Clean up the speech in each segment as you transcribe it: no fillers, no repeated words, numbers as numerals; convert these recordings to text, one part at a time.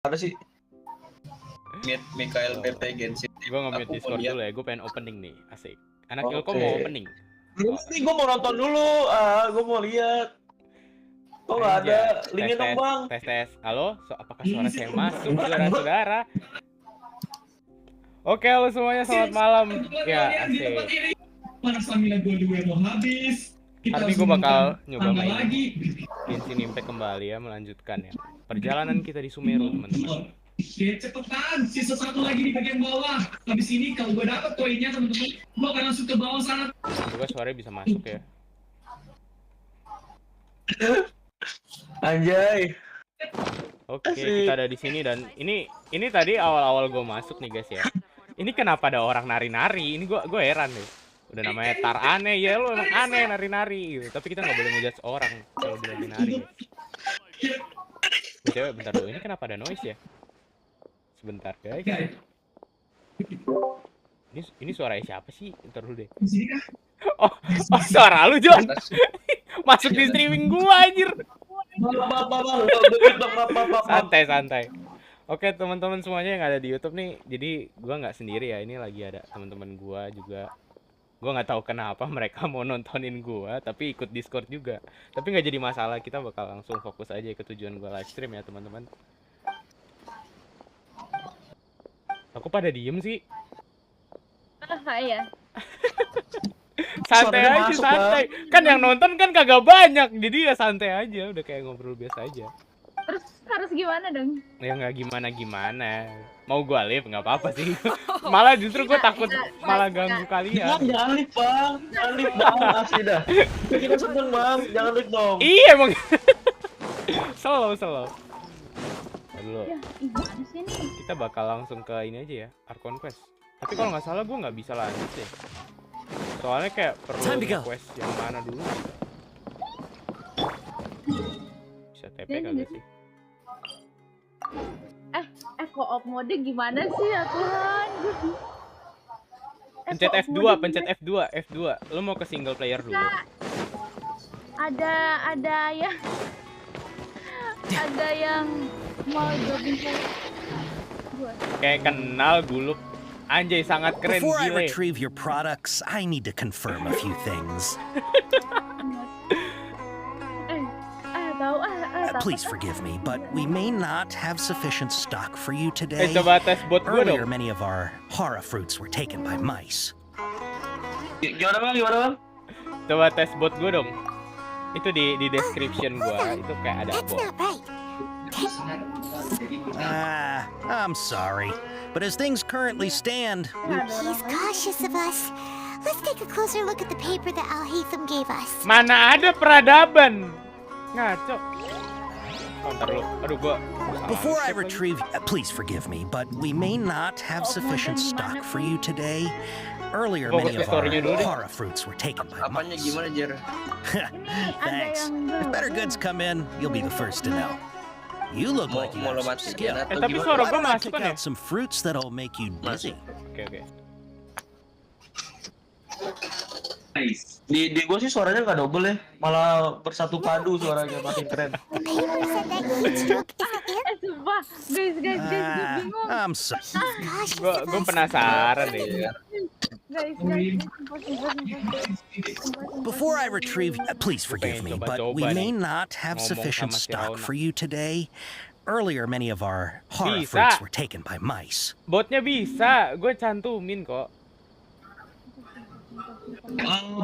Ada sih. Mikael PP Genshin. Gue nge-mute Discord dulu ya, gue pengen opening nih, asik. Anak Ilko Oke. mau opening. Belum nih, gue mau nonton dulu. Gue mau lihat. Kok nggak ada linknya dong bang? Tes. Halo, apakah suara saya masuk, saudara-saudara? Oke, halo semuanya, selamat malam. Ya, asik. Hari ini gue bakal nyoba main Genshin Impact kembali ya, melanjutkan ya perjalanan kita di Sumeru, teman-teman. Cepetan, sisa satu lagi di bagian bawah. Habis ini kalau gue dapet koinnya teman-teman, gue akan langsung ke bawah sana. Semoga suaranya bisa masuk ya. Anjay. Oke, kita ada di sini dan ini tadi awal-awal gue masuk nih guys ya. Ini kenapa ada orang nari-nari? Ini gue heran nih. Udah namanya tar aneh ya, lo emang aneh nari-nari gitu. Tapi kita nggak boleh ngejudge orang kalau dia lagi nari. Cewek, bentar dulu. Ini kenapa ada noise ya? Sebentar guys. Ini suaranya siapa sih? Bentar dulu deh. Oh suara lu John. Masuk di streaming gua anjir. Santai. Oke teman-teman semuanya yang ada di YouTube nih. Jadi gua nggak sendiri ya. Ini lagi ada teman-teman gua juga. Gua nggak tahu kenapa mereka mau nontonin gua, tapi ikut Discord juga. Tapi nggak jadi masalah. Kita bakal langsung fokus aja ke tujuan gua live stream ya teman-teman. Aku pada diem sih. Iya. Santai aja, santai. Kan yang nonton kan kagak banyak, jadi ya santai aja, udah kayak ngobrol biasa aja. Terus harus gimana dong? Ya nggak gimana. Mau gua live nggak apa-apa sih. Malah justru gua takut malah ganggu kalian. Jangan live bang, asli dah. Kita seneng bang, jangan live dong. Iya emang. Slow. Dulu. Ya, gimana sih nih? Kita bakal langsung ke ini aja ya, Arkon Quest. Tapi kalau nggak salah gua nggak bisa lanjut deh. Soalnya kayak perlu quest yang mana dulu. Bisa TP kagak sih? Co-op mode gimana sih aturan? Pencet F2. Lo mau ke single player dulu? Ada yang mau jogging gua. Kayak kenal gulup. Anjay sangat keren. Before I gile. retrieve your products, I need to confirm a few things. Please forgive me, but we may not have sufficient stock for you today. Coba tes bot gue Earlier, dong. many of our hara fruits were taken by mice. Gimana bang? Coba tes bot gue dong. Itu di description gua itu kayak ada bot. I'm sorry, but as things currently stand, He's cautious of us. Let's take a closer look at the paper that Al-Haytham gave us. Mana ada peradaban? Ngaco. Oh, ntar dulu. Aduh gua. before I retrieve, please forgive me, but we may not have sufficient stock for you today. Earlier, many of our hara fruits were taken by Apanya mice. gimana Jer? Thanks. If better goods come in, you'll be the first to know. You look like you have some skill. Tapi suara gua Why don't I masuk pick kan ya? out some fruits that'll make you dizzy? Oke. Di gue sih suaranya nggak double ya, malah bersatu padu suaranya makin keren. The paper said that heatstroke is the Sumpah, guys, gue bingung. I'm sorry. cautious Gua of us. penasaran deh. Guys, Before I retrieve, please forgive me, but we may not have sufficient stock for you today. Earlier, many of our hara fruits were taken by mice. Botnya bisa, gue cantumin kok.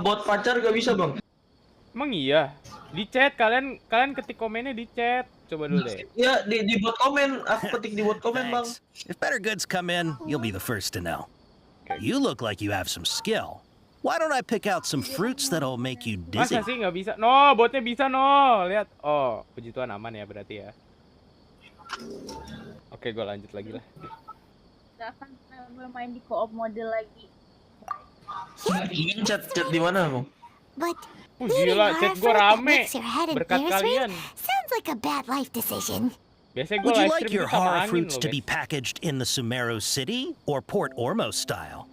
Bot pacar gak bisa bang? Emang iya? Di chat kalian ketik komennya di chat. Coba dulu deh. Ya di bot komen, aku ketik di bot komen bang. Thanks. If better goods come in, you'll be the first to know. You look like you have some skill. Why don't I pick out some fruits that'll make you dizzy? Masa sih nggak bisa? No, botnya bisa no. Lihat. Oh, puji Tuhan aman ya berarti ya. Oke, gue lanjut lagi lah. Gak akan bermain di co-op mode lagi. Ini chat di mana bang? But Gila, chat gue rame. Berkat Bears kalian. sounds like a bad life decision. Biasanya gue Would you live like stream your itu sama hara angin fruits loh to be guys. packaged in the Sumeru city or Port Ormos style?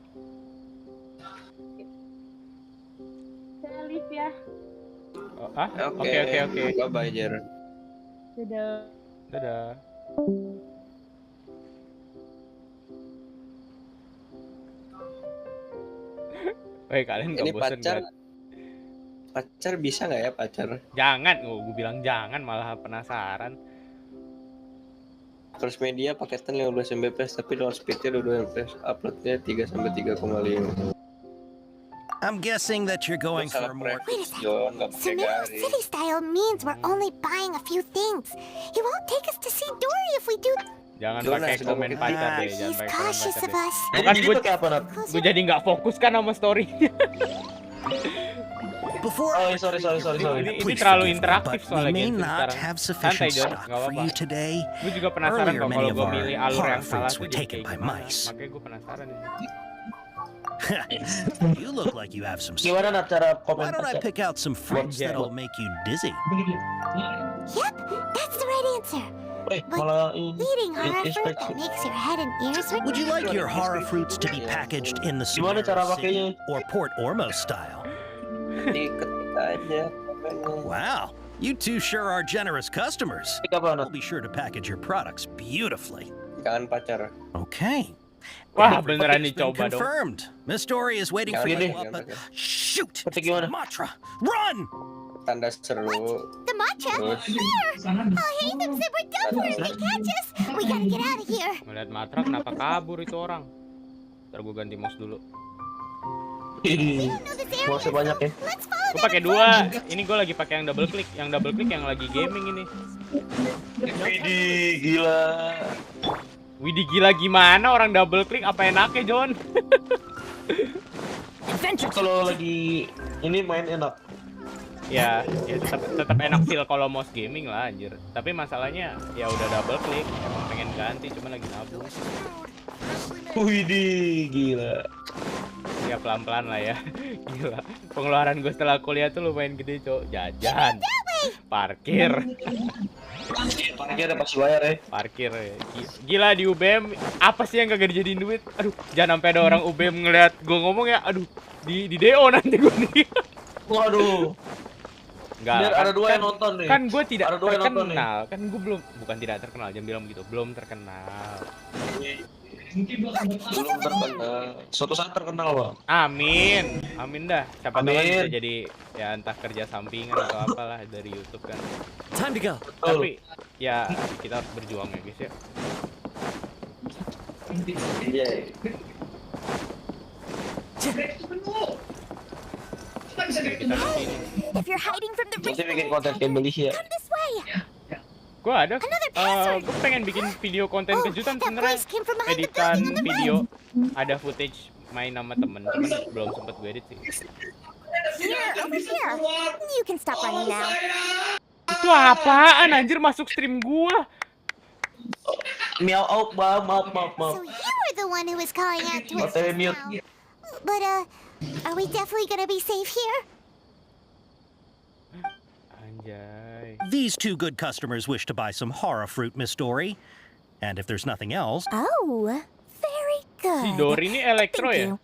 Saya live ya. Oh, Oke. Bye bye Jer. Dadah. Dadah. Woi, kalian Ini nggak bosen pacar, nggak? pacar bisa nggak ya pacar? Jangan, gue bilang jangan, malah penasaran. Cross media paketan 15 Mbps tapi download speednya 22 Mbps, uploadnya 3 sampai 3,5. I'm guessing that you're going for Salah more. Wait a second. John, nggak pakai Sumeru garis. city style means we're only buying a few things. He won't take us to see Dory if we do. Jangan Jonas, pakai komen kamu- pacar deh, He's jangan pakai komen cautious pacar of deh. us. Bukan Jadi gue, pakai apa, Nat? gue jadi nggak fokus kan sama story-nya. Before Oh, sorry. Ini Please terlalu forgive me, interaktif but soalnya we may Genshin not sekarang. have Santai sufficient Jon, stock nggak for apa-apa. you today. Gue juga penasaran Earlier, kok many kalau of gue our milih alur horror yang salah fruits tuh were jadi taken kayak by gimana. mice. Makanya gue penasaran ini. You look like you have some stock. Gimana Nat cara komen Why don't I pacar? pick out some fruits Yeah. that'll make you dizzy? Yep, that's the right answer. Malah ini. Eating horror It's fruit like- that makes your head and ears hurt. Would you like your horror fruits to be packaged in the Gimana Sumeru cara City pakainya? or Port Ormos style? Diketik aja komennya. Wow, you two sure are generous customers. Tik apa, Nat? We'll be sure to package your products beautifully. Jangan pacar. Okay. Wah, beneran Everybody's been dicoba dong. confirmed. Miss Dory is waiting for Gini. you up at... Shoot! Ketik gimana? Matra, run! Tanda seru. The matcha? Terus I'll hate them said we're done for if they catch us. We gotta get out of here. Ngeliat Matra kenapa kabur itu orang? Ntar gue ganti mouse dulu. Ih, Know this area. Mau sebanyak ya? Let's follow Gue them. pakai dua. Ini gue lagi pakai yang double click. Yang double click yang lagi gaming ini. Widih, gila. Widih gila gimana orang double click apa enaknya John? Kalau lagi ini main enak. Ya tetap enak feel kalau mouse gaming lah anjir. Tapi masalahnya ya udah double click. Emang pengen ganti cuma lagi nabung. Widih, gila. Ya pelan-pelan lah ya. Gila. Pengeluaran gue setelah kuliah tuh lumayan gede, Cok. Jajan, parkir, Parkir ada pasti bayar ya. parkir. Ya. Gila di UBM apa sih yang kagak dijadiin duit? Aduh, jangan sampai ada orang UBM ngeliat gue ngomong ya. Aduh, di DO nanti gue nih. Waduh. Enggak, Biar ada dua yang nonton nih. Kan gue tidak Ada dua yang nonton nih. terkenal. Kan gue bukan tidak terkenal, jangan bilang gitu. Belum terkenal. Belum terkenal. Suatu saat terkenal, Bang. Amin. Amin dah. Siapa tahu kan Amin. bisa jadi ya entah kerja sampingan atau apalah dari YouTube kan. Time to go. Tapi ya kita harus berjuang ya guys ya. Iya. Oke, kita di sini. If you're hiding from the Nanti rich bikin konten kayak beli ya. come this way. Gua ada gue pengen bikin video konten kejutan that sebenarnya. voice came from behind the Editan building on the video ada footage main sama temen cuman belum sempet gue edit sih. Here, over here. You can stop running now. Itu apaan anjir masuk stream gua? Miau out, Bang. Maaf. So you were the one who was calling out to us Materi just mute. now. But are we definitely gonna be safe here? Anjay. These two good customers wish to buy some horror fruit, Miss Dory. And if there's nothing else, Oh, very good. Si Dory ini elektro Thank ya? you.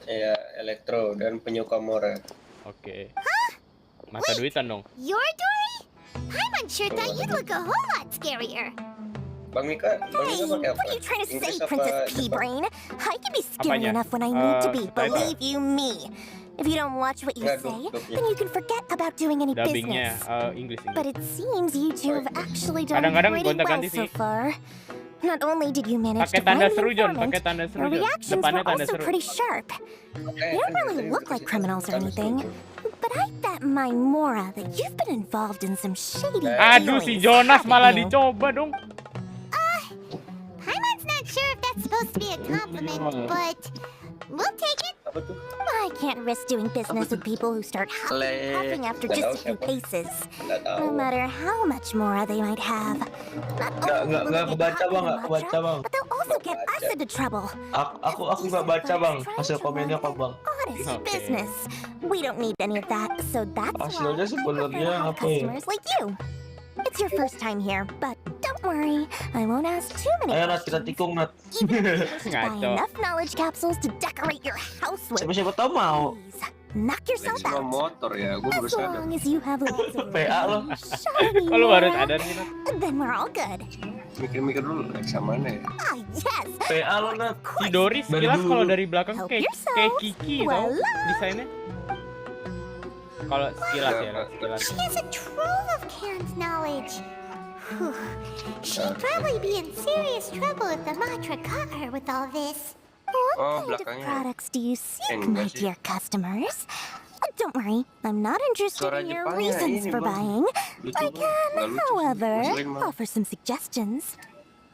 Ya elektro dan penyuka more. Oke. Mata duitan dong. You're Dory? I'm unsure thought you'd look a whole lot scarier. Bang Mika Hey, pakai what apa? are you trying to say, Inggris apa Princess Jepang? Pea-Brain? I can be scary Apanya? enough when I need to be. Apa? Believe you me. If you don't watch what you Nggak, say, dub-dubnya. then you can forget about doing any Dubbingnya business. Inggris. But it seems you two have actually done Kadang-kadang pretty well gonta-ganti so sih. far. Not only did you manage Pakai to tanda find the seru John, informant, pakai tanda seru your John. reactions Depannya were tanda also seru. pretty sharp. You don't really look like criminals or anything, but I bet my Mora that you've been involved in some shady Aduh si dealings, Jonas haven't malah you? dicoba dong. Paimon's not sure if that's supposed to be a compliment, but we'll take it. Apa tuh? I can't risk doing business with people who start huffing and puffing after Nggak just a tahu few siapa. paces, Nggak tahu. no matter how much Mora they might have. Not only will Nggak they get kebaca, caught Bang, in nggak a kebaca, matcha, Bang. but they'll also get us Kebaca. into trouble. Aku nggak baca, Bang. Hasil komennya kok, Bang. Honest Oke. business. We don't need any of that, so that's Hasilnya why we sebenarnya prefer to have apa ya? customers like you. It's your first time here, but don't worry, I won't ask too many Ayo Nat, kita questions. tikung Nat. Even if you just buy Ngaco. enough knowledge capsules to decorate your house with. Siapa tahu mau. Please, knock yourself Cuma out. motor ya, gue baru As sadar. long as you have lots of PA lo. shiny Kalau baru Mora, sadar sih, Nat. then we're all good. Mikir-mikir dulu, Lexa mana ya? Ah, yes. PA lo, Nat. Si Dori Dari sekilas dulu. kalau dari belakang Help kayak yourself. Kiki tau Voila. desainnya. Kalau sekilas ya, sekilas. She has a trove of canned knowledge. Whew. She'd probably be in serious trouble if the Matra caught her with all this. What kind of belakangnya. products do you seek, Enggak my sih. dear customers? Don't worry, I'm not interested Suara in your Jepangnya reasons ini, for Bang. buying. Lucu I banget. can, Nggak lucu sih. however, Ngeselin banget. offer some suggestions.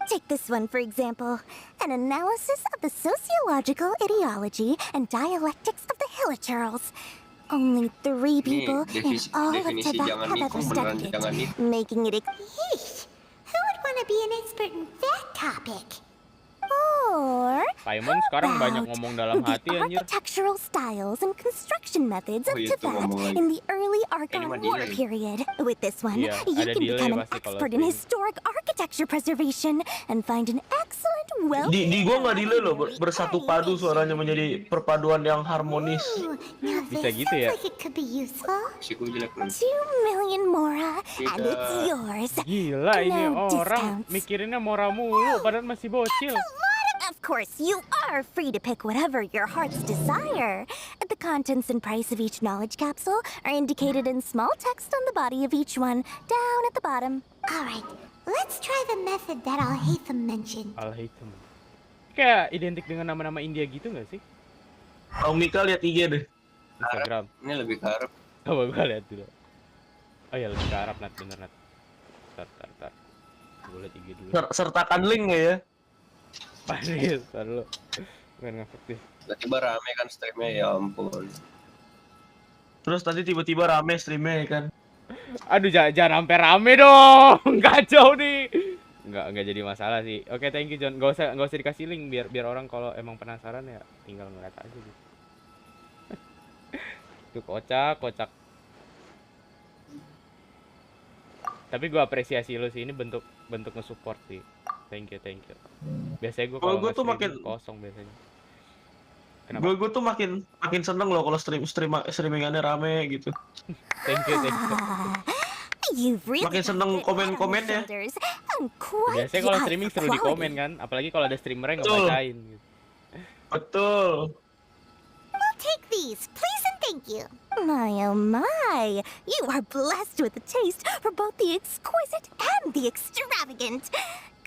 Take this one, for example. An analysis of the sociological ideology and dialectics of the Hilichurls. Only 3 people in all of definisi Tempat jangan have nikung, ever beneran studied jangan it, nikung. making it Yeesh. Who would want to be an expert in that topic? Or Paimon sekarang banyak ngomong dalam the hati anjir. architectural styles and construction methods of Oh, itu Tibet ngomong lagi. in the early Archon mah War delay. period. With this one, Iya, you ada can delay become an pasti kalau expert in stream. historic architecture preservation and find an excellent well. Di gua nggak delay loh, bersatu padu suaranya menjadi perpaduan yang harmonis. Now Bisa this gitu sounds ya? like it could be useful. Siku jelek nih. 2 million Mora, and Tidak. it's yours. Gila ini No orang discounts. mikirinnya Mora mulu padahal masih bocil. Of course, you are free to pick whatever your heart's desire. The contents and price of each knowledge capsule are indicated in small text on the body of each one, down at the bottom. All right, let's try the method that Al-Haytham mentioned. Al-Haytham. Kayak identik dengan nama-nama India gitu nggak sih? Om Mika lihat IG deh. Instagram. Ini lebih ke Arab. Coba gua lihat dulu. Oh ya lebih ke Arab, Nat, bener Nat. Tar. Gua lihat IG dulu. Sertakan link ya. Paris, tar dulu. Pengen ngefek deh. Tiba-tiba rame kan streamnya, ya ampun. Terus tadi tiba-tiba rame streamnya ya kan. Aduh jangan sampai rame dong. Kacau nih. Enggak jadi masalah sih. Oke, thank you John. Enggak usah dikasih link biar orang kalau emang penasaran ya tinggal ngeliat aja gitu. Tuh kocak. Tapi gua apresiasi lu sih, ini bentuk nge-support sih. Thank you. Biasanya gua kalau Gua tuh nge-stream makin- kosong biasanya. Kenapa? Gue tuh makin seneng loh kalau streamingannya rame gitu. Thank you. You've really Makin seneng got good head on your komen-komennya. shoulders and quite Biasanya the kalau eye streaming for seru di quality. komen kan, apalagi kalau ada streamernya Betul. ngebacain gitu. Betul. We'll take these, please and thank you. My oh my, you are blessed with a taste for both the exquisite and the extravagant.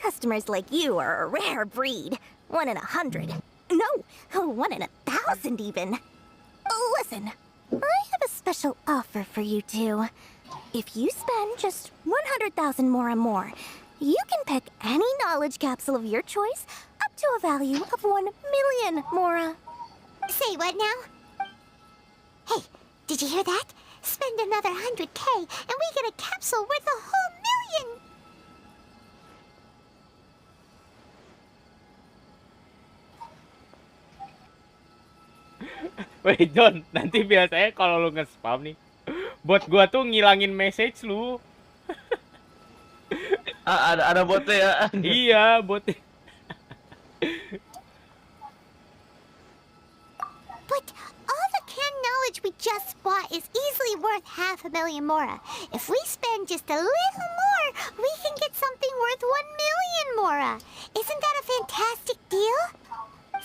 Customers like you are a rare breed. 1 in 100. No, 1 in 1,000 even. Listen, I have a special offer for you two. If you spend just 100,000 more, you can pick any knowledge capsule of your choice up to a value of 1 million Mora. Say what now? Hey, did you hear that? Spend another 100K and we get a capsule worth a whole million! Wait John, nanti biasanya kalau lu nge-spam nih, bot gua tuh ngilangin message lu. Ada botnya ya. Iya, bot. But all the canned knowledge we just bought is easily worth 500,000 Mora. If we spend just a little more, we can get something worth 1 million Mora. Isn't that a fantastic deal?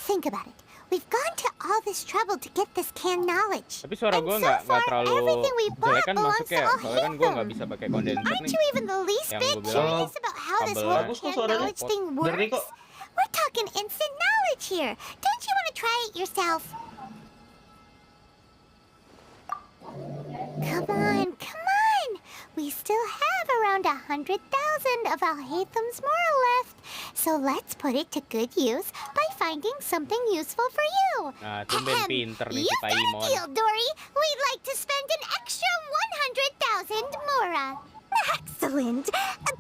Think about it. We've gone to all this trouble to get this canned knowledge. Tapi suara And gua so nggak far, terlalu everything we jelek bought kan belongs masuknya. to Soalnya kan gua nggak Al-Haytham. bisa pakai kondenser Aren't nih. you even the least Yang bit gua bilang, curious about how this kabel whole bagus kok canned suaranya. knowledge thing Jernih works? kok. We're talking instant knowledge here. Don't you want to try it yourself? Come on. We still have around 100,000 of Al-Haytham's Mora left. So let's put it to good use by finding something useful for you. Nah, tumben pinter nih si You've got a Paimon. deal, Dory. We'd like to spend an extra 100,000 Mora. Excellent.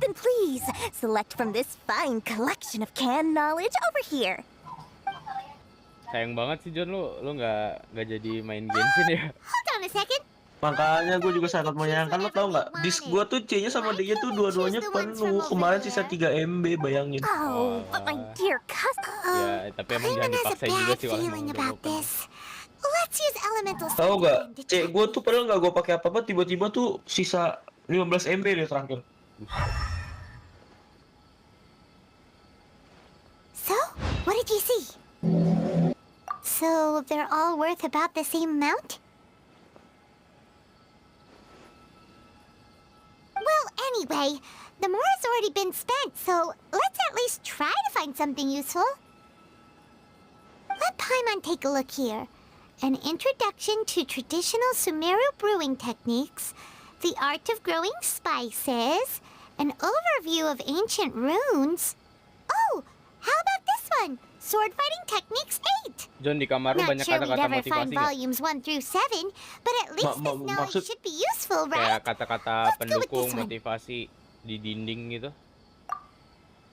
Then please, select from this fine collection of canned knowledge over here. Sayang banget sih John, lu nggak jadi main Genshin ya. Hold on a second. Makanya gue juga sangat menyayangkan, lo tau nggak? Disk gue tuh C-nya sama D-nya tuh dua-duanya penuh. Kemarin sisa 3 MB, bayangin. Oh, but my dear cousin. Ya, tapi emang jangan dipaksain juga sih kalau emang feeling udah about open. this. Let's Let's use elemental Tahu spec nggak? again to Cek check. gue tuh padahal nggak gue pakai apa-apa, tiba-tiba tuh sisa 15 MB deh terakhir. So, what did you see? So, they're all worth about the same amount? Well, anyway, the more has already been spent, so let's at least try to find something useful. Let Paimon take a look here. An introduction to traditional Sumeru brewing techniques, the art of growing spices, an overview of ancient runes. Oh, how about this one? Sword fighting techniques 8. John, di kamar lu Not banyak sure we'd kata-kata ever motivasi find nggak? volumes 1 through 7, but at least this knowledge maksud- should be useful, Kayak right? kata-kata Let's go with pendukung this one. motivasi di dinding gitu.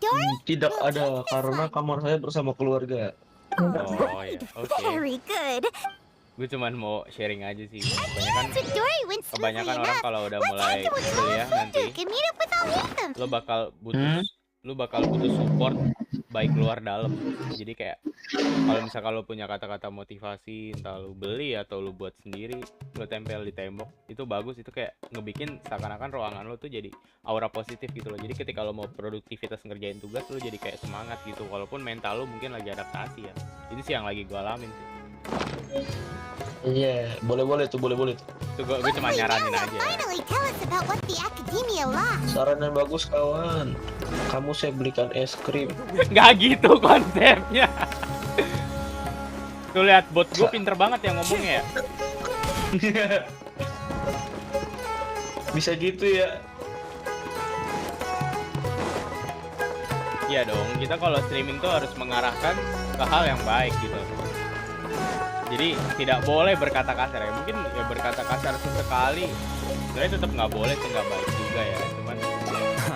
Dory, Tidak we'll ada, take this karena one. kamar saya bersama keluarga. Oh ya, oke. Very good. Gue cuman mau sharing aja sih. That's what Dory went smoothly Kebanyakan orang enough. kalau udah Let's mulai head to a kuliah nanti, Funduke and meet up with all of them. lo bakal butuh support baik luar dalam. Jadi kayak kalau misalkan lo punya kata-kata motivasi, entah lo beli atau lo buat sendiri, lo tempel di tembok, itu bagus. Itu kayak ngebikin seakan-akan ruangan lo tuh jadi aura positif gitu loh. Jadi ketika lo mau produktivitas ngerjain tugas, lo jadi kayak semangat gitu, walaupun mental lo mungkin lagi adaptasi ya. Itu sih yang lagi gue alamin sih. Iya, boleh-boleh tuh. Itu gue cuma Hopefully nyaranin now aja. they'll finally tell us about what the academia lost. Saran yang bagus kawan. Kamu saya belikan es krim. Nggak gitu konsepnya. Tuh lihat, bot gue pinter banget yang ngomongnya ya. Bisa gitu ya. Iya dong, kita kalau streaming tuh harus mengarahkan ke hal yang baik gitu. Jadi tidak boleh berkata kasar ya. Mungkin ya berkata kasar sesekali, sebenarnya tetap nggak boleh sih, nggak baik juga ya. Cuman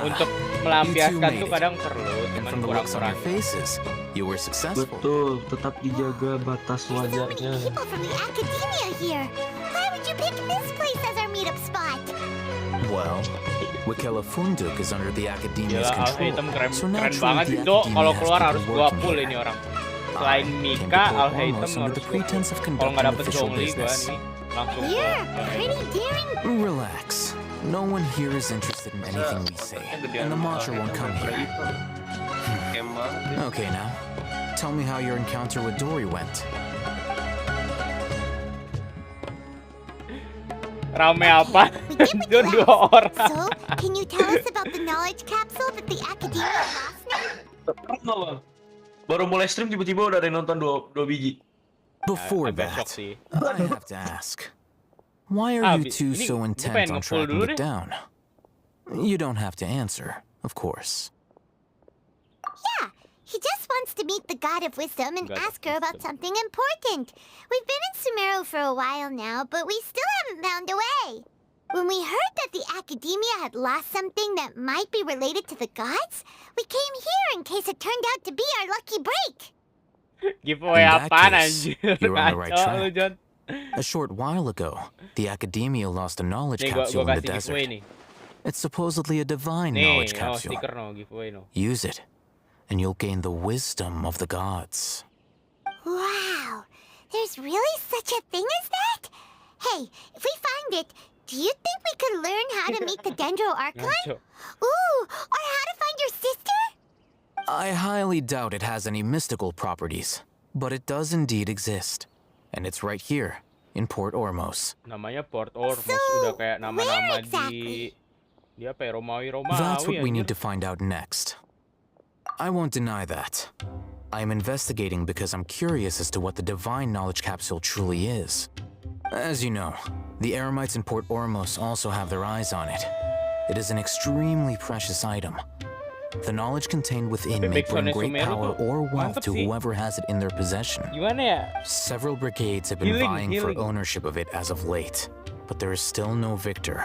untuk melampiaskan tuh kadang perlu, And cuman from the looks on kurang-kurang. your faces, you were successful. Betul, tetap dijaga batas So many wajarnya. people from the academia here. Why would you pick this place as our meetup spot? Well, Wakela Funduk is under the academia's Gila, Al control. Haytham keren, So keren naturally, banget the itu. academia Kalau has keluar people harus gua working pull here. ini orang. Selain I Mika, came to Al Port Haytham Ormos under harus the gua pretense of pull. Kalau conducting nggak dapet official Zhongli gua business. nih langsung You're ke pretty daring. Relax. No one here is interested in anything we say, and the matcha won't come here. Okay, now, tell me how your encounter with Dory went. rame apa? Begin with John class. 2 orang. So, can you tell us about the knowledge capsule that the academia lost now? Baru mulai stream tiba-tiba udah ada yang nonton dua biji. Before Agak shock that, sih. I have to ask, why are you two ini so gua intent pengen on nge-pull tracking dulu it deh. down? You don't have to answer, of course. Yeah, he just wants to meet the God of Wisdom and God of ask her about Wisdom. something important. We've been in Sumeru for a while now, but we still haven't found a way. When we heard that the academia had lost something that might be related to the gods, we came here in case it turned out to be our lucky break. Giveaway In that apaan case, anjir? you're on the right Ngaco lu, track. John. A short while ago, the academia lost a knowledge Nih capsule gua in the kasih giveaway desert. nih. It's supposedly a divine Nih, knowledge no capsule. stiker no giveaway no. Use it, and you'll gain the wisdom of the gods. Wow, there's really such a thing as that? Hey, if we find it, do you think we could learn how to meet the Dendro Archon? Ngaco. Ooh, or how to find your sister? I highly doubt it has any mystical properties, but it does indeed exist. And it's right here, in Port Ormos. Namanya Port Ormos, So, udah kayak nama-nama where exactly? di apa ya, Romawi That's what we anjir. need to find out next. I won't deny that. I am investigating because I'm curious as to what the divine knowledge capsule truly is. As you know, the Eremites in Port Ormos also have their eyes on it. It is an extremely precious item. The knowledge contained within may bring Backsoundnya great Sumeru power tuh or wealth mantep to sih. whoever has it in their possession. Gimana ya? Several brigades have been Healing, vying for healing. ownership of it as of late, but there is still no victor.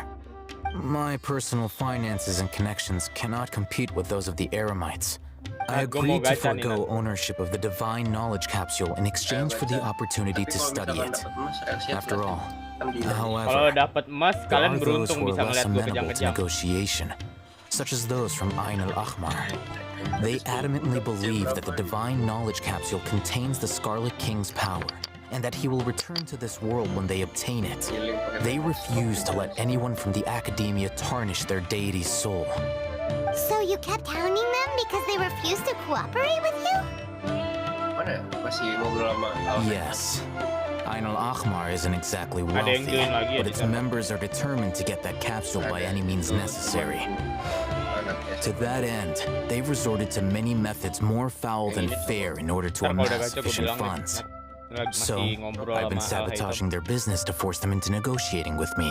My personal finances and connections cannot compete with those of the Eremites. I Gua mau agreed to gacha nih, forego ownership of the divine knowledge capsule in exchange for the opportunity to study it. After all, Kalau however, dapat emas, there kalian are those beruntung who bisa are less ngeliat gue amenable to kejang-kejang. negotiation, such as those from Ain al-Ahmar. They adamantly believe that the divine knowledge capsule contains the Scarlet King's power, and that he will return to this world when they obtain it. Healing pakai They refuse to let anyone from the academia tarnish their deity's soul. So you kept hounding them because they refused to cooperate with you? mana ya? Masih ngobrol sama Alvin. Yes. Ainul Ahmar isn't exactly Ada yang wealthy, join lagi ya but di its sana. members are determined to get that capsule by any means necessary. Anaknya. To that end, they've resorted to many methods more foul than fair in order to Ntar kalau udah amass gacha gue sufficient bilang funds. So, masih ngobrol I've been sama Al sabotaging their business to force them into negotiating with me.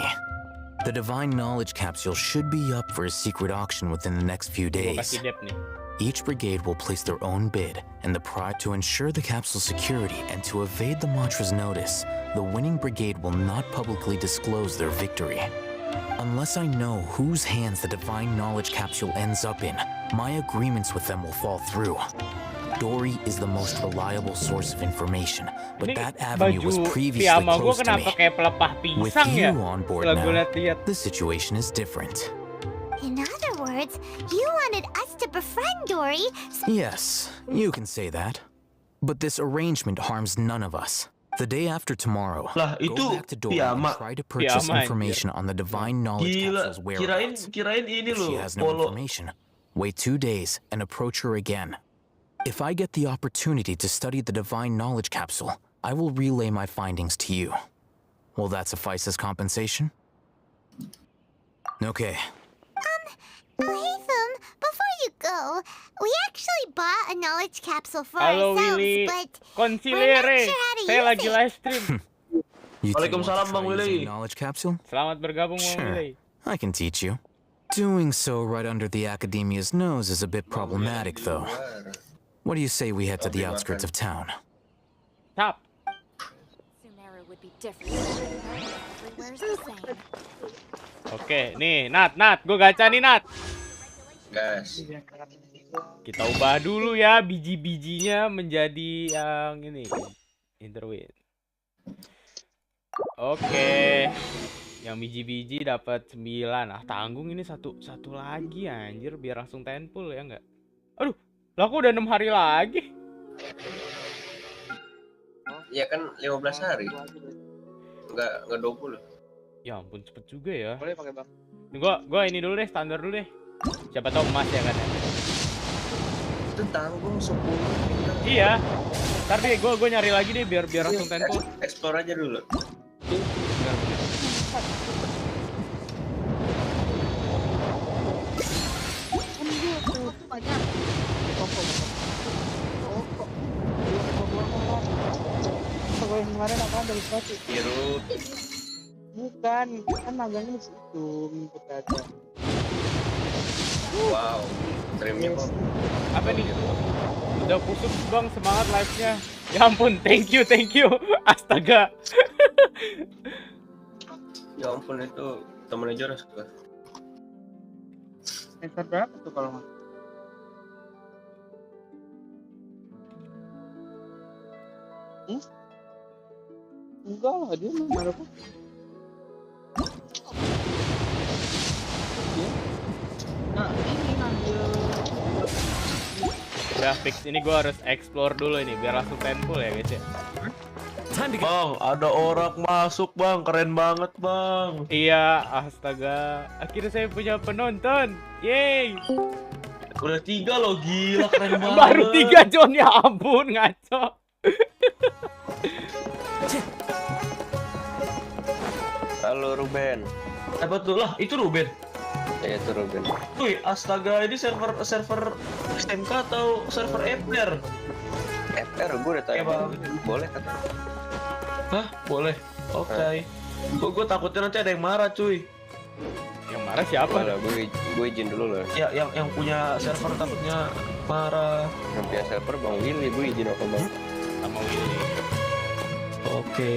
The divine knowledge capsule should be up for a secret auction within the next few Gue days. kasih dep nih. Each brigade will place their own bid, and the prize to ensure the capsule's security and to evade the mantra's notice, the winning brigade will not publicly disclose their victory. Unless I know whose hands the divine knowledge capsule ends up in, my agreements with them will fall through. Dory is the most reliable source of information, but Ini that avenue was baju previously piyama gue closed to kenapa me. kayak pelepah With pisang ya? you on board Setelah gue now, lihat-lihat. the situation is different. In other words, you wanted us to befriend Dory, so Yes, you can say that. But this arrangement harms none of us. The day after tomorrow, Lah, go itu back to Dory and piyama. try to purchase Piyama, information on the divine knowledge Gila, capsule's whereabouts. kirain ini If she loh, has no polo. information, wait 2 days and approach her again. If I get the opportunity to study the divine knowledge capsule, I will relay my findings to you. Will that suffice as compensation? Okay. Latham, before you go, we actually bought a knowledge capsule for Halo ourselves, Willy, but consigliere. sure how to Saya use lagi it. live stream. You two want to Waalaikumsalam, try Bang using Willy. the knowledge capsule? Selamat bergabung Bang Sure, Willy. I can teach you. Doing so right under the academia's nose is a bit problematic, though. What do you say we head to the outskirts of town? Tap. Sumeru would be different. Everywhere's the same. Oke, nih Nat, gue gacha nih Nat. Gas. Kita ubah dulu ya biji-bijinya menjadi yang ini. Interwin. Oke. Yang biji-biji dapat 9. Ah, tanggung ini satu lagi anjir biar langsung tenpul ya enggak? Aduh, lah aku udah 6 hari lagi. Iya kan 15 hari. Enggak 20. Ya ampun cepet juga ya. Boleh pakai bang. Ini gua ini dulu deh, standar dulu deh. Siapa tahu emas ya kan ya. Itu tanggung 10. Iya. Ntar deh gua nyari lagi deh biar langsung tenpul. Explore aja dulu. Kalau yang kemarin apa dari sepatu? Biru. Bukan, kan magangnya di situ ngikut aja. Wow. Trimnya kok. Apa nih? Udah kusut bang semangat live-nya. Ya ampun, thank you. Astaga. Ya ampun itu temennya Joros gua. Semester berapa tuh kalau nggak? Enggak lah, dia mana kok? Nah, ini ngambil. Udah fix ini gua harus explore dulu ini biar langsung tenpul ya guys ya. Bang, ada orang masuk bang, keren banget bang. Iya, astaga. Akhirnya saya punya penonton. Yeay. Udah 3 loh, gila keren banget. Baru 3 John, ya ampun ngaco. Halo Ruben. Apa tuh lah? Itu Ruben. Ya itu Ruben. Wih, astaga ini server SMK atau server FR? FR gue udah tanya. Ya, Bang. Boleh kata. Hah? Boleh. Oke. Gue takutnya nanti ada yang marah cuy. Yang marah siapa? Lah gue izin dulu lah. Ya yang punya server takutnya marah. Yang punya server Bang Willy, gue izin apa Bang? Sama Willy. Oke.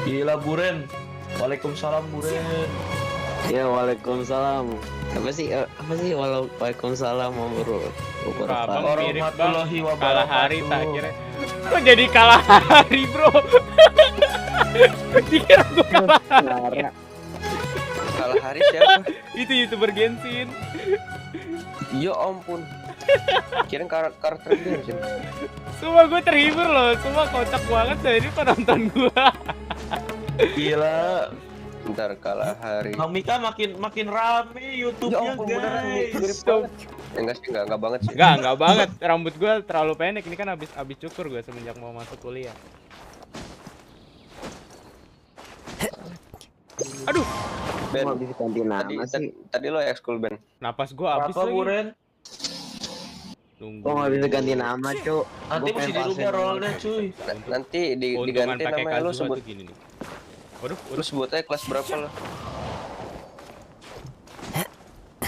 Gila Buren. Waalaikumsalam Buren. Ya waalaikumsalam. Apa sih waalaikumsalam Abang mirip bang. Warahmatullahi Kalah hari wabarakatuh. tak kira. Kok jadi kalah hari bro? Dikira gue kalah hari. Kalah hari siapa? Itu YouTuber Genshin. Ya ampun. Kirain karakter Genshin. Semua gue terhibur loh, semua kocak banget dari penonton gue. Gila. Ntar kalah hari. Bang Mika makin rame YouTube-nya, guys. Enggak sih, enggak banget sih. Enggak banget. Rambut gue terlalu pendek. Ini kan habis cukur gue semenjak mau masuk kuliah. Aduh. Ben, Mau habis ganti nama sih. tadi lo ekskul Ben. Napas gue habis Apa, lagi. Buren? Tunggu. Kok nggak bisa ganti nama, Cuk? Nanti Gua mesti pengen dirubah pasang role-nya, cuy. Nanti Keuntungan diganti pakai namanya lo Kazuha sebut. tuh gini nih. Waduh, Lo sebut aja kelas berapa lo?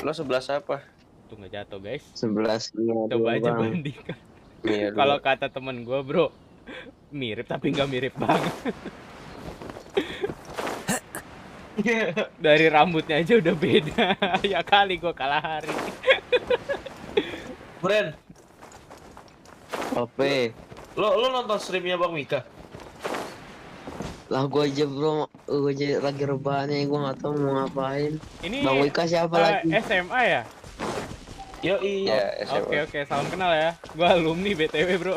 Lo 11 apa? tuh nggak jatuh guys. 11 Coba aja bandingkan. Iya, Kalau kata temen gue bro, mirip tapi nggak mirip banget. Dari rambutnya aja udah beda. Ya kali gue kalah hari. Buren, Oke. lo nonton streamnya Bang Mika? Lah gue aja bro, gue aja lagi rebahannya, gue nggak tahu mau ngapain. Ini Bang Wika siapa lagi? SMA ya? Yoi. Ya, SMA. Oke, salam kenal ya. Gue alumni BTW bro.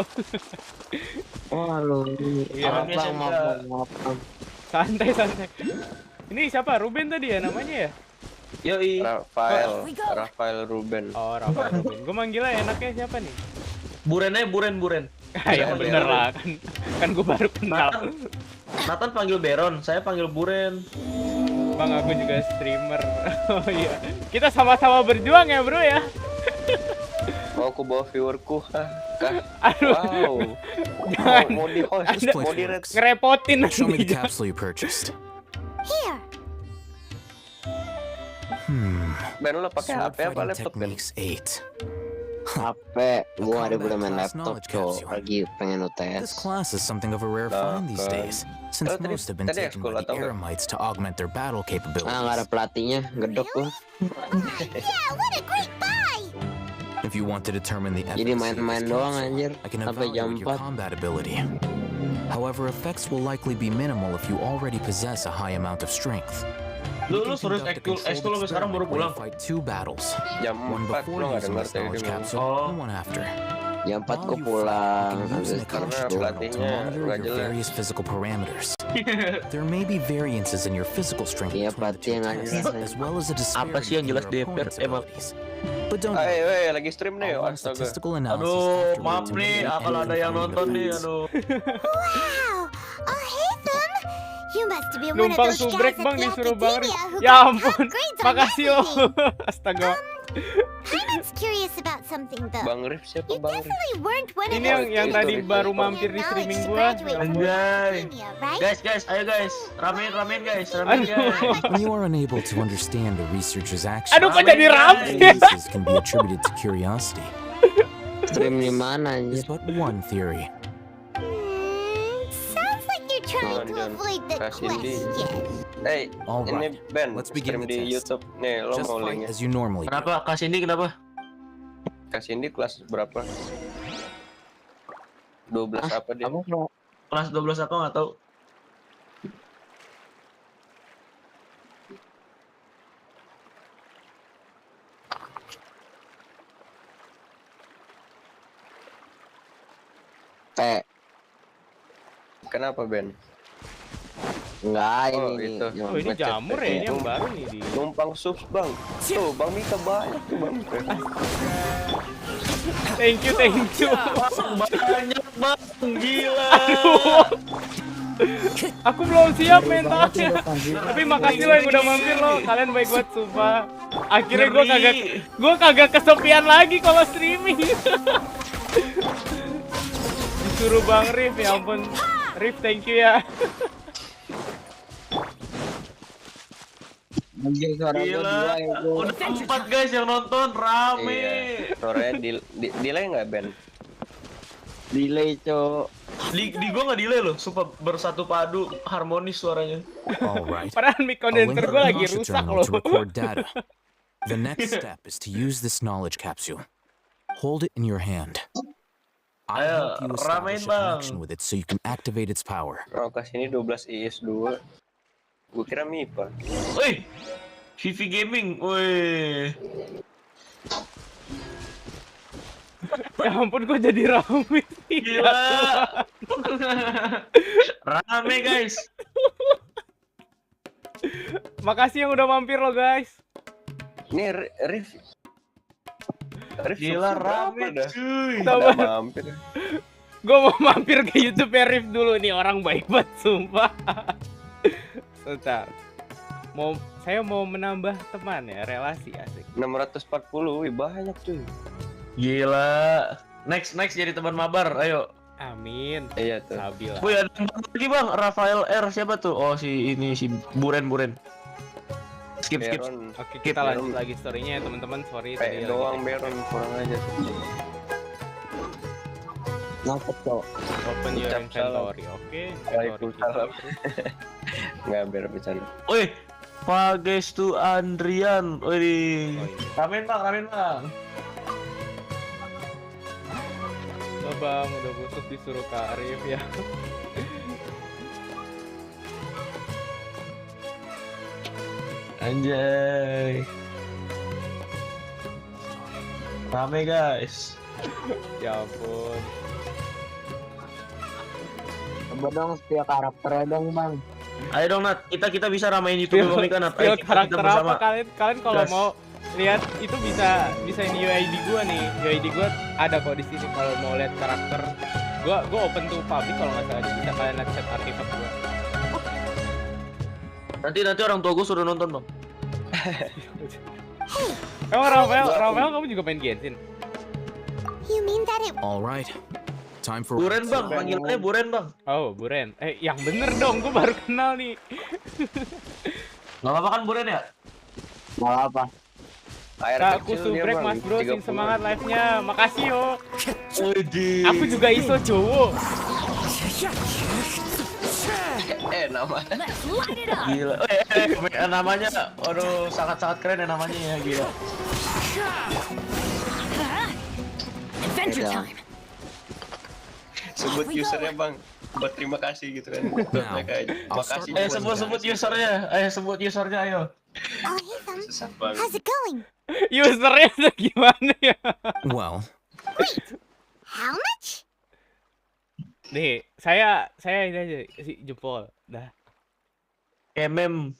Oh halo. Iya, Maaf. Santai. Ini siapa? Ruben tadi ya namanya ya? Yoi. Rafael Ruben. Oh, Rafael Ruben. Gue manggilnya enaknya siapa nih? Buren. Ya bener lah kan gue baru kenal. Nathan panggil Beron, saya panggil Buren. Bang, aku juga streamer. Oh iya, kita sama-sama berjuang ya bro ya. Mau aku bawa viewerku. Aduh. Wow. Jangan. Mau di host, This mau place di red. works. Ngerepotin Show me the nanti. capsule you purchased. Here. Ben lo pakai Sword HP apa fighting laptop Ben? techniques 8. HP, gue ada boleh main Combat class laptop knowledge cok, capsule. lagi pengen This UTS. class is something of a rare find these Kan. days, since Oh, most have been tadi taken ekskul by the atau enggak? Eremites to augment their battle Ah nggak ada capabilities. pelatihnya, gedok gue. Yeah, what a great buy! If you want to determine the Jadi efficacy of main-main this doang capsule, anjir, I can sampai jam evaluate your 4. combat ability. However, effects will likely be minimal if you already possess a high amount of strength. Lu You can suruh conduct a ekskul controlled sampai sekarang baru experiment where you pulang. fight 2 battles, Jam one 4 before lo nggak using dengar this tadi knowledge dia ngomong. capsule Oh. and one after. Jam 4 gue While you pulang, fight, you can use habis the Karena Akashi journal to pelatihnya monitor nggak your jelas. various physical parameters. There may be variances in your physical strength Iya, between the pelatih two yang nggak tests, jelas. as well as a disparity Apa sih yang in jelas your DPR opponent's emang? abilities. But don't Weh, worry, lagi stream nih, I'll run astaga. statistical analysis Aduh, afterward maaf to nih, eliminate kalau any ada yang confounding nonton nih, effects. aduh. Wow! Oh, hey, them! You must have been one of Numpang those guys subrek at bang the disuruh bang. academia who Ya got ampun, top grades on makasih lo. everything. Astaga. Hyman's curious about something though. Bang Rif siapa You Bang Rif? definitely weren't one of Ini those yang kids tadi who baru used mampir their di streaming knowledge to gua. graduate from Anjay. academia, right? Guys, ayo guys, ramein guys, Aduh. guys. When you are unable to understand a reacer's actions, Aduh, kok jadi rame? releases can be attributed to curiosity. stream di mana There's anjir? but one theory. Sounds like you're trying to Jangan, avoid the kasih di. question. Hey, All ini right, Ben, let's begin stream the di test. YouTube. Nih, lo Just mau fight linknya. as you normally do. Kenapa? Kak Cindy kenapa? Kasih di kelas berapa? 12 apa dia? Apa bro? Kelas 12 apa nggak tahu. Teh, Kenapa Ben? enggak Oh, ini. itu. Oh ini jamur ya, ini yang baru nih di. Numpang subs Bang. Tuh, Bang Mika banyak tuh Bang Mika. Thank you. Banyak bang, gila. Aku belum siap mentalnya. Tapi makasih lo yang udah mampir lo. Kalian baik banget sumpah. Akhirnya gue kagak kesepian lagi kalau streaming. Disuruh Bang Rif, ya ampun. Rif, thank you ya. Anjir suara gue Gila. dua ya gue. Udah 4 guys yang nonton, rame. Iya. Suaranya delay nggak Ben? Delay cok. Di gua nggak delay loh, sumpah bersatu padu harmonis suaranya. All right. Padahal mic I'll link condenser the gue lagi Akasha rusak journal loh. to record data. The next step is to use this knowledge capsule. Hold it in your hand. I'll Ayo, help you ramein, establish a Bang. connection with it so you can activate its power. Oh, kasih ini 12 IS2. Gue kira MIPA. Wih, Vivi Gaming, wih. Ya ampun, kok jadi rame sih? Gila. Rame guys. Makasih yang udah mampir lo guys. Ini Rif. Gila rame cuy. Udah mampir. Gue mau mampir ke YouTube Rif dulu nih, orang baik banget sumpah. Sebentar. Saya mau menambah teman ya, relasi asik. 640, wih banyak cuy. Gila. Next jadi teman mabar, ayo. Amin. Iya tuh. Sabil. Wih ada lagi bang, Rafael R siapa tuh? Oh si Buren. Skip. Beron. Oke, kita lanjut lagi story-nya ya teman-teman. Sorry tadi doang Beron kurang aja tuh. Kenapa cok? Open your inventory. Oke, inventory kita. Nggak Beron bercanda. Wih, Pages tuh Andrian. Wih, Oh, iya. ramen bang. Lo bang, udah busuk disuruh ke Arif ya. Anjay. Rame guys. Ya ampun. Coba dong setiap karakternya dong bang. Ayo dong Nat, kita bisa ramein YouTube komika Nat. Ayo kita Karakter bersama. apa kalian kalau Gas. mau lihat itu bisa ini UID gua nih. UID gua ada kok di sini kalau mau lihat karakter. Gua open to public kalau nggak salah, bisa kalian lihat chat artefak gua. Nanti orang tua gue suruh nonton bang. Emang Rafael kamu juga main Genshin? You mean that it Alright, time for Buren bang, panggilannya Buren bang. Oh, Buren. Yang bener dong, gua baru kenal nih. Gak apa-apa kan Buren ya? Mau apa? Air Kak, aku kecil dia, subrek Bang, Mas Bro, sing 30. semangat live-nya. Makasih yo. Wih, Aku juga iso cowok. Nama. gila. Namanya, aduh sangat keren ya namanya ya gila. Adventure time. Sebut usernya bang, buat terima kasih gitu kan. Buat mereka aja. Makasih. Sebut usernya. Sebut usernya ayo. Oh, hey, Thumb. Sesat banget. How's it going? Usernya tuh gimana ya? Well, How much? Nih, saya ini aja si jempol. Dah. Kemem.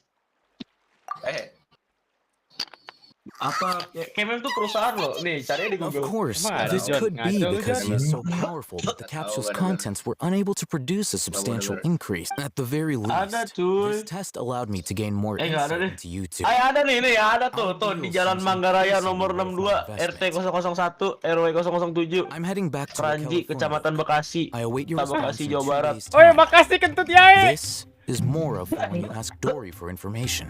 Apa? Kemem tuh perusahaan loh. Nih, carinya di of Google. course, Emang ada, this John? could be Ngaco, because John. he is so powerful that the capsule's contents were unable to produce a substantial increase. At the very Ada, least, cuy. this test allowed me to gain more Nggak ada insight deh. into YouTube. Ada nih, ada tuh di Jalan Manggaraya nomor 62 RT 001 RW 007 I'm heading back to Keranji, California. Kecamatan Bekasi. I await your Kota response Bekasi, in Jawa 2 Barat. days' Oh ya, time. makasih kentut yae. This is more of when you ask Dory for information.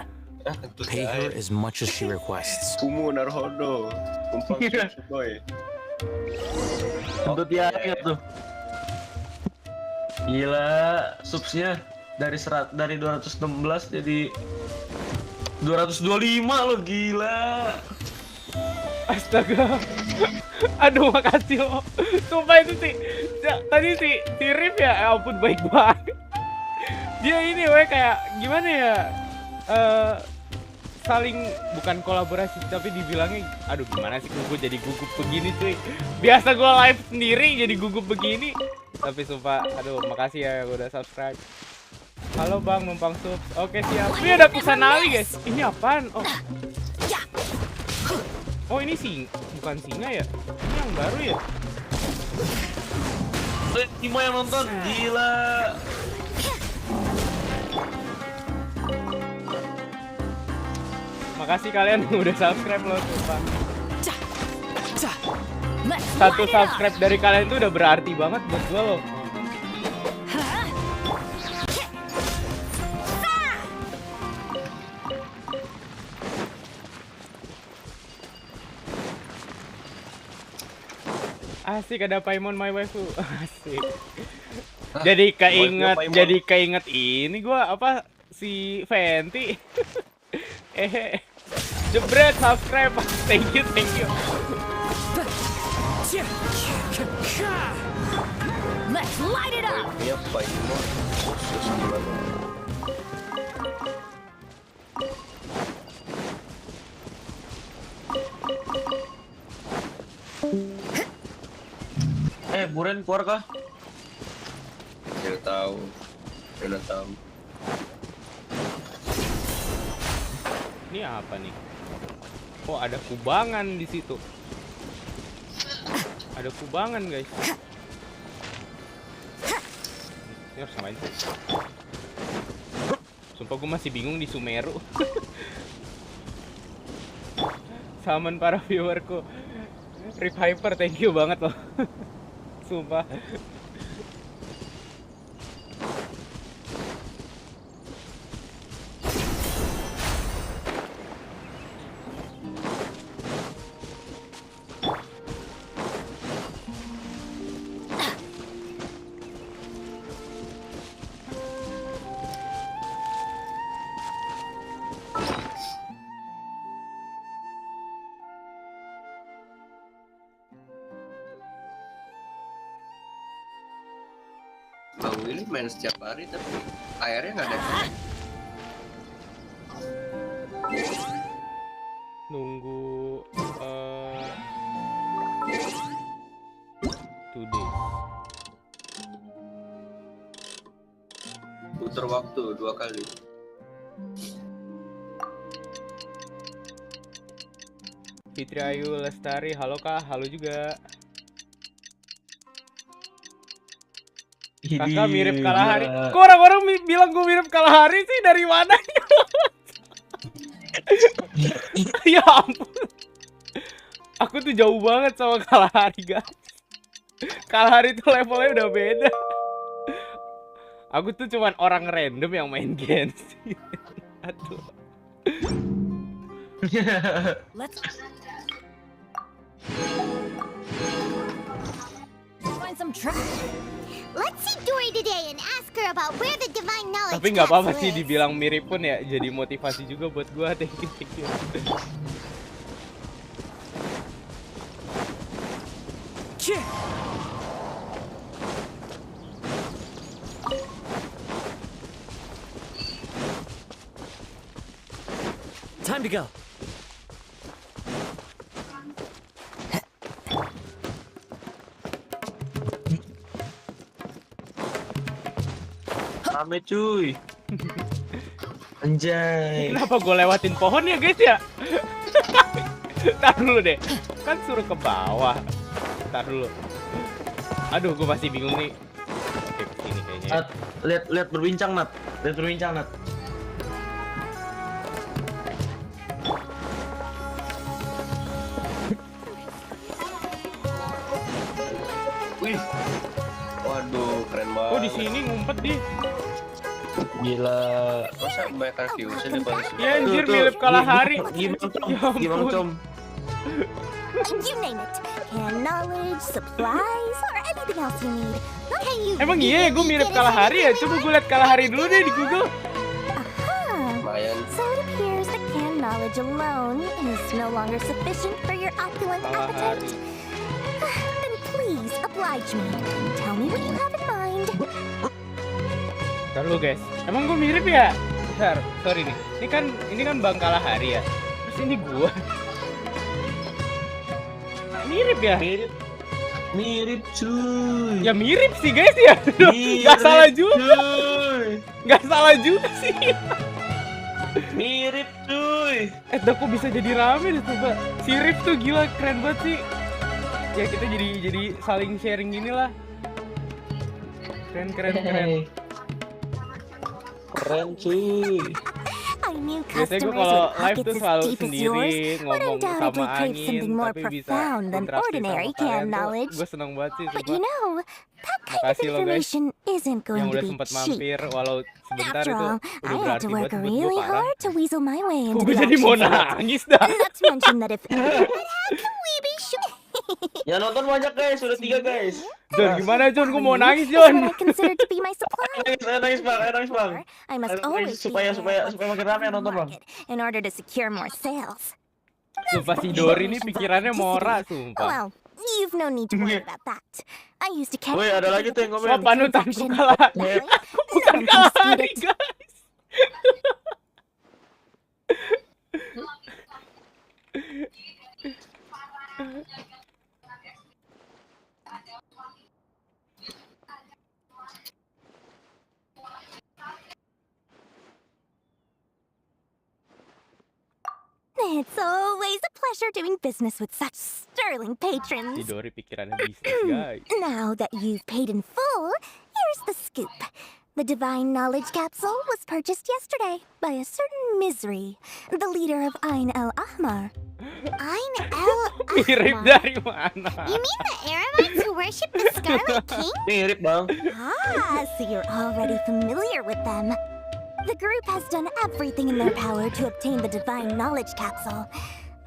Pay her as much as she requests. Kumu Naruhodo. Kumpang boy. Kentut ya tuh. Gila, subsnya dari 216 jadi 225 loh, gila. Astaga. Aduh, makasih lo. Sumpah itu sih. Tadi si Rif ya, ampun baik banget. Dia ini kayak gimana ya? Saling bukan kolaborasi tapi dibilangnya aduh gimana sih gue jadi gugup begini cuy. Biasa gue live sendiri jadi gugup begini. Tapi sumpah aduh makasih ya yang udah subscribe. Halo bang numpang sub. Oke siap. Ini ada Kusanali guys. Ini apaan? Oh ini bukan singa ya? Ini yang baru ya? Timo yang nonton, gila. Makasih kalian yang udah subscribe loh sumpah. Satu subscribe dari kalian itu udah berarti banget buat gue loh. Asik ada Paimon my waifu. Asik. Jadi keinget ini gua apa si Fenty. Jebret subscribe. Thank you. Let's light it up. Ini apa ini? Khusus gimana? Buren keluar kah? Tidak tahu. Tidak tahu. Ini apa nih? Oh, ada kubangan di situ. Ada kubangan, guys. Ini harus ngapain sih? Sumpah gue masih bingung di Sumeru. Saman para viewerku. Rip Hyper, thank you banget loh. Sumpah. Bang Willy main setiap hari tapi airnya nggak ada. Nunggu 2 days. Putar waktu 2 kali. Fitri Ayu Lestari, halo kak, halo juga. Kakak mirip Kalahari. Kok orang-orang bilang gue mirip Kalahari sih, dari mana? Ya ampun. Aku tuh jauh banget sama Kalahari, guys. Kalahari tuh levelnya udah beda. Aku tuh cuman orang random yang main Genshin. Aduh. Let's find some trash. Let's see Dory today and ask her about where the divine knowledge. Tapi nggak apa-apa capsule sih is. dibilang mirip pun ya, jadi motivasi juga buat gua. Thank you, thank you. Time to go. Rame cuy. Anjay. Kenapa gue lewatin pohon ya guys ya? Ntar dulu deh. Kan suruh ke bawah. Ntar dulu. Aduh, gue masih bingung nih. Oke, kesini kayaknya. Nat, lihat berbincang Nat. Lihat berbincang Nat. Wih. Waduh, keren banget. Oh, di sini ngumpet di. Gila. Masa kebanyakan views-nya di bawah sini? Ya anjir, mirip Kalahari. Gimana Com? Ya Gimana ampun. Com? You name it. Canned knowledge, supplies, or anything else you need. Can you Emang iya ya gue mirip Kalahari ya? Coba gue liat Kalahari dulu deh di Google. Aha. Lumayan. So it appears that canned knowledge alone is no longer sufficient for your opulent appetite. Kalahari. Then please oblige me. Tell me what you have in mind. Ntar dulu guys. Emang gue mirip ya? Bentar, sorry nih. Ini kan Bang Kalahari ya. Terus ini gue. Mirip ya? Mirip cuy. Ya mirip sih guys ya. Gak salah juga. Gak salah juga sih. Mirip cuy. Kok bisa jadi rame deh coba. Si Rif tuh gila, keren banget sih. Ya kita jadi saling sharing gini lah. Keren. Keren cuy. I knew Biasanya gue customers kalau with live tuh pockets as selalu deep as sendiri yours would ngomong undoubtedly sama crave angin, something more tapi bisa profound than interaksi ordinary sama kalian canned tuh. knowledge. Gue seneng banget sih, But sumpah. you know, that kind of Makasih lo guys information isn't going yang to udah be sempet cheap. mampir walau sebentar After itu all, I udah had berarti to buat work gue really parah. hard to weasel my way into Gue the jadi mau action figures. nangis dah. Not to mention that if we be sure. Ya nonton banyak guys, udah 3 guys. John, gimana John? Gue mau nangis Is John. what I consider to be my supply. Nangis bang. I must always Supaya makin rame yang nonton bang. in order to secure more sales. Sumpah si Dori ini pikirannya Mora, sumpah. Well, you've no need to worry about that. I used to catch. Woi, ada lagi tuh yang Wah, komen. panutanku kalah. Bukan Kalahari guys. It's always a pleasure doing business with such sterling patrons. Didori pikirannya bisnis, guys. Now that you've paid in full, here's the scoop. The Divine Knowledge Capsule was purchased yesterday by a certain Misery, the leader of Ain el-Ahmar. Ain el-Ahmar? Mirip dari mana? You mean the Aramites who worship the Scarlet King? Mirip bang. Ah, so you're already familiar with them. The group has done everything in their power to obtain the Divine Knowledge Capsule.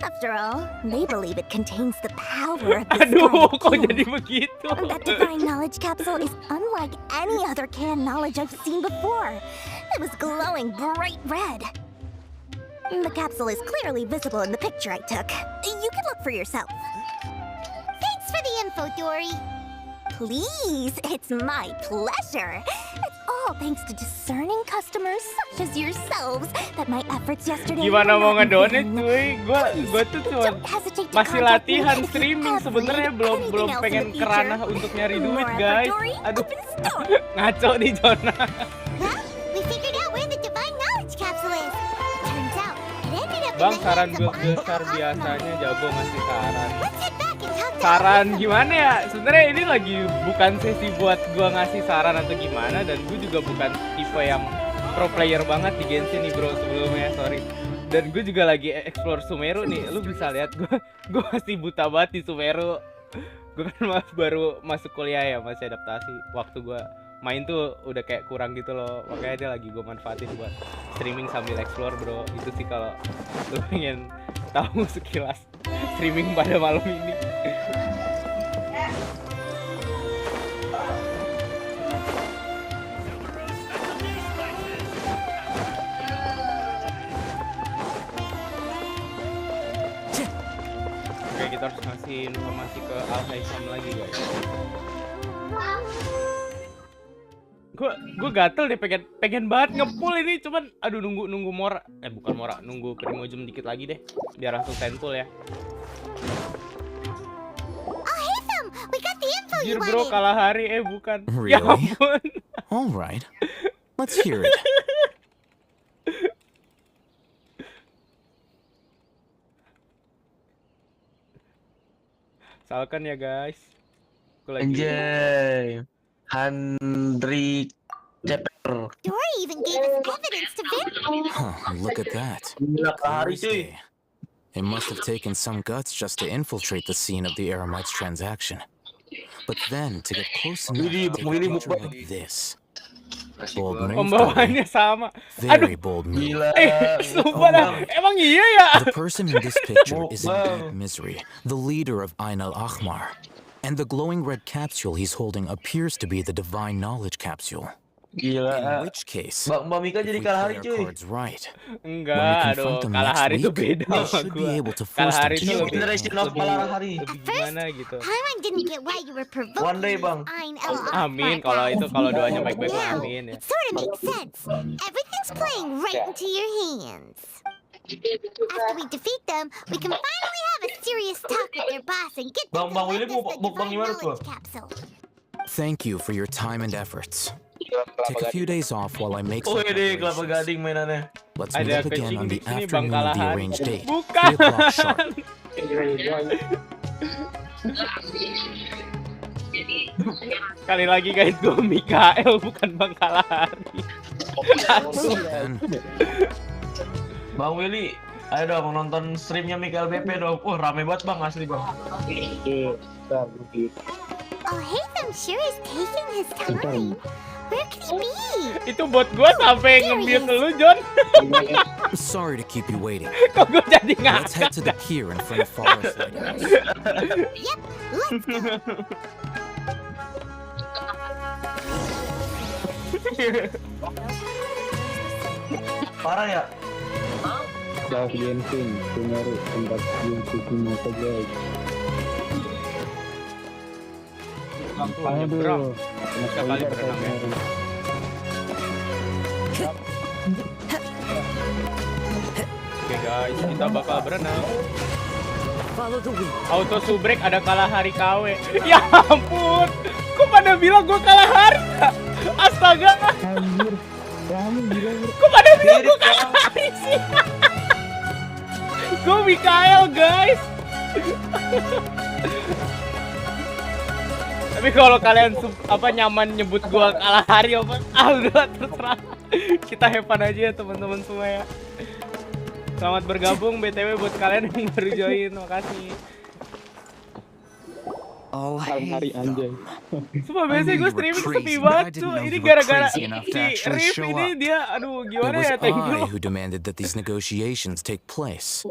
After all, they believe it contains the power of the Aduh, Scarlet kok King. jadi begitu? That Divine Knowledge Capsule is unlike any other canned knowledge I've seen before. It was glowing bright red. The capsule is clearly visible in the picture I took. You can look for yourself. Thanks for the info, Dory. Please, it's my pleasure. It's all thanks to discerning customers such as yourselves that my efforts yesterday Gimana mau were not ngedonate in vain. cuy? Gua tuh cuma Don't hesitate to masih contact me latihan if streaming you sebenarnya have belum anything else in pengen the kerana future. untuk nyari duit More guys. Dory, Aduh, open store. ngaco nih Jona. Well, we figured out where the Divine Knowledge Capsule is. Turns out, it ended up Bang, in the saran hands build of Ain besar el-Ahmar. biasanya jago ngasih saran. Let's head back and talk to Saran Alison. gimana ya? Sebenarnya ini lagi bukan sesi buat gua ngasih saran atau gimana, dan gua juga bukan tipe yang pro player banget di Genshin nih bro sebelumnya, sorry. Dan gue juga lagi explore Sumeru nih. Lu bisa lihat gue masih buta banget di Sumeru. Gue kan baru masuk kuliah ya, masih adaptasi. Waktu gue main tuh udah kayak kurang gitu loh. Makanya dia lagi gue manfaatin buat streaming sambil explore bro. Itu sih kalau lu pengen tahu sekilas streaming pada malam ini. Oke, kita harus ngasih informasi ke Al-Haisam lagi guys. Gue gatel deh, pengen banget ngepull ini, cuman aduh nunggu Mora, bukan Mora, nunggu Primojum dikit lagi deh, biar langsung sendpull ya. Anjir bro, kalah hari, bukan. Really? Ya ampun. Alright, let's hear it. Salkan ya guys. Aku lagi. Anjay. Handri Ceper. Dory even gave us evidence to Huh, look at that. Gila kalah hari cuy. Thursday. It must have taken some guts just to infiltrate the scene of the Eremites transaction. But then to get close enough to take a picture like this. Bold move, Pembawaannya sama. very bold move. Gila. Sumpah dah. Emang iya ya? The person in this picture is indeed Misery, the leader of Ain el-Ahmar. And the glowing red capsule he's holding appears to be the Divine Knowledge Capsule. Gila. In which case, Mbak Mika if jadi we kalah play hari our cuy. cards right, Enggak, aduh, kalah hari itu beda we sama should be gue. able to Kalah force them hari to itu show lebih, their Generation of kalah hari. lebih gimana gitu. Paimon didn't get why you were provoking One day, Bang. Ain el-Ahmar. Amin, kalau itu kalau doanya baik-baik Now, amin ya. it sort of makes sense. Everything's playing right into your hands. After we defeat them, we can finally have a serious talk with their boss and get them to Bang Willy lend us the Bang Divine gimana tuh? Knowledge Capsule. Thank you for your time and efforts. Take a few days off while I make some Oh ini kelapa preparations. gading mainannya. Let's Ada meet up again kucing on di the sini Bang afternoon of the Kalahari. arranged date. Bukan. 3 o'clock sharp. Sekali lagi guys, gue Mikael bukan Bang Kalahari. See you then. Bang Willy, ayo dong nonton streamnya Mikael BP dong. Rame banget bang, asli bang. Oh, Haytham sure is taking his time. Where could he be? Itu bot gue sampai nge-mute lu John. Sorry to keep you waiting. Kok gue jadi Let's head ngakak. to the pier in front of Forest Lighthouse. Yep, let's go. Parah ya? Genshin, Sumeru, tempat yang Cuci motor guys. Nyebrang. Bisa kali berenang ya. Oke guys, kita bakal berenang. Auto subrek ada Kalahari KW. Ya ampun, kok pada bilang gue Kalahari? Astaga, Anjir, kamu gila bro. kok pada bilang gue Kalahari sih? Gue Mikael guys. Tapi kalau kalian nyaman nyebut gua Kalahari apa? Udah terserah. Kita have fun aja ya teman-teman semua ya. Selamat bergabung BTW buat kalian yang baru join. Makasih. Kalahari anjay. Sumpah biasanya gue streaming sepi banget tuh. Ini gara-gara si Rif ini dia gimana ya, thank you. Who demanded that these negotiations take place.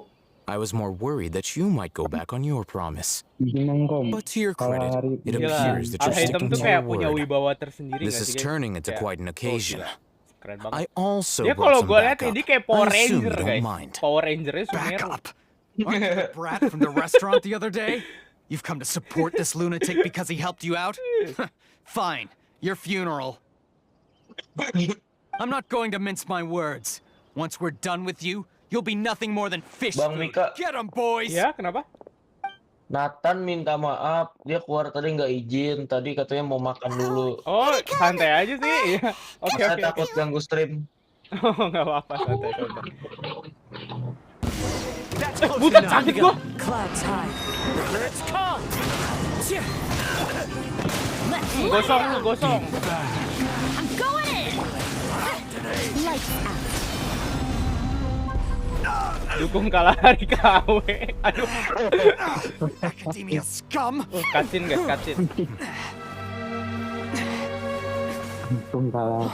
I was more worried that you might go back on your promise. But to your credit, it appears that you're sticking to your word. This is turning into quite an occasion. I also brought some backup. I assume you don't mind. Power Rangernya Sumeru. Aren't you the brat from the restaurant the other day? You've come to support this lunatic because he helped you out? Fine, your funeral. I'm not going to mince my words. Once we're done with you, you'll be nothing more than fish Bang food. Mika. Get 'em, boys! Ya, kenapa? Nathan minta maaf, dia keluar tadi nggak izin. Tadi katanya mau makan dulu. Oh, santai aja sih. Ya. Oke. Saya takut ganggu stream. Oh, nggak apa-apa, santai. Butet sakit gua. Gosong. Dukung Kalahari KW. Aduh. Academia scum! Cutscene guys, cutscene.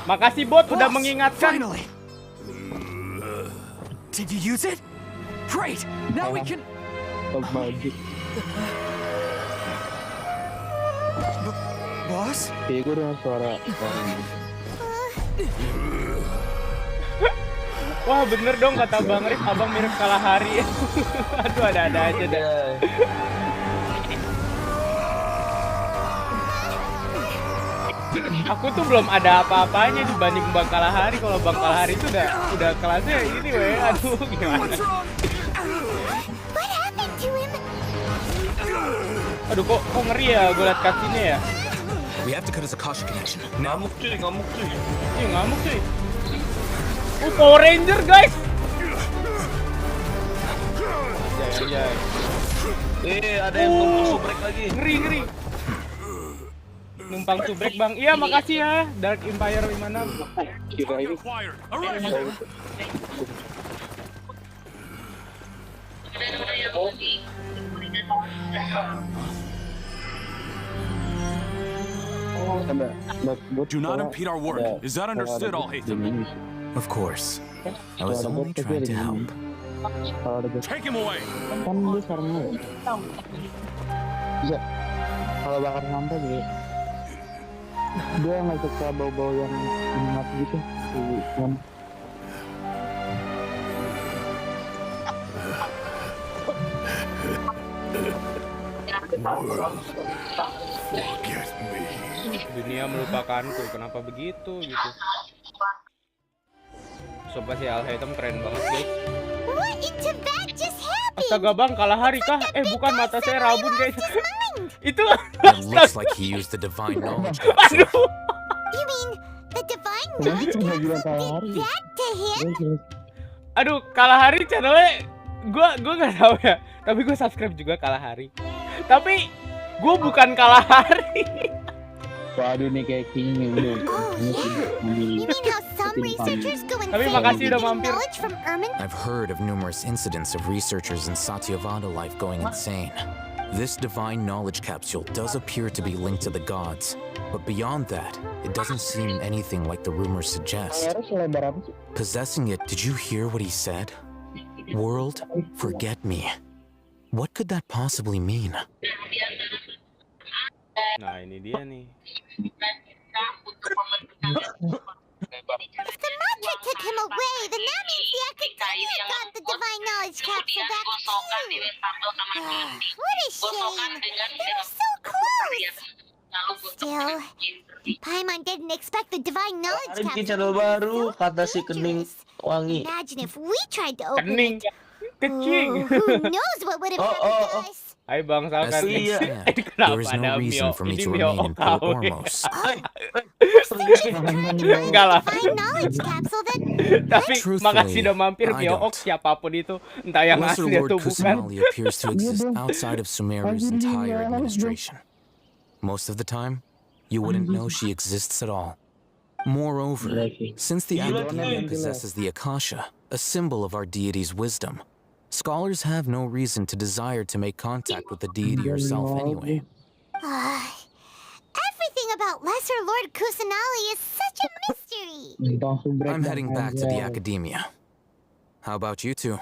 Makasih bot udah mengingatkan. Finally! Did you use it? Great! Now we can... Boss? Gue dengan suara Wah bener dong kata Bang Rif, abang mirip Kalahari. Aduh ada-ada aja dah. Aku tuh belum ada apa-apanya dibanding Bang Kalahari. Kalau Bang Kalahari itu udah kelasnya ini weh. Aduh gimana? Aduh kok ngeri ya gue liat cutscene ya. We have to cut his Akasha connection. Ngamuk cuy. Ih ngamuk cuy. Power Ranger guys. Anjay. Ada yang numpang subrek lagi. Ngeri. Numpang subrek bang. Iya makasih ya Dark Empire 56. kira ini. Do not impede our work. Is that understood, Al-Haytham? Of course. I was only trying to help. Take him away. Kan dia sekarang bisa kalau bakar sampah gitu. Dia nggak suka bau-bau yang hangat gitu. Dunia melupakanku, kenapa begitu gitu. Sumpah si Al-Haytham keren banget guys. Astaga bang, Kalahari kah? Bukan, mata saya rabun guys. Itu It looks like he used the divine knowledge capsule. aduh. You mean the divine knowledge capsule did that to him? Aduh, Kalahari channelnya gua nggak tahu ya. Tapi gue subscribe juga Kalahari. Tapi gue bukan Kalahari. Waduh nih kayak gini udah. You mean how some researchers go Tapi insane makasih udah getting mampir. knowledge from Ermin? I've heard of numerous incidents of researchers in Satyavada life going insane. This divine knowledge capsule does appear to be linked to the gods, but beyond that, it doesn't seem anything like the rumors suggest. Possessing it, did you hear what he said? World, forget me. What could that possibly mean? Nah ini dia nih. If the mantra took him away, then that means the academia got the divine knowledge capsule back too. What a shame. They were so close. Still, Paimon didn't expect the divine knowledge Bikin capsule. channel baru, kata si Kening Wangi. Imagine if we tried to open Kening. it. Kecing. Who knows what would have happened to us? Hai bang, As salkan. things stand, Kenapa there is no ada reason for me Ini to Mio remain in Port OKW. Ormos. Enggak lah. Find knowledge capsule that Tapi Truthfully, makasih udah mampir I Myook, don't. siapapun itu, entah yang Lesser asli Lord atau bukan. Kusanali appears to exist outside of Sumeru's entire administration. Most of the time, you wouldn't know she exists at all. Moreover, since the Academia possesses the Akasha, a symbol of our deity's wisdom, scholars have no reason to desire to make contact with the deity herself anyway. everything about Lesser Lord Kusanali is such a mystery. I'm heading back to the Academia. How about you two?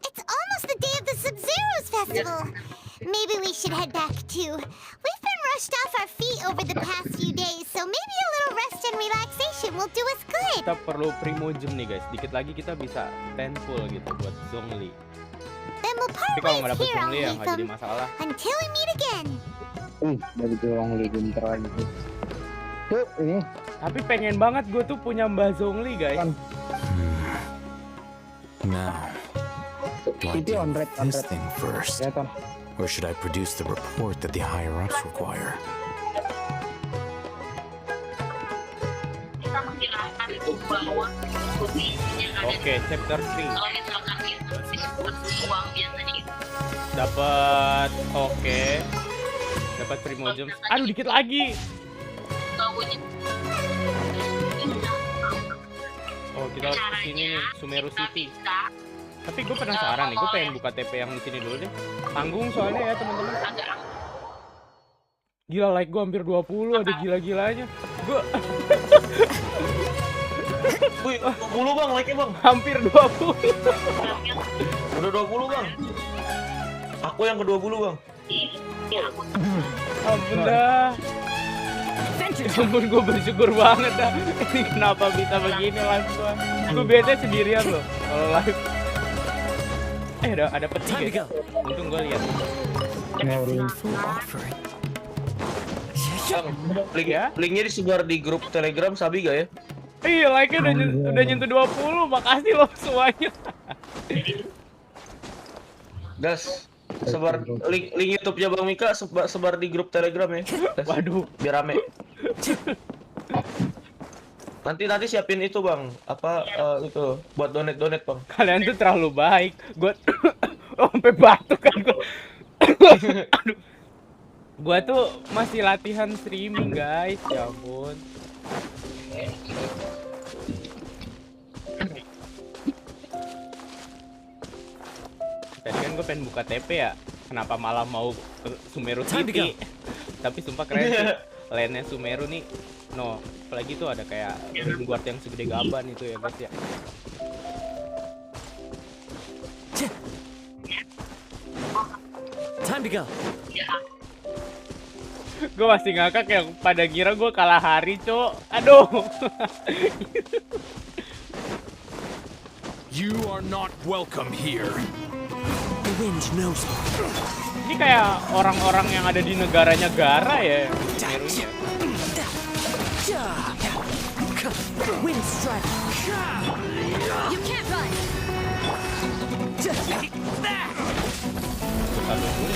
It's almost the day of the Sub-Zero's festival. Maybe we should head back too. We've been rushed off our feet over the past few days, so maybe a little rest and relaxation will do us good. Kita perlu primogem nih guys. Dikit lagi kita bisa 10 full gitu buat Zhongli. Then we'll part Tapi kalau ways nggak dapet here, Zhongli ya nggak jadi Alhaitham. masalah. Until we meet again. Dari tulang legend lagi. Tuh, ini. Tapi pengen banget gue tuh punya Mbah Zhongli guys. Now, why Itu on do red, this thing first? Or should I produce the report that the higher-ups require? Oke, chapter 3. Dapat, oke. Dapat primogem. Aduh, dikit lagi. Oh, kita harus kesini nih, Sumeru City. Tapi gue penasaran nih, gue pengen buka TP yang di sini dulu deh. Tanggung soalnya ya teman-teman. Gila, like gue hampir 20, ada gila-gilanya. Gue Wih, 20 bang, like-nya bang. hampir 20. Udah 20 bang. Aku yang ke-20 bang. Ampun dah. Ampun, gue bersyukur banget dah. Ini kenapa bisa begini live gue. Gue biasanya sendirian loh kalau live. Ada peti guys. Untung gue lihat. Linknya disebar di grup Telegram Sabi gak ya? Iya, like-nya udah nyentuh 20. Makasih loh semuanya. Gas. Sebar link YouTube-nya Bang Mika sebar di grup Telegram ya. Gas. Waduh, biar rame. Nanti siapin itu bang, itu buat donate bang. Kalian tuh terlalu baik. Gue sampai batuk kan gue. Aduh. Gue tuh masih latihan streaming guys, ya ampun. Tadi kan gue pengen buka TP ya. Kenapa malah mau ke Sumeru City? Tapi sumpah keren sih. Landnya Sumeru nih. No, apalagi tuh ada kayak guard yang segede gaban itu ya guys ya. Time to go. Gue masih ngakak yang pada kira gue kalah hari, Cok. Aduh. You are not welcome here. The wind knows me. Ini kayak orang-orang yang ada di negara-negara ya. Sumerunya. Wind strike. You can't run.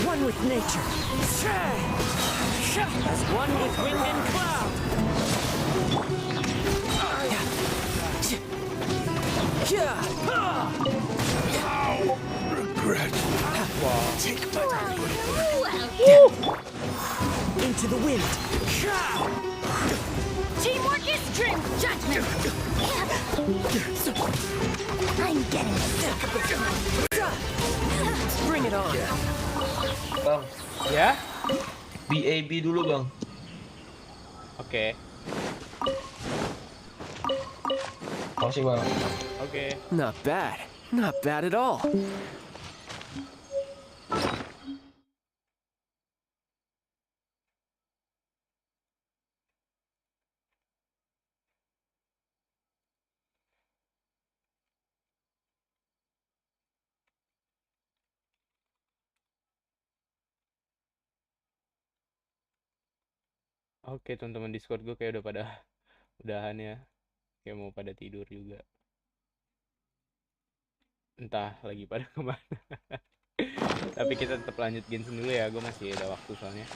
One with nature. As one with wind and cloud. Regret. Take into the wind. Teamwork is strength, judgment. I'm getting sick of this. Bring it on. Bang, Ya? BAB dulu bang. Oke. Makasih bang. Oke. Not bad. Not bad at all. Oke, teman-teman Discord gue kayak udah pada udahan ya. Kayak mau pada tidur juga. Entah lagi pada kemana. Tapi kita tetap lanjut Genshin dulu ya. Gue masih ada waktu soalnya.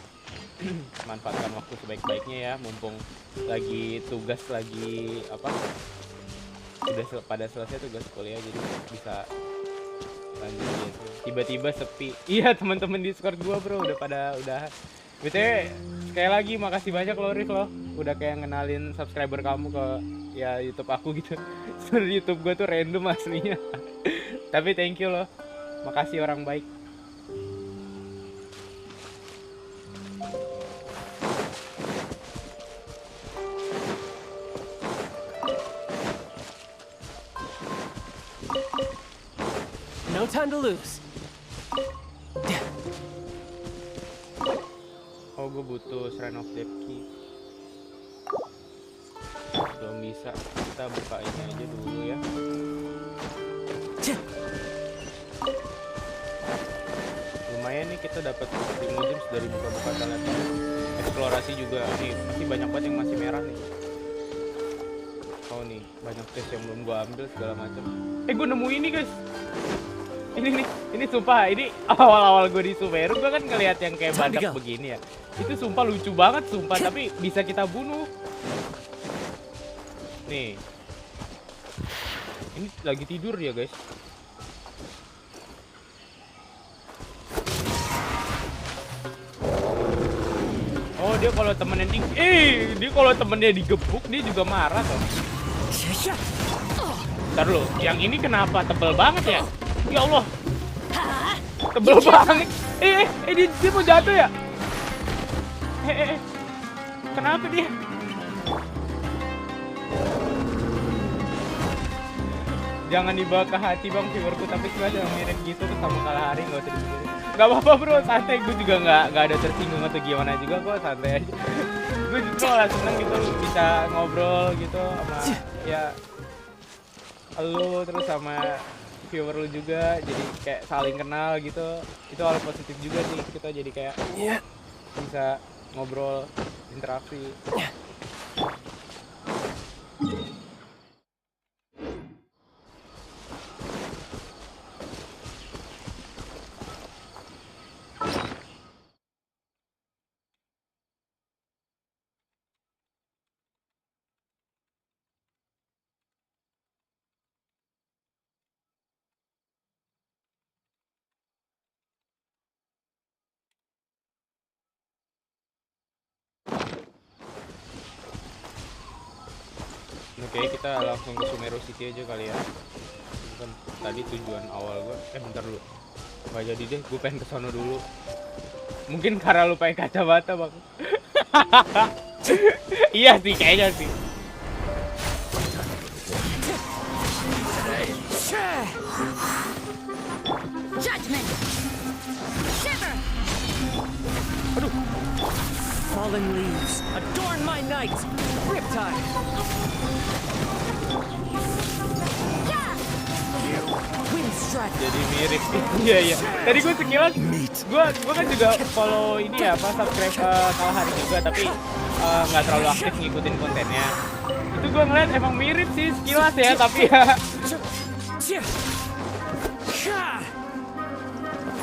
manfaatkan waktu sebaik-baiknya ya, mumpung lagi tugas lagi apa, pada selesai tugas kuliah, jadi bisa lanjutin. Tiba-tiba sepi. Iya, teman-teman Discord gua bro udah pada udah. BTW sekali lagi makasih banyak lo Rif lo udah kayak ngenalin subscriber kamu ke ya YouTube aku gitu. Sebenernya YouTube gua tuh random aslinya. Tapi thank you lo. Makasih orang baik. No time to lose. Oh, gue butuh Shrine of Death Key. Belum bisa. Kita buka ini aja dulu ya. Lumayan nih kita dapat 5 gems dari buka-buka telepon. Eksplorasi juga nih, masih banyak banget yang masih merah nih. Oh nih, banyak chest yang belum gua ambil segala macam. Gue nemu ini guys. Ini sumpah, ini awal-awal gue di Sumeru gue kan ngelihat yang kayak banyak begini ya. Itu sumpah lucu banget sumpah, tapi bisa kita bunuh. Nih. Ini lagi tidur ya guys. Oh, dia kalau temennya dia kalau temennya digebuk dia juga marah toh. Ntar lo, yang ini kenapa tebel banget ya? Ya Allah, tebel banget. Dia mau jatuh ya? Kenapa dia? Jangan dibawa ke hati bang viewerku, tapi sebenarnya yang mirip gitu tuh sama Kalahari nggak usah dipikirin. Gak apa-apa bro, santai. Gue juga nggak ada tersinggung atau gimana juga kok, santai aja. Gue justru malah seneng gitu bisa ngobrol gitu sama ya lu terus sama viewer lu juga, jadi kayak saling kenal gitu. Itu hal positif juga sih, kita jadi kayak bisa ngobrol, interaksi. Oke, kita langsung ke Sumeru City aja kali ya. Bukan tadi tujuan awal gua. Bentar dulu. Gak jadi deh, gue pengen ke sono dulu. Mungkin karena lu pengen kacamata, Bang. Iya sih, kayaknya sih. Judgment. Shiver. Aduh. Fallen leaves adorn my night. Riptide. Jadi mirip. Iya. Tadi gue sekilas, gue kan juga follow ini ya, subscribe Kalahari juga, tapi nggak terlalu aktif ngikutin kontennya. Itu gue ngeliat emang mirip sih sekilas ya, tapi ya.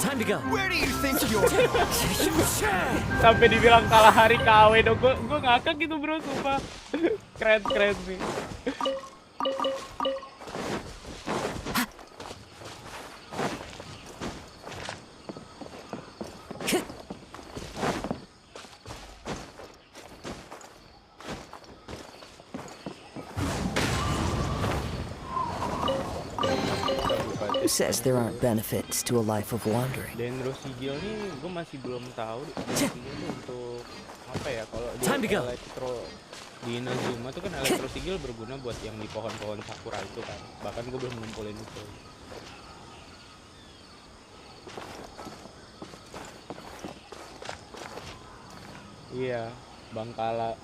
Time to go. Where do you think you're going? Sampai dibilang Kalahari KW dong, gue ngakak gitu bro, sumpah. Keren sih. Who says there aren't benefits to a life of wandering? Dendro sigil nih gue masih belum tahu sigil untuk apa ya, kalau di elektro di Inazuma tuh kan elektro sigil berguna buat yang di pohon-pohon sakura itu kan, bahkan gue belum ngumpulin itu. Iya, Bangkala,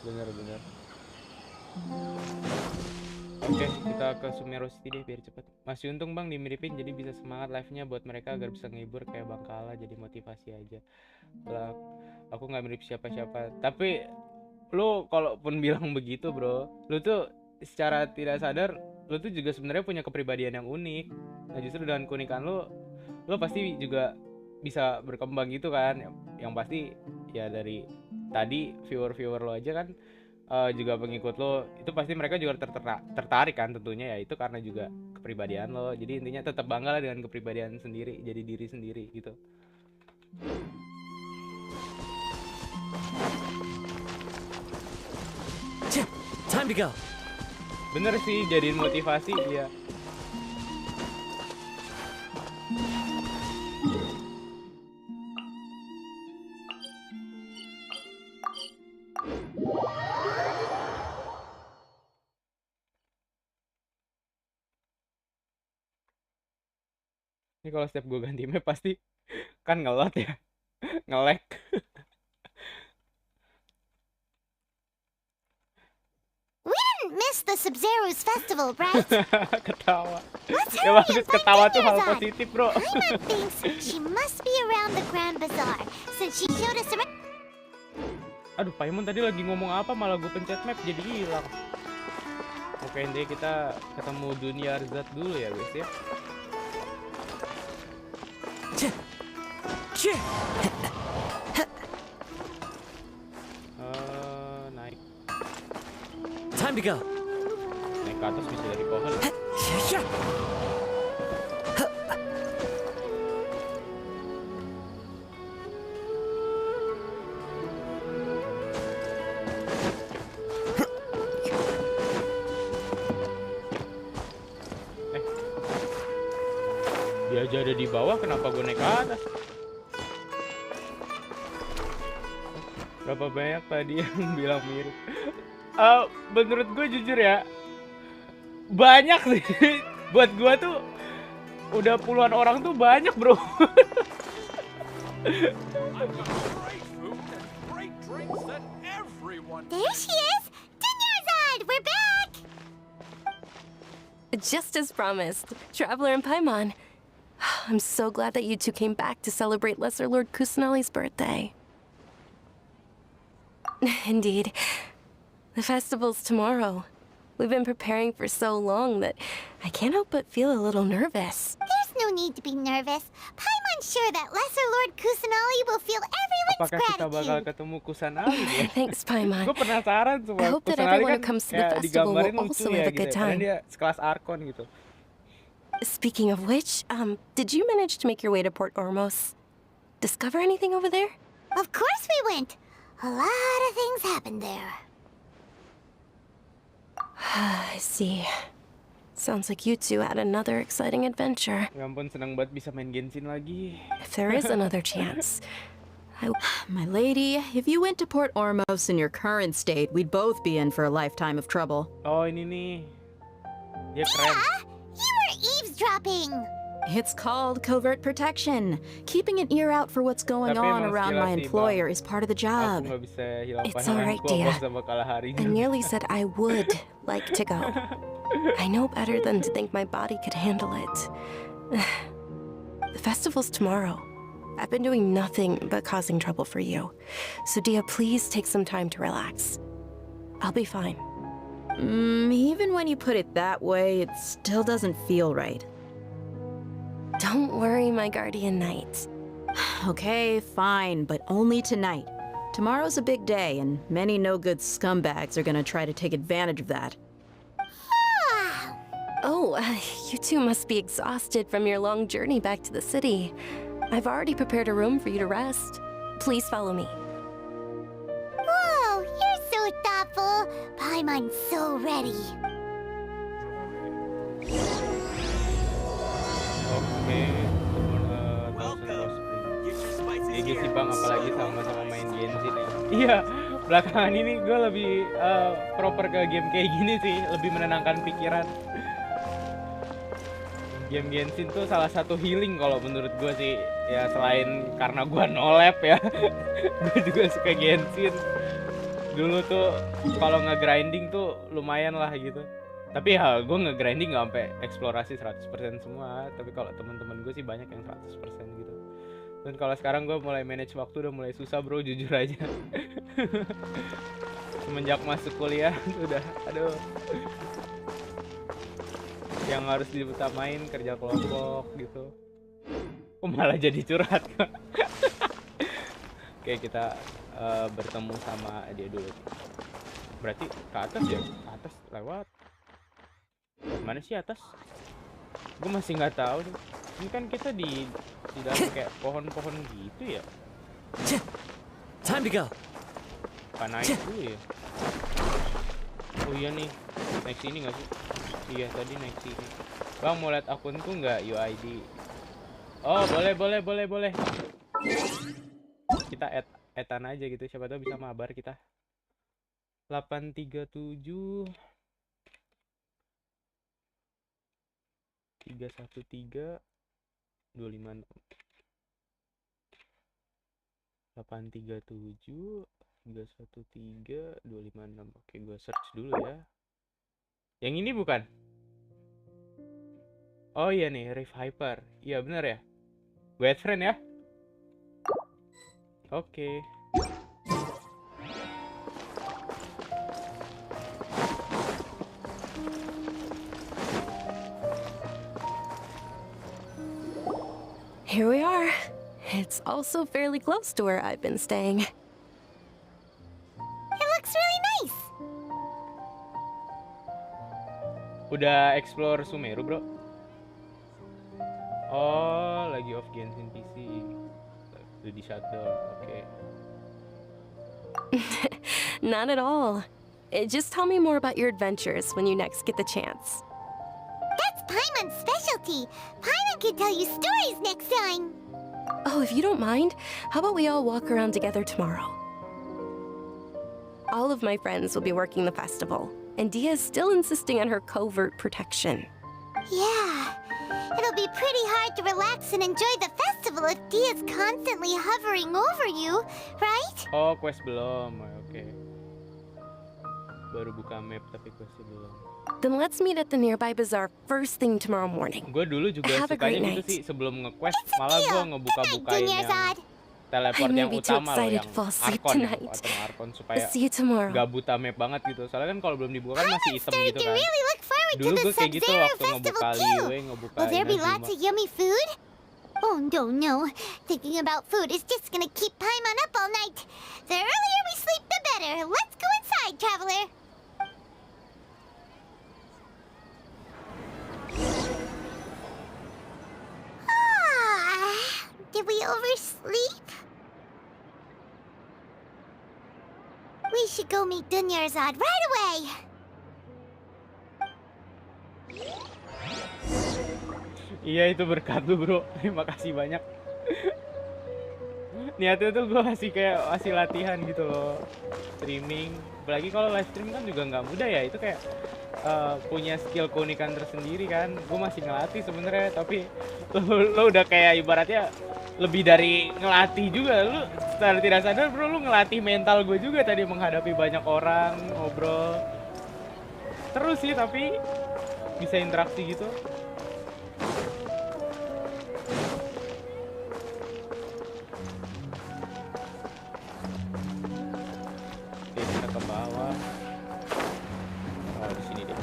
bener. Oke, kita ke Sumeru City deh biar cepet. Masih untung bang dimiripin, jadi bisa semangat live-nya buat mereka agar bisa ngehibur kayak Bangkala, jadi motivasi aja. Lah, aku nggak mirip siapa-siapa. Tapi lu kalaupun bilang begitu bro, lu tuh secara tidak sadar lu tuh juga sebenarnya punya kepribadian yang unik. Nah justru dengan keunikan lu pasti juga bisa berkembang gitu kan. Yang pasti ya dari tadi viewer lo aja kan, juga pengikut lo itu pasti mereka juga tertarik kan tentunya, ya itu karena juga kepribadian lo. Jadi intinya tetap bangga lah dengan kepribadian sendiri, jadi diri sendiri gitu. Time to go. Bener sih, jadiin motivasi ya. Ini kalau setiap gue ganti map pasti kan ngelot ya, nge-lag. We didn't miss the Sumeru's festival, right? Ketawa. Let's Ya hurry bagus, and find ketawa tuh hal Tempat. positif bro. Paimon thinks she must be around the Grand Bazaar since she showed us around. Aduh, Paimon tadi lagi ngomong apa malah gue pencet map jadi hilang. Oke, deh kita ketemu dunia Zat dulu ya guys ya. Naik. Time to go. Naik ke atas bisa dari pohon. Dia aja ada di bawah, kenapa gue naik ke atas? Berapa banyak tadi yang bilang mirip? Menurut gue jujur ya, banyak sih. Buat gue tuh udah puluhan orang tuh banyak bro. There she is! Dinyarzad! We're back! Just as promised, Traveler and Paimon. I'm so glad that you two came back to celebrate Lesser Lord Kusanali's birthday. Indeed. The festival's tomorrow. We've been preparing for so long that I can't help but feel a little nervous. There's no need to be nervous. Paimon's sure that Lesser Lord Kusanali will feel everyone's Apakah kita bakal gratitude. ketemu Kusanali ya? Thanks, Paimon. Gue penasaran I semua. hope that Kusanali everyone kan who comes to the ya festival digambarin will lucu also ya have a gitu good ya. Karena time. dia sekelas Arkon gitu. Speaking of which, did you manage to make your way to Port Ormos? Discover anything over there? Of course we went. A lot of things happened there. I see. Sounds like you two had another exciting adventure. Ya ampun, seneng banget bisa main Genshin lagi. If there is another chance, My lady, if you went to Port Ormos in your current state, we'd both be in for a lifetime of trouble. Oh, ini nih. Dia keren. You were eavesdropping. It's called covert protection. Keeping an ear out for what's going Tapi on emang around my sekilas sih, employer Bang. is part of the Aku job. nggak bisa hilang It's alright, pandanganku Dia. apa sama Kalahari. I merely said I would like to go. I know better than to think my body could handle it. The festival's tomorrow. I've been doing nothing but causing trouble for you. So Dia, please take some time to relax. I'll be fine. Even when you put it that way, it still doesn't feel right. Don't worry, my guardian knight. Okay, fine, but only tonight. Tomorrow's a big day, and many no-good scumbags are gonna try to take advantage of that. Oh, you two must be exhausted from your long journey back to the city. I've already prepared a room for you to rest. Please follow me. Whoa, you're so thoughtful. Paimon's so ready. Oke, Iya sih bang, apalagi sama-sama main Genshin ya. Iya, belakangan ini gue lebih proper ke game kayak gini sih, lebih menenangkan pikiran. Game Genshin tuh salah satu healing kalau menurut gue sih. Ya selain karena gue no-lab ya, gue juga suka Genshin. Dulu tuh kalau nge-grinding tuh lumayan lah gitu. Tapi ya gue nge-grinding gak sampai eksplorasi 100% semua. Tapi kalau temen-temen gue sih banyak yang 100% gitu. Dan kalau sekarang gue mulai manage waktu udah mulai susah bro, jujur aja. Semenjak masuk kuliah udah, aduh. Yang harus diutamain kerja kelompok gitu. Kok malah jadi curhat? Oke, kita bertemu sama dia dulu. Berarti ke atas ya? Ke atas lewat. Mana sih atas? Gue masih nggak tahu deh. Ini kan kita di dalam kayak pohon-pohon gitu ya. Time to go. Apa naik dulu ya? Oh iya nih, naik sini nggak sih? Iya tadi naik sini. Bang mau lihat akunku nggak UID? Oh boleh. Kita etan aja gitu, siapa tahu bisa mabar kita. 837 313 256 837 313 256. Oke, gue search dulu ya. Yang ini bukan? Oh iya nih, Rift Hyper. Iya bener ya. Gue add friend ya. Oke. Here we are. It's also fairly close to where I've been staying. It looks really nice. Udah explore Sumeru, bro? Oh, lagi off Genshin PC. Udah di shutdown, oke. Not at all. Just tell me more about your adventures when you next get the chance. That's Paimon's specialty. Paimon can tell you stories next time. Oh, if you don't mind, how about we all walk around together tomorrow? All of my friends will be working the festival, and Dia is still insisting on her covert protection. Yeah. It'll be pretty hard to relax and enjoy the festival if Dia's constantly hovering over you, right? Oh, quest belum. Oke. Baru buka map tapi questnya belum. Then let's meet at the nearby bazaar first thing tomorrow morning. Gue dulu juga Have a great sukanya gitu night. sih, sebelum nge-quest malah gue ngebuka-bukain yang teleport I may yang be too utama loh, excited yang to fall asleep Arkon ya, tonight. atau Arkon supaya See you tomorrow. gak buta map banget gitu. Soalnya kan kalau belum dibuka kan masih hitam gitu kan. Really look forward Dulu to gue the kayak gitu Sub-Zero waktu ngebuka festival too. Liwe, ngebuka Will there be Inazuma. lots of yummy food? Oh no. Thinking about food is just gonna keep Paimon up all night. The earlier we sleep, the better. Let's go inside, traveler. Did we oversleep? We should go meet Dunyarzad right away. Iya itu berkat lu bro, terima kasih banyak. Niatnya tuh gue masih latihan gitu loh, streaming. Apalagi kalau live stream kan juga nggak mudah ya, itu kayak punya skill keunikan tersendiri kan. Gue masih ngelatih sebenarnya, tapi lo udah kayak ibaratnya lebih dari ngelatih juga. Lu secara tidak sadar bro, lu ngelatih mental gue juga tadi menghadapi banyak orang, ngobrol. Terus sih tapi bisa interaksi gitu. Kita ke bawah. Oh, di sini deh.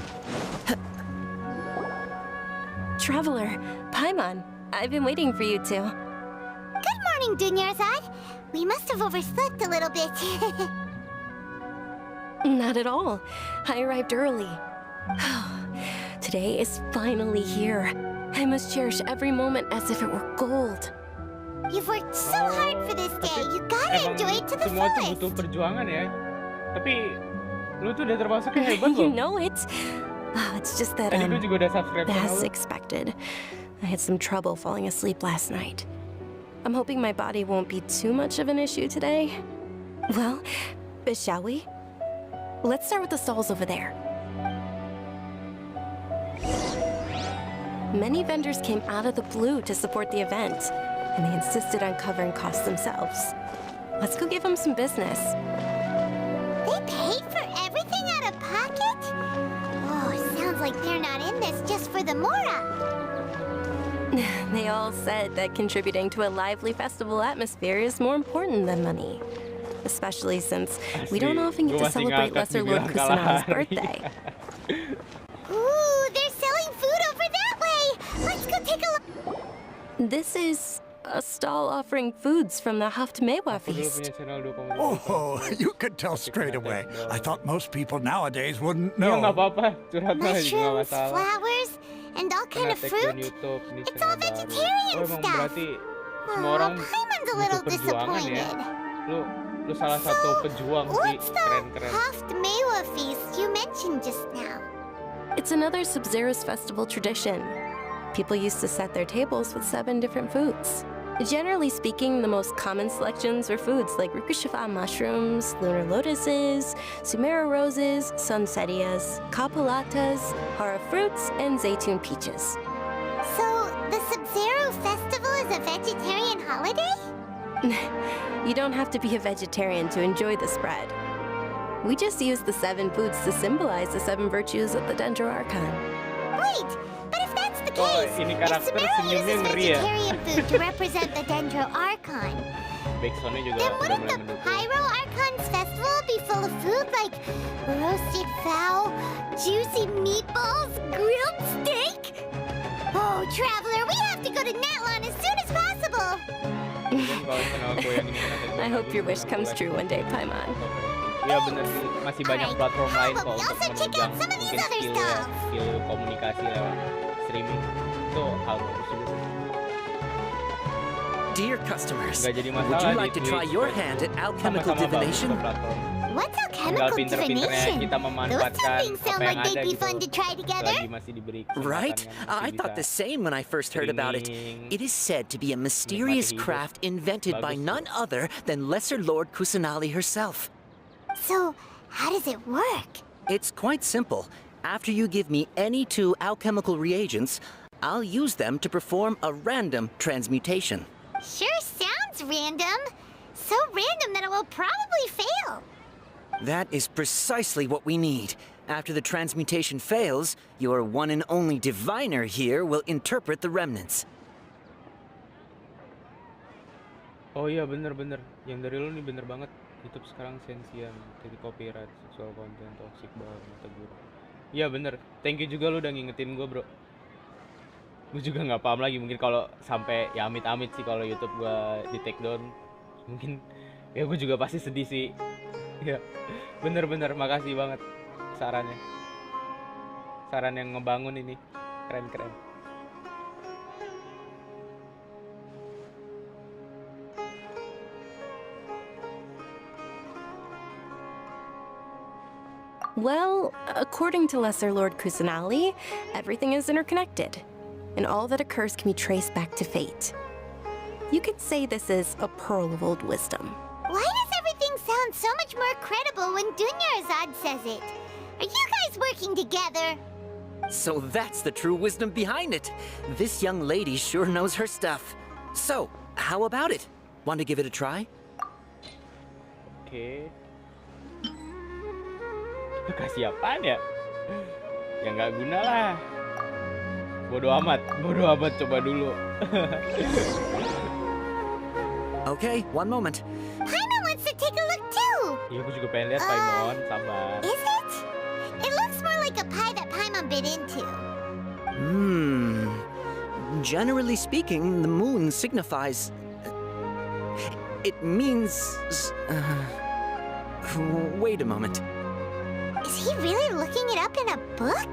Traveler, Paimon, I've been waiting for you two. Good morning, Dunyarzad. We must have overslept a little bit. Not at all. I arrived early. Today is finally here. I must cherish every moment as if it were gold. You've worked so hard for this day. You gotta enjoy it to the Semua tuh fullest. butuh perjuangan ya. Tapi lu tuh udah termasuk yang hebat loh. You know it. Oh, it's just that Tadi gue juga udah subscribe channel as lu. expected. I had some trouble falling asleep last night. I'm hoping my body won't be too much of an issue today. Well, shall we? Let's start with the stalls over there. Many vendors came out of the blue to support the event, and they insisted on covering costs themselves. Let's go give them some business. They paid for everything out of pocket? Oh, sounds like they're not in this just for the Mora. They all said that contributing to a lively festival atmosphere is more important than money. Especially since we don't often get to celebrate Lesser Lord Kusunagi's birthday. Ooh, they're selling food over that way. Let's go take a look. This is a stall offering foods from the Haftmewa Aku dulu feast. punya channel 2 komunitas. Oh, you could tell straight away. I thought most people nowadays wouldn't Ya nggak know. apa-apa, curhat lah juga nggak Mushrooms, masalah. flowers, and all kind Kena of tag fruit. dan YouTube, ini It's channel all baru. vegetarian Oh emang stuff. berarti semua orang Paimon's a butuh little perjuangan ya. disappointed. Lu salah satu pejuang sih, What's the keren-keren. Haftmewa feast you mentioned just now? It's another Sub-Zero's festival tradition. People used to set their tables with 7 different foods. Generally speaking, the most common selections were foods like Rukushifa mushrooms, lunar lotuses, Sumeru roses, sunsetias, kapulatas, hara fruits, and zaytun peaches. So, the Sub-Zero festival is a vegetarian holiday? You don't have to be a vegetarian to enjoy the spread. We just use the 7 foods to symbolize the 7 virtues of the Dendro Archon. Wait, but if that's the Oh, case, ini if karakter Sumeru senyumnya uses ngeri ya. vegetarian food to represent the Dendro Archon, Backsoundnya juga then udah wouldn't mulai the mendukung. Pyro Archon's festival be full of food like roasted fowl, juicy meatballs, grilled steak? Oh, Traveler, we have to go to Netlon as soon as possible! Dan kalau channel gue yang ini kena tag I hope your wish comes true one day, Paimon. Iya bener sih, masih banyak platform lain kok untuk menunjang mungkin skill ya, skill komunikasi lewat streaming. Itu hal bagus juga sih. Dear customers, Nggak jadi would masalah you di like to try Twitch, your Twitch. hand at alchemical Sama-sama bagus divination? kok platform. What's Tinggal alchemical pinter-pinternya divination? kita Those two memanfaatkan things apa sound yang like ada they'd be gitu. fun to try together. Selagi masih diberi kesempatan Right? kan, masih I thought bisa the same when I first heard about it. streaming. It is said to be a mysterious hidup. craft invented by Bagus none other than Lesser Lord Kusanali herself. So, how does it work? It's quite simple. After you give me any 2 alchemical reagents, I'll use them to perform a random transmutation. Sure sounds random. So random that it will probably fail. That is precisely what we need. After the transmutation fails, your one and only diviner here will interpret the remnants. Oh iya bener-bener, yang dari lu nih bener banget. YouTube sekarang sensian, jadi copyright, seksual konten, toxic banget, tegur. Iya bener, thank you juga lu udah ngingetin gue bro. Gue juga nggak paham lagi, mungkin kalau sampai ya amit-amit sih kalau YouTube gue di take down, mungkin ya gue juga pasti sedih sih. Ya bener-bener, makasih banget sarannya. Saran yang ngebangun ini, keren-keren. Well, according to Lesser Lord Kusanali, everything is interconnected, and all that occurs can be traced back to fate. You could say this is a pearl of old wisdom. Why does everything sound so much more credible when Dunyarzad says it? Are you guys working together? So that's the true wisdom behind it. This young lady sure knows her stuff. So, how about it? Want to give it a try? Oke. Kasih apaan ya? Ya nggak guna lah. Bodoh amat coba dulu. Okay, one moment. Paimon wants to take a look too. Iya, aku juga pengen lihat Paimon, sabar. Is it? It looks more like a pie that Paimon bit into. Generally speaking, the moon signifies... It means... Wait a moment. Is he really looking it up in a book?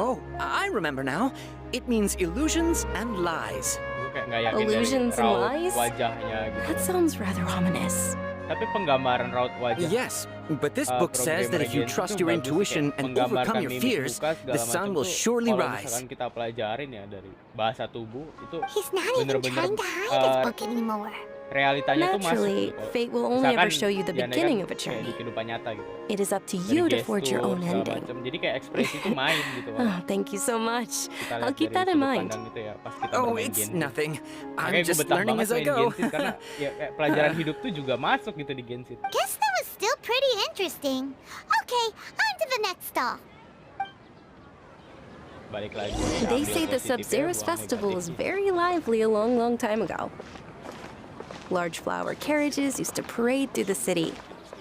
Oh, I remember now. It means illusions and lies. Gue kayak nggak yakin Illusions dari and raut lies? wajahnya gitu. That sounds rather ominous. Tapi penggambaran raut wajah. Yes, but this book says that if you trust your intuition and overcome your fears, the sun will surely rise. Kalau misalkan kita pelajarin ya dari bahasa tubuh itu He's not even trying to hide his book anymore. Realitanya tuh masuk Naturally, gitu. fate will only ever Misalkan show you the dia beginning kan of a kayak journey. di kehidupan nyata gitu. It is up to Dari you to forge your gestur, own segala ending. macam. Jadi kayak ekspresi itu main gitu. Oh, thank you so much. Kita I'll lihat keep dari that in sudut mind. pandang gitu ya, pas kita Oh, bermain it's Genshin. nothing. I'm Makanya gue just betah learning banget as I main go. Genshin karena ya kayak pelajaran hidup tuh juga masuk gitu di Genshin. Guess that was still pretty interesting. Okay, on to the next stall. Balik lagi. They ambil say the positifnya, Sub-Zero's buang festival was negatifnya. very lively a long, long time ago. Large flower carriages used to parade through the city.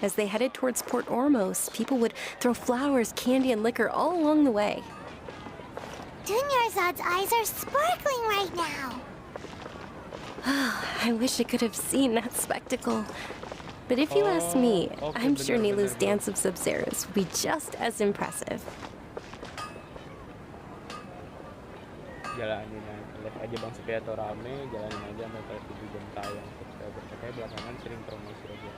As they headed towards Port Ormos, people would throw flowers, candy, and liquor all along the way. Dunyarzad's eyes are sparkling right now. I wish I could have seen that spectacle. But if you ask me, I'm sure Nilu's dance of Sub-Zeros would be just as impressive. Jalanin aja Bang Sepi atau rame, jalanin aja sampai 7 jam tayang. Subscriber katanya belakangan sering promosi aja.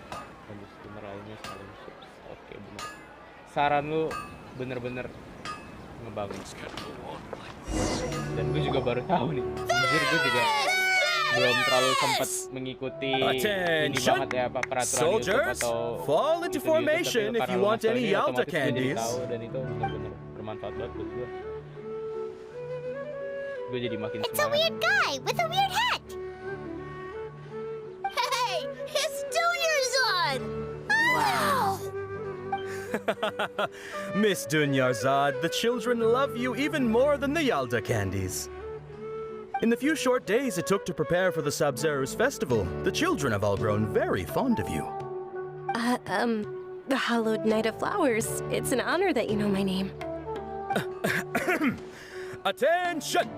Dan streamer lainnya saling subs. Oke, bener. Saran lu bener-bener ngebangun. Dan gue juga baru tahu nih. Jujur gue juga belum terlalu sempat mengikuti ini banget ya apa peraturan YouTube atau fall into formation if you want any Yalta candies. Tahu dan itu benar-benar bermanfaat banget buat gue. Gue jadi makin semangat. It's a weird guy with a weird hat. Hey, his Junior's on. Wow. Miss Dunyarzad, the children love you even more than the Yalda candies. In the few short days it took to prepare for the Sub-Zeros festival, the children have all grown very fond of you. The hallowed Night of Flowers. It's an honor that you know my name. Attention!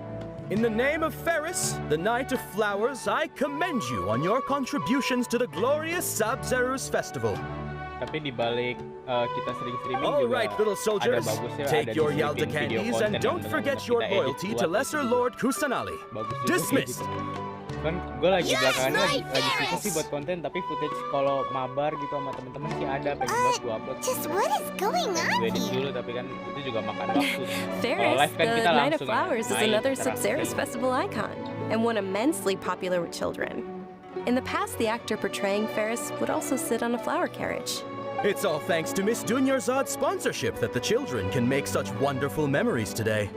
In the name of Ferris, the Knight of Flowers, I commend you on your contributions to the glorious Sub-Zeros festival. Tapi di balik kita sering streaming All juga right, little soldiers, ada bagusnya, take ada your di Yalda streaming video candies konten and don't yang forget bener-bener your kita edit loyalty to buat Lesser Lord Kusanali. bagus juga Dismissed. gitu. Kan gue lagi belakangan lagi susah sih buat konten, tapi footage kalau mabar gitu sama temen-temen sih ada, pengen buat gue upload. Just what is going on Gue edit here? dulu, tapi kan itu juga makan waktu. Kalau Ferris, live kan the kita Night of langsung Flowers is main, another interaksi. Sub-Zeros festival icon, and one immensely popular with children. In the past, the actor portraying Ferris would also sit on a flower carriage. It's all thanks to Miss Dunyarzad's sponsorship that the children can make such wonderful memories today.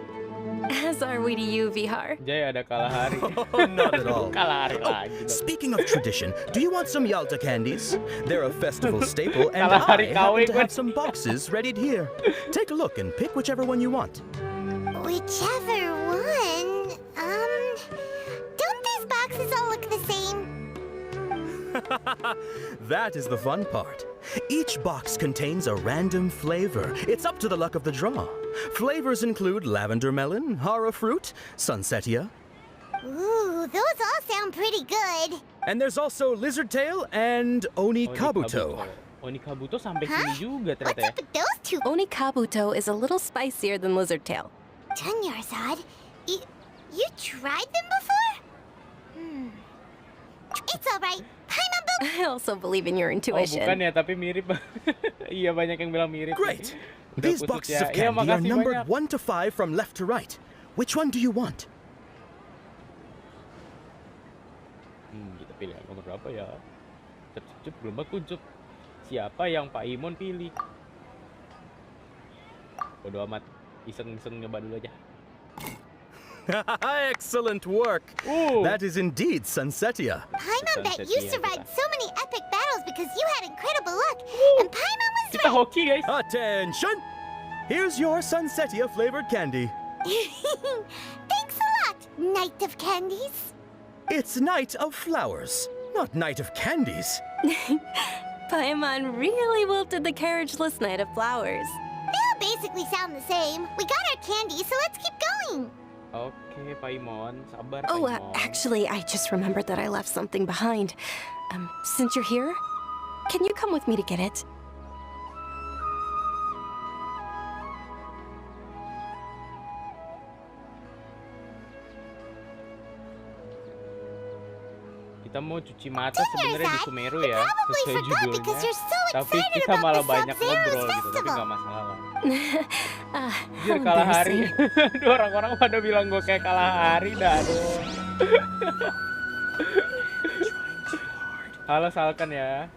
As are we to you, Vihar. Jay ada kalah hari. Oh, not at all. Kalah hari lagi. Speaking of tradition, do you want some Yalta candies? They're a festival staple, and Kalah hari I happen to kawin. have some boxes ready here. Take a look and pick whichever one you want. Whichever one. Don't these boxes all look the same? That is the fun part. Each box contains a random flavor. It's up to the luck of the draw. Flavors include lavender melon, hara fruit, sunsetia. Ooh, those all sound pretty good. And there's also lizard tail and oni kabuto. Oni kabuto sampai sini juga ternyata ya. What's up with those two? Oni kabuto is a little spicier than lizard tail. Dunyarzad, you tried them before? It's all right. I also believe in your Oh intuition. bukan ya, tapi mirip. Iya banyak yang bilang mirip. Great. Udah These kusut boxes ya. of Iya, candy are makasih numbered banyak. 1 to 5 from left to right. Which one do you want? Kita pilih yang nomor berapa ya? Cep belum kuncup. Siapa yang Pak Imon pilih? Bodo amat. Iseng-iseng nyoba dulu aja. Excellent work. That is indeed Sunsetia. Paimon bet you survived so many epic battles because you had incredible luck, and Paimon was Kita hoki guys. Attention! Here's your Sunsetia flavored candy. Thanks a lot, Knight of Candies. It's Night of Flowers, not Night of Candies. Paimon really wilted the carriageless Night of Flowers. They all basically sound the same. We got our candy, so let's keep going. Oke, Pak Imon, sabar Pak Oh, Imon. actually, I just remembered that I left something behind. Since you're here, can you come with me to get it? Kita mau cuci mata sebenarnya di Sumeru ya, sesuai judulnya. you're so Tapi excited kita about malah the banyak Sub-Zeros ngobrol gitu, tapi festival. nggak masalah lah. How Jujur kalah hari. embarrassing. Aduh, orang-orang pada bilang gue kayak kalah hari dah. Aduh. Halo Salkan ya.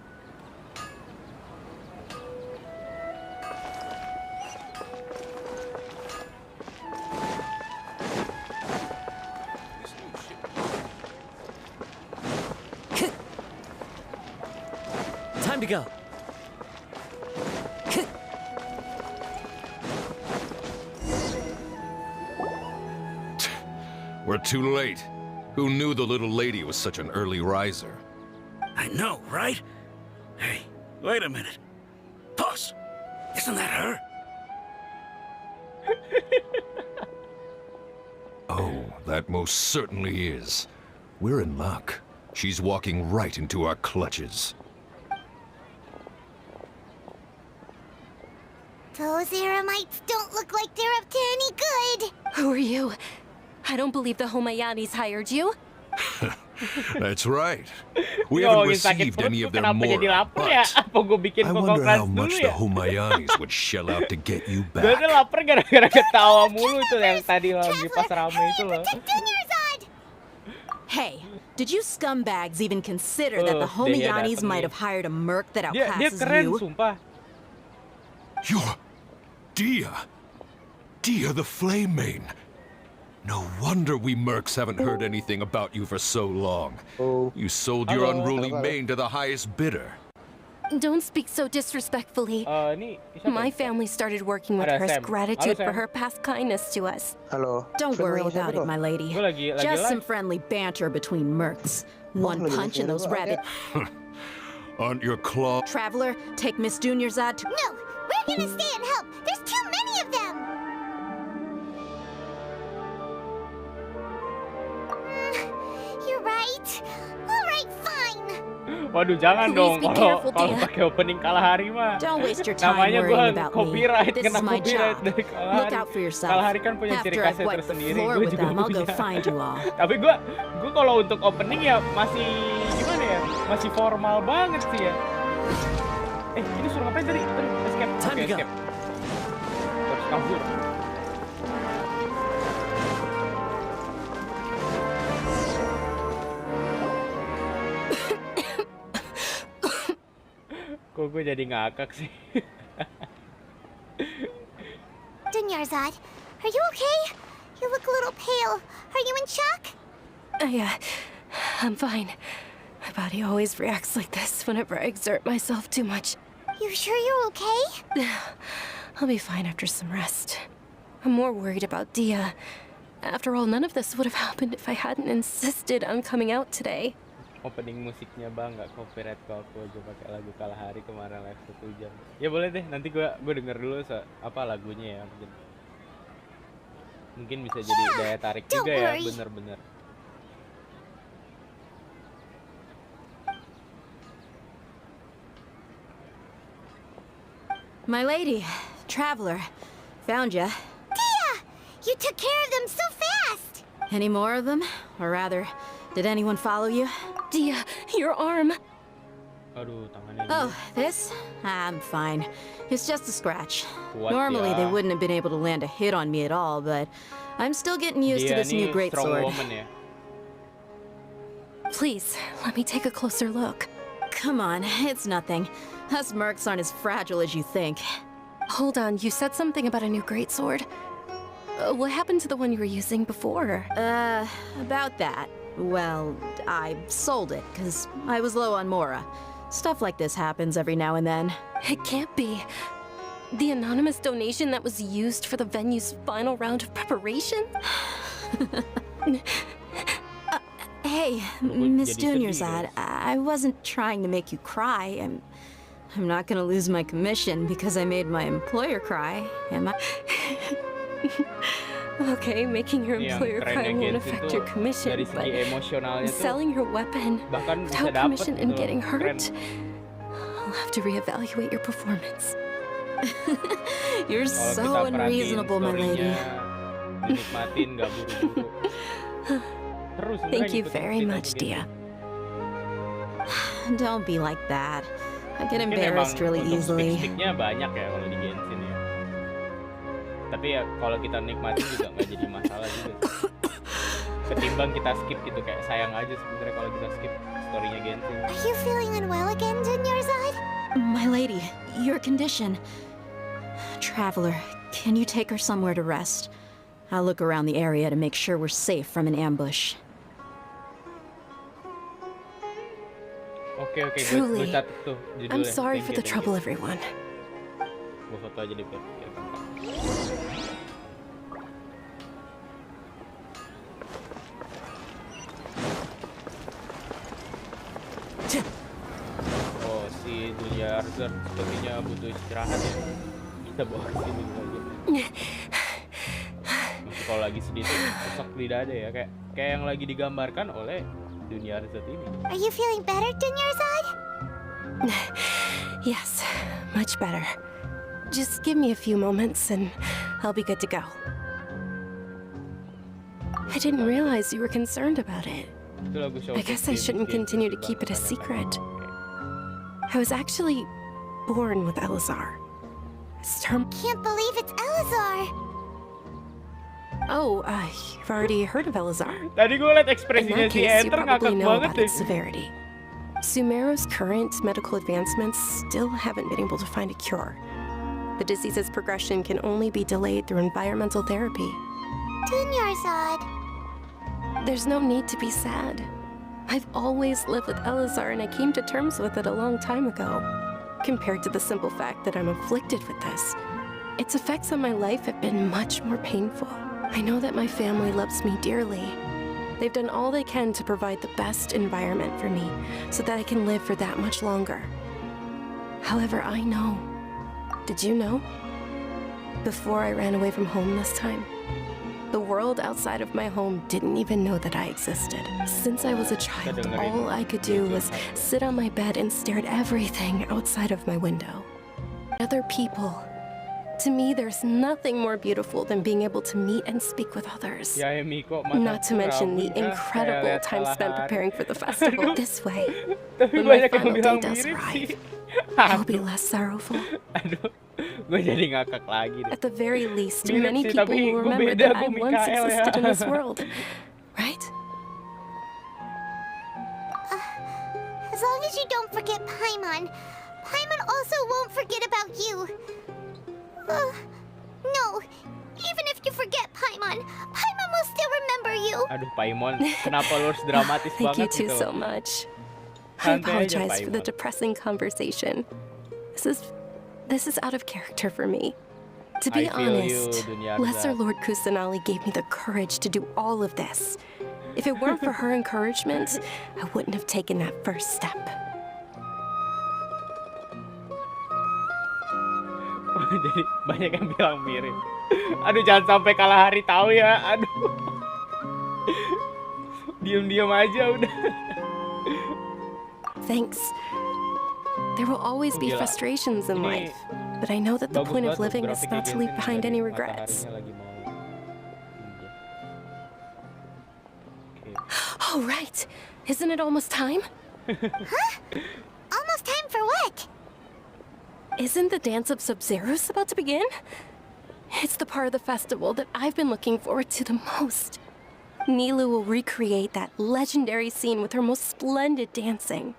Time to go. We're too late. Who knew the little lady was such an early riser? I know, right? Hey, wait a minute. Boss, isn't that her? Oh, that most certainly is. We're in luck. She's walking right into our clutches. Those Eremites don't look like they're up to any good. Who are you? I don't believe the Homayanis hired you. That's right. We haven't received any of their more, but I wonder how much the Homayanis would shell out to get you Gue back. tuh lapar gara-gara ketawa mulu tuh yang tadi lagi pas rame itu loh. Hey, did you scumbags even consider that the Homayanis might have hired a merc that Dia outclasses keren you? sumpah. You're Dia the Flame Mane. No wonder we mercs haven't heard anything about you for so long. You sold your unruly mane to the highest bidder. Don't speak so disrespectfully. My family started working with her as gratitude for her past kindness to us. Don't worry about it, my lady. Just some friendly banter between mercs. One punch and those rabbit. Aren't your claws? Traveler, take Miss Dunyarzad to. No, we're gonna stay and help. There's too many of them. You're right. All right, fine. Waduh jangan dong kalau pakai opening Kalahari mah. Don't waste your time Namanya worrying gua about copyright, me. This kena is my copyright job. dari Kalahari. Look out for yourself. Kalahari kan punya ciri After I've khasnya wiped the tersendiri, floor gue with juga them, I'll go punya. find you all. Tapi gue kalau untuk opening ya masih gimana ya? Masih formal banget sih ya. Ini suruh ngapain tadi? Escape. Oke, escape. Terus kabur. Kok gue jadi ngakak sih? Dunyarzad, are you okay? You look a little pale. Are you in shock? Yeah, I'm fine. My body always reacts like this whenever I exert myself too much. You sure you're okay? I'll be fine after some rest. I'm more worried about Dia. After all, none of this would have happened if I hadn't insisted on coming out today. Opening musiknya bang, nggak copyright kalau aku aja pakai lagu Kalahari kemarin live 1 jam. Ya boleh deh, nanti gue denger dulu apa lagunya ya mungkin bisa jadi daya tarik juga ya, bener-bener. My lady, traveler, found ya. Dia, you took care of them so fast. Any more of them? Or rather, did anyone follow you? Dia, your arm. Aduh, tangannya. Oh, this? I'm fine. It's just a scratch. Kuat Normally, ya. they wouldn't have been able to land a hit on me at all, but I'm still getting used to this new greatsword. Ya. Please, let me take a closer look. Come on, it's nothing. Us mercs aren't as fragile as you think. Hold on, you said something about a new greatsword. What happened to the one you were using before? About that. Well, I sold it, because I was low on Mora. Stuff like this happens every now and then. It can't be. The anonymous donation that was used for the venue's final round of preparation? Hey, Miss Dunyarzad, I wasn't trying to make you cry. I'm not gonna lose my commission because I made my employer cry, am I? Okay, making your employer cry won't affect your commission, but selling your weapon without permission and getting hurt, I'll have to reevaluate your performance. You're so unreasonable, my lady. Thank you very much, Dia. Don't be like that. I get embarrassed really easily. Stick-sticknya banyak ya kalau di Genshin ya. Tapi ya kalau kita nikmatin juga nggak jadi masalah juga. Ketimbang kita skip gitu, kayak sayang aja sebenarnya kalau kita skip story-nya Genshin. Are you feeling unwell again, Dunyarzad? My lady, your condition. Traveler, can you take her somewhere to rest? I'll look around the area to make sure we're safe from an ambush. Oke, Truly, gue catat tuh judulnya. I'm sorry for the trouble, everyone. Gue foto aja di biar gampang. Oh, si Dunyarzad sepertinya butuh istirahat ya. Kita bawa ke sini aja. Kalau lagi sedih tuh sesak di dada ya, kayak yang lagi digambarkan oleh dunia Arzat ini. Are you feeling better, Dunyarzad? Yes, much better. Just give me a few moments and I'll be good to go. I didn't realize you were concerned about it. I guess I shouldn't continue to keep it a secret. I was actually born with Elazar. Can't believe it's Elazar! Oh, you've already heard of Elazar. Tadi gue liat In ekspresinya that si case, you Enter probably ngakak know banget about deh. its severity. Sumeru's current medical advancements still haven't been able to find a cure. The disease's progression can only be delayed through environmental therapy. Dunyarzad. There's no need to be sad. I've always lived with Elazar and I came to terms with it a long time ago. Compared to the simple fact that I'm afflicted with this, its effects on my life have been much more painful. I know that my family loves me dearly. They've done all they can to provide the best environment for me so that I can live for that much longer. However, I know. Did you know? Before I ran away from home this time, the world outside of my home didn't even know that I existed. Since I was a child, all I could do was sit on my bed and stare at everything outside of my window. Other people. To me, there's nothing more beautiful than being able to meet and speak with others. Not to mention the incredible time spent preparing for the festival this way. When my final day does arrive, I'll be less sorrowful. Gue jadi ngakak lagi deh. At the very least, Mirip many sih, people tapi will gue remember beda, that I gue once Mikael ya. existed in this world. Right? As long as you don't forget Paimon, Paimon also won't forget about you. No, even if you forget Paimon, Paimon will still remember you. Aduh, Paimon, kenapa lu harus dramatis Thank you banget two gitu? so much. I Santai aja, apologize for the Paimon. depressing conversation. This is out of character for me. To be I feel you, honest, Dunyarzad. Lesser Lord Kusanali gave me the courage to do all of this. If it weren't for her encouragement, I wouldn't have taken that first step. Jadi banyak yang bilang mirip. Aduh, jangan sampai kalah hari tahu ya. Aduh. Diam-diam aja udah. Thanks. There will always be Gila. frustrations in Ini life, but I know that the bagus point of banget living is grafiknya not to leave Genshin behind dari any regrets. mataharinya lagi mau. Oh, right. Isn't it almost time? Huh? Almost time for what? Isn't the dance of Sub-Zeros about to begin? It's the part of the festival that I've been looking forward to the most. Nilu will recreate that legendary scene with her most splendid dancing.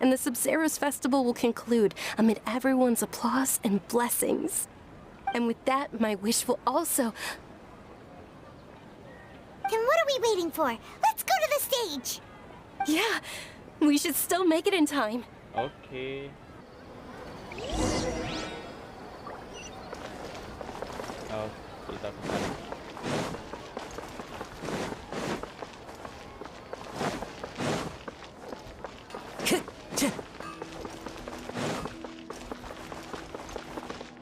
And the Sub-Zeros festival will conclude amid everyone's applause and blessings. And with that, my wish will also... Then what are we waiting for? Let's go to the stage! Yeah, we should still make it in time. Oke. Oh, kita kesana.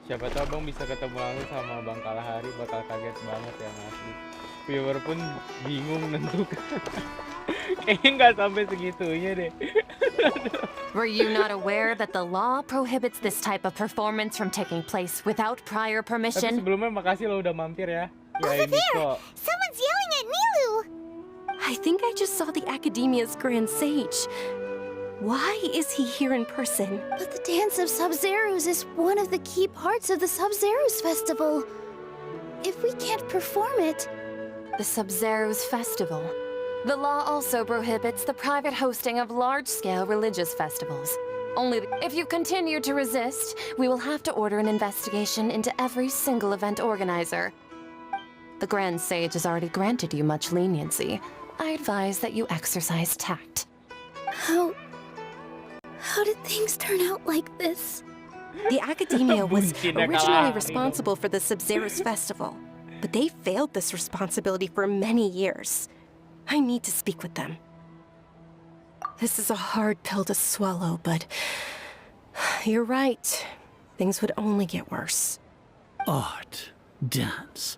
Siapa tahu Bang bisa ketemu langsung sama Bang Kalahari, bakal kaget banget ya asli. Viewer pun bingung menentukan. Kayaknya nggak sampai segitunya deh. Were you not aware that the law prohibits this type of performance from taking place without prior Tapi permission? sebelumnya makasih lo udah mampir ya. Over there! Someone's yelling at Nilu! I think I just saw the Academia's Grand Sage. Why is he here in person? But the Dance of Sub-Zeros is one of the key parts of the Sub-Zeros festival. If we can't perform it... The Sub-Zeros Festival. The law also prohibits the private hosting of large-scale religious festivals. Only if you continue to resist, we will have to order an investigation into every single event organizer. The Grand Sage has already granted you much leniency. I advise that you exercise tact. How did things turn out like this? The Academia was Buncin na originally Kalahari. responsible for the Sub-Zeros festival, but they failed this responsibility for many years. I need to speak with them. This is a hard pill to swallow, but you're right. Things would only get worse. Art, dance.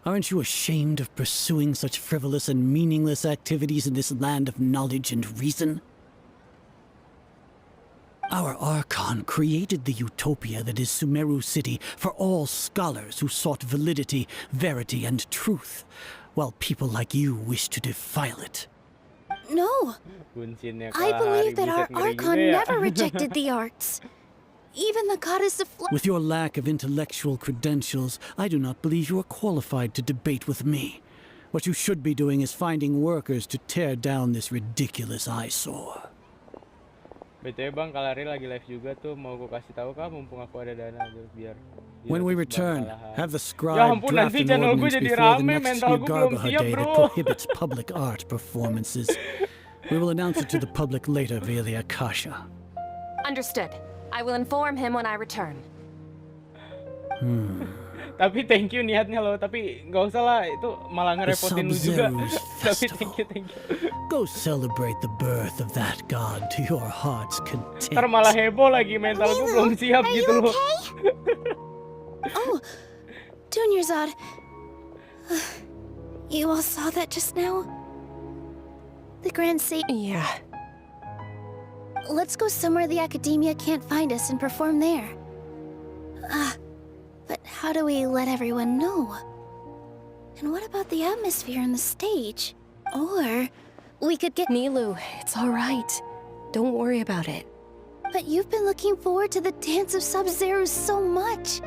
Aren't you ashamed of pursuing such frivolous and meaningless activities in this land of knowledge and reason? Our Archon created the utopia that is Sumeru City for all scholars who sought validity, verity, and truth, while people like you wish to defile it. No! I believe that our Archon never rejected the arts. Even the goddess of With your lack of intellectual credentials, I do not believe you are qualified to debate with me. What you should be doing is finding workers to tear down this ridiculous eyesore. BTW bang, Kalahari lagi live juga tuh, mau gue kasih tahu kah mumpung aku ada dana aja biar. When we return, have the scribe draft an ordinance before the next Gargaha Day that prohibits public art performances. We will announce it to the public later via the Akasha. Understood. I will inform him when I return. Tapi thank you niatnya loh, tapi nggak usah lah, itu malah ngerepotin lu juga. Tapi thank you. Go celebrate the birth of that god to your heart's content. Ntar malah heboh lagi, mental gue belum siap gitu loh. Oh, Dunyarzad. You all saw that just now? The Grand Sage. Yeah. Let's go somewhere the academia can't find us and perform there. But how do we let everyone know? And what about the atmosphere and the stage? Or we could get Nilu, it's all right. Don't worry about it. But you've been looking forward to the Dance of Sub-Zero so much.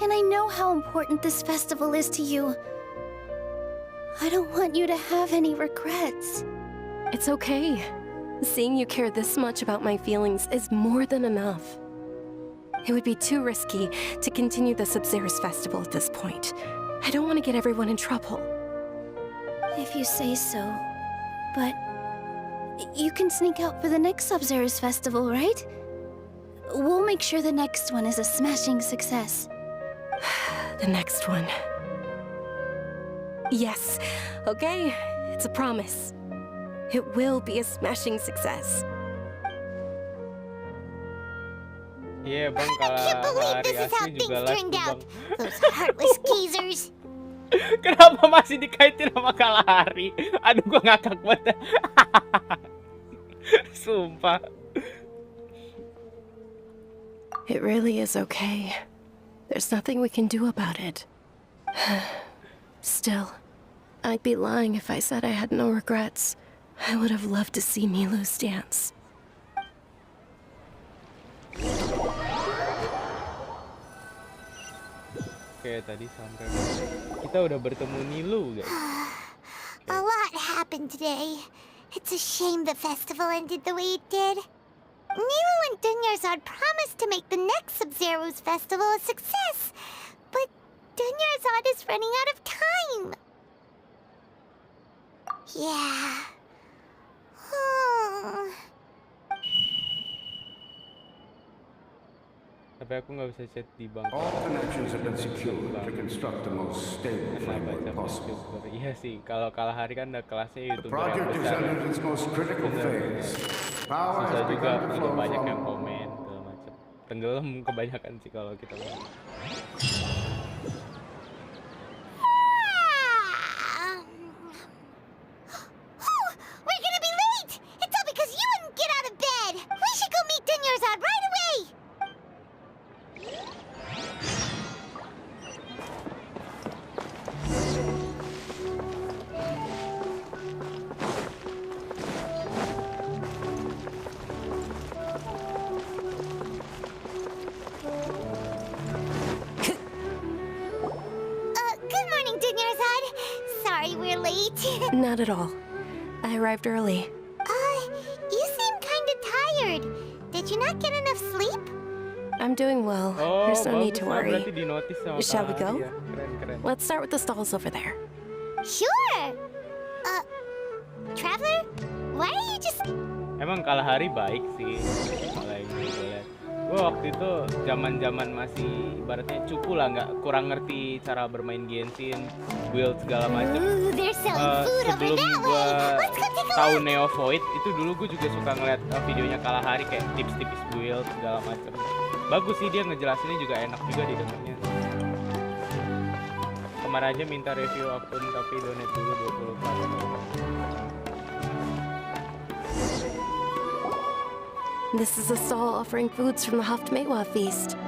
And I know how important this festival is to you. I don't want you to have any regrets. It's okay. Seeing you care this much about my feelings is more than enough. It would be too risky to continue the Sub-Zero's festival at this point. I don't want to get everyone in trouble. If you say so. But you can sneak out for the next Sub-Zero's festival, right? We'll make sure the next one is a smashing success. The next one. Yes. Okay, it's a promise. It will be a smashing success. Iya bang, Kalahari asli juga live tuh bang. Those heartless geezers. Kenapa masih dikaitin sama Kalahari? Aduh, gua ngakak banget. Sumpah. It really is okay. There's nothing we can do about it. Still, I'd be lying if I said I had no regrets. I would have loved to see Milu's dance. Oke, tadi sampai kita udah bertemu Nilu, guys. A lot happened today. It's a shame the festival ended the way it did. Nilu and Dunyarzad promised to make the next Sub-Zero's festival a success, but Dunyarzad is running out of time. Yeah. Tapi aku nggak bisa chat di bank. All connections have been secured to construct the most stable framework possible. Iya sih, kalau Kalahari kan udah kelasnya The YouTuber yang project is besar. entered its most critical phase. Power Susah has juga, begun to flow banyak yang from komen segala macam. Tenggelam kebanyakan sih kalau kita lihat. We're gonna be late! It's all because you wouldn't get out of bed! We should go meet Dunyarzad right away! Good morning, Dunyarzad. Sorry we're late. Not at all. I arrived early. You seem kinda tired. Did you not get enough sleep? I'm doing well. Oh, There's no need to bagus lah, worry. berarti dinotis sama Shall we Kalahari go? ya. Keren. Let's start with the stalls over there. Sure. Traveler, why are you just... Emang Kalahari baik sih, kalau yang gue lihat. Gue waktu itu zaman masih ibaratnya cupu lah, nggak kurang ngerti cara bermain Genshin, build segala macem. Sebelum gue tahu Neophoid, itu dulu gue juga suka ngeliat videonya Kalahari kayak tips-tips build segala macem. Bagus sih, dia ngejelasinnya juga enak juga didengarnya. Kemarin aja minta review akun tapi donate dulu 20 This is a stall offering foods from the Haftmewa feast.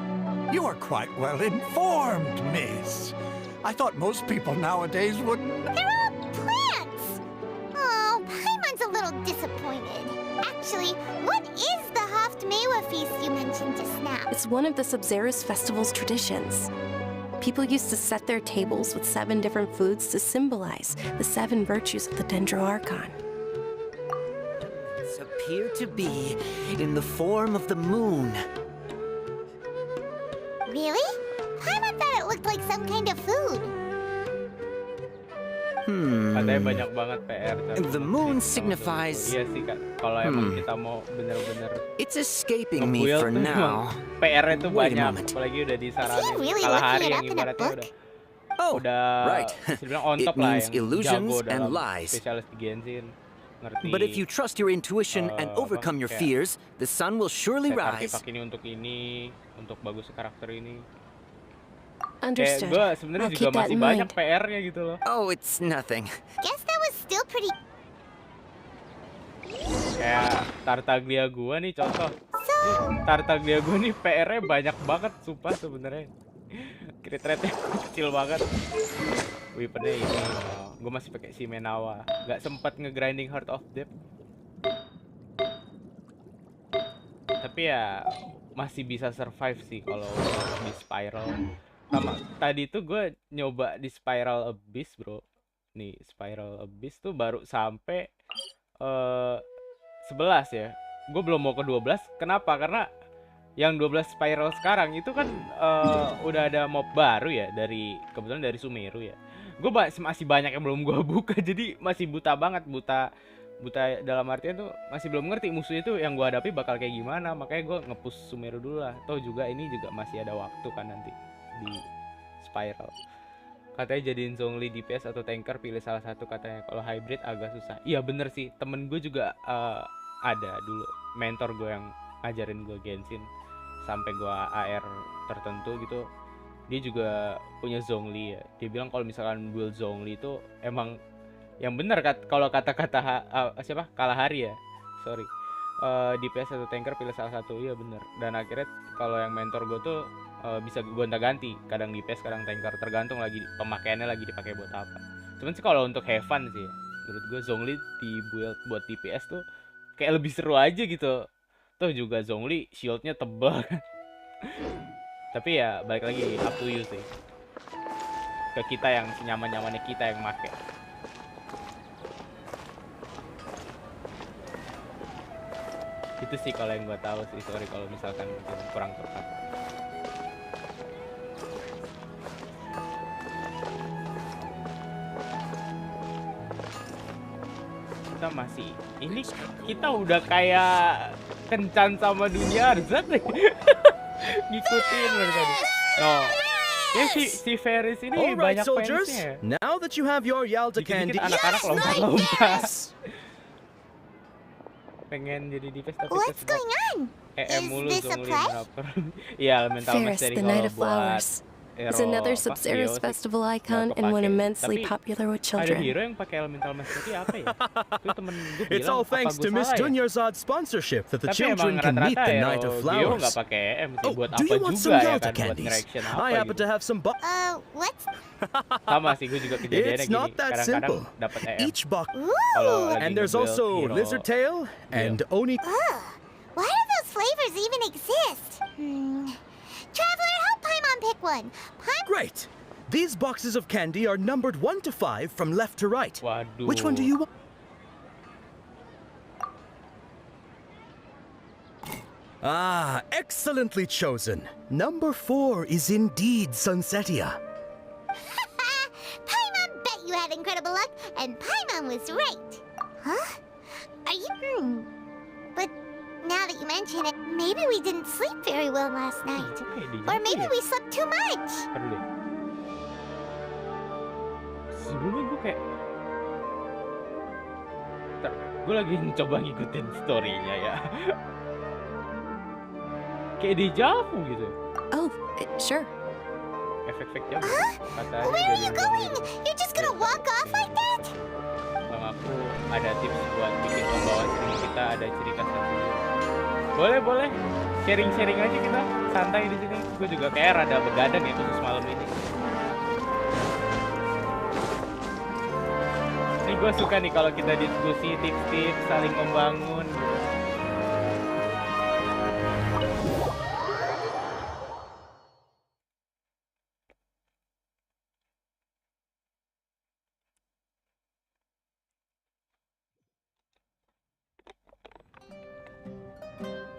You are quite well informed, miss. I thought most people nowadays wouldn't. They're all plants! Oh, Paimon's a little disappointed. Actually, what is the Haftmewa feast you mentioned just now? It's one of the Sub-Zerus festival's traditions. People used to set their tables with 7 different foods to symbolize the 7 virtues of the Dendro Archon. Appear to be in the form of the moon. Really? Paimon thought it looked like some kind of food. Katanya banyak banget PR. The moon signifies. Iya sih Kak. Kalau emang kita mau bener-bener. It's escaping me for now. PR itu banyak. Apalagi udah disaranin. Kalah hari yang ibaratnya udah right. Dibilang on top It lah means yang illusions jago and dalam lies. spesialis di Genshin. Ngerti. But if you trust your intuition and overcome your fears, the sun will surely rise. Ini untuk bagus karakter ini. Understood. Gue sebenarnya juga masih banyak PR-nya gitu loh. Oh, it's nothing. Guess that was still pretty. Kayak Tartaglia gua nih contoh. Tartaglia gua nih PR-nya banyak banget sumpah sebenarnya. Crit rate-nya kecil banget. Weapon-nya ini. Gue masih pakai si Menawa. Gak sempat nge-grinding Heart of Depth. Tapi ya masih bisa survive sih kalau di Spiral. Sama tadi tuh gue nyoba di Spiral Abyss, bro. Nih, Spiral Abyss tuh baru sampai 11 ya. Gue belum mau ke 12. Kenapa? Karena yang 12 Spiral sekarang itu kan udah ada mob baru ya, kebetulan dari Sumeru ya. Gue masih banyak yang belum gue buka, jadi masih buta banget, buta dalam artian tuh masih belum ngerti musuhnya tuh yang gue hadapi bakal kayak gimana. Makanya gue nge-push Sumeru dulu lah. Toh juga ini juga masih ada waktu kan nanti di Spiral. Katanya jadiin Zhongli DPS atau tanker, pilih salah satu katanya. Kalau hybrid agak susah. Iya bener sih, temen gue juga ada dulu mentor gue yang ngajarin gue Genshin sampai gue AR tertentu gitu. Dia juga punya Zhongli ya. Dia bilang kalau misalkan build Zhongli itu emang yang bener kalau kata-kata siapa? Kalahari ya. Sorry. DPS atau tanker pilih salah satu. Iya bener. Dan akhirnya kalau yang mentor gue tuh bisa gonta-ganti, kadang DPS kadang tanker, tergantung lagi pemakaiannya lagi dipakai buat apa. Cuman sih kalau untuk have fun sih ya, menurut gue Zhongli di build buat DPS tuh kayak lebih seru aja gitu. Tuh juga Zhongli shieldnya tebal. Tapi ya balik lagi up to you sih, ke kita yang senyaman-nyamannya kita yang make. Itu sih kalau yang gue tahu sih. Sorry kalau misalkan kurang tepat. Kita masih ini, kita udah kayak kencan sama dunia Arzat nih. Ngikutin dari tadi. No. Ya si Ferris ini banyak fansnya. Now that you have your Yalda candy, anak-anak lompat-lompat. Pengen jadi DPS tapi What's going on? mulu Zhongli berapa? Iya, elemental match dari the Night kalau of buat Flowers is another Sub-Zerus festival icon and one immensely popular with ada children. hero yang pakai elemental match tapi apa ya? Itu temen gue bilang it's all thanks to Miss Dunyarzad's sponsorship that the tapi children can meet the Night of Flowers. Nggak pakai sih, buat do apa you want some juga ya Yalda kan, buat candies? nge-reaction apa I happen gitu. to have some What? Sama sih, gue juga kejadiannya It's gini. not that Kadang-kadang simple. dapat Each box. Kalau lagi And there's nge-build also hero. lizard tail and oni. Why do those flavors even exist? Traveler, help Paimon pick one. Great. These boxes of candy are numbered 1 to 5 from left to right. Waduh. Which one do you want? Ah, excellently chosen. Number 4 is indeed Sunsetia. Paimon bet you had incredible luck, and Paimon was right. Huh? Are you... But now that you mention it, maybe we didn't sleep very well last night. Or maybe we slept too much. Aduh deh. Sebelumnya gue kayak gue lagi coba ngikutin story-nya ya. Kayak dejavu gitu. Oh, sure. efek jam. Katanya Where are jadi you going? You're just gonna walk off like that? Bang aku ada tips buat bikin pembawaan stream kita ada ciri khas sendiri. Boleh. Sharing aja kita, santai di sini. Gue juga kayak rada begadang ya khusus malam ini. Ini gue suka nih kalau kita diskusi tips-tips saling membangun.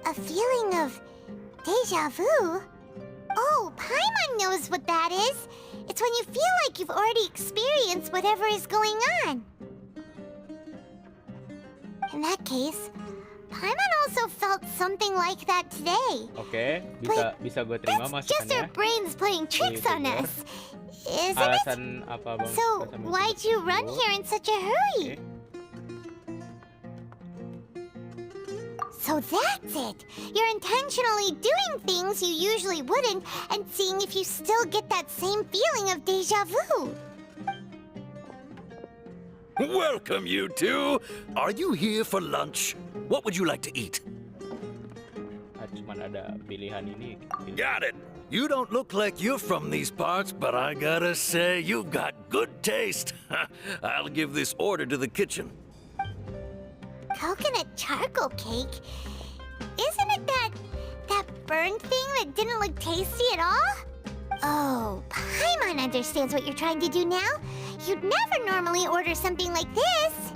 A feeling of deja vu? Oh, Paimon knows what that is. It's when you feel like you've already experienced whatever is going on. In that case, Paimon also felt something like that today. Oke, bisa gue terima masukannya. Just our brains playing tricks on us, isn't Alasan it? apa bang? So, why'd you run here in such a hurry? So that's it! You're intentionally doing things you usually wouldn't and seeing if you still get that same feeling of deja vu. Welcome, you two. Are you here for lunch? What would you like to eat? Cuman ada pilihan ini. Got it. You don't look like you're from these parts, but I gotta say, you've got good taste. I'll give this order to the kitchen. Coconut charcoal cake? Isn't it that burned thing that didn't look tasty at all? Oh, Paimon understands what you're trying to do now. You'd never normally order something like this.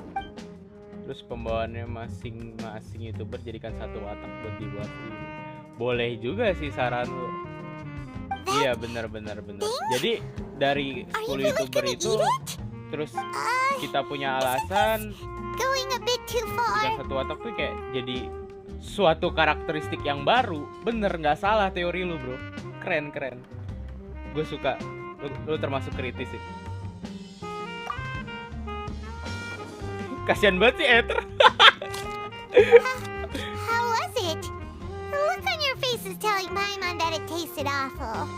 Terus pembawaannya masing-masing YouTuber jadikan satu watak buat dibuat ini. Boleh juga sih saran lu. Iya benar. Jadi dari 10 YouTuber itu terus kita punya alasan Going a bit too far. jadikan satu watak tuh kayak jadi suatu karakteristik yang baru. Bener, nggak salah teori lu bro. Keren. Gue suka. Lu termasuk kritis sih. Kasian banget sih Ether. How was it? The look on your face is telling Paimon that it tasted awful.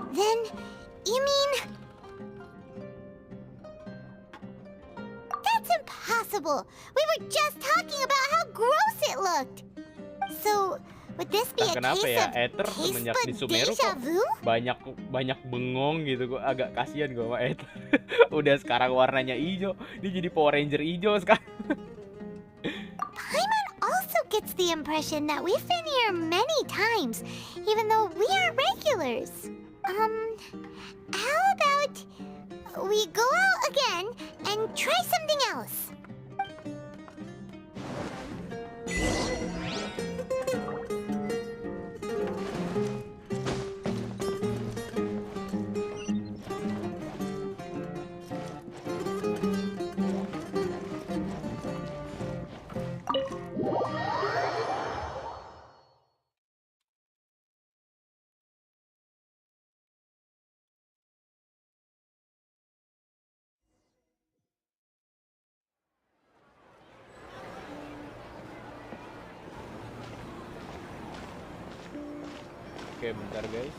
Then, you mean... That's impossible! We were just talking about how gross it looked! So, would this be a Kenapa case ya of Ether taste semenjak di bud Sumeru deja kok vu? banyak bengong gitu. Gue agak kasihan gue sama Ether. Udah sekarang warnanya hijau, dia jadi Power Ranger hijau sekarang. Paimon also gets the impression that we've been here many times, even though we are regulars. How about we go out again and try something else? Oke, bentar guys.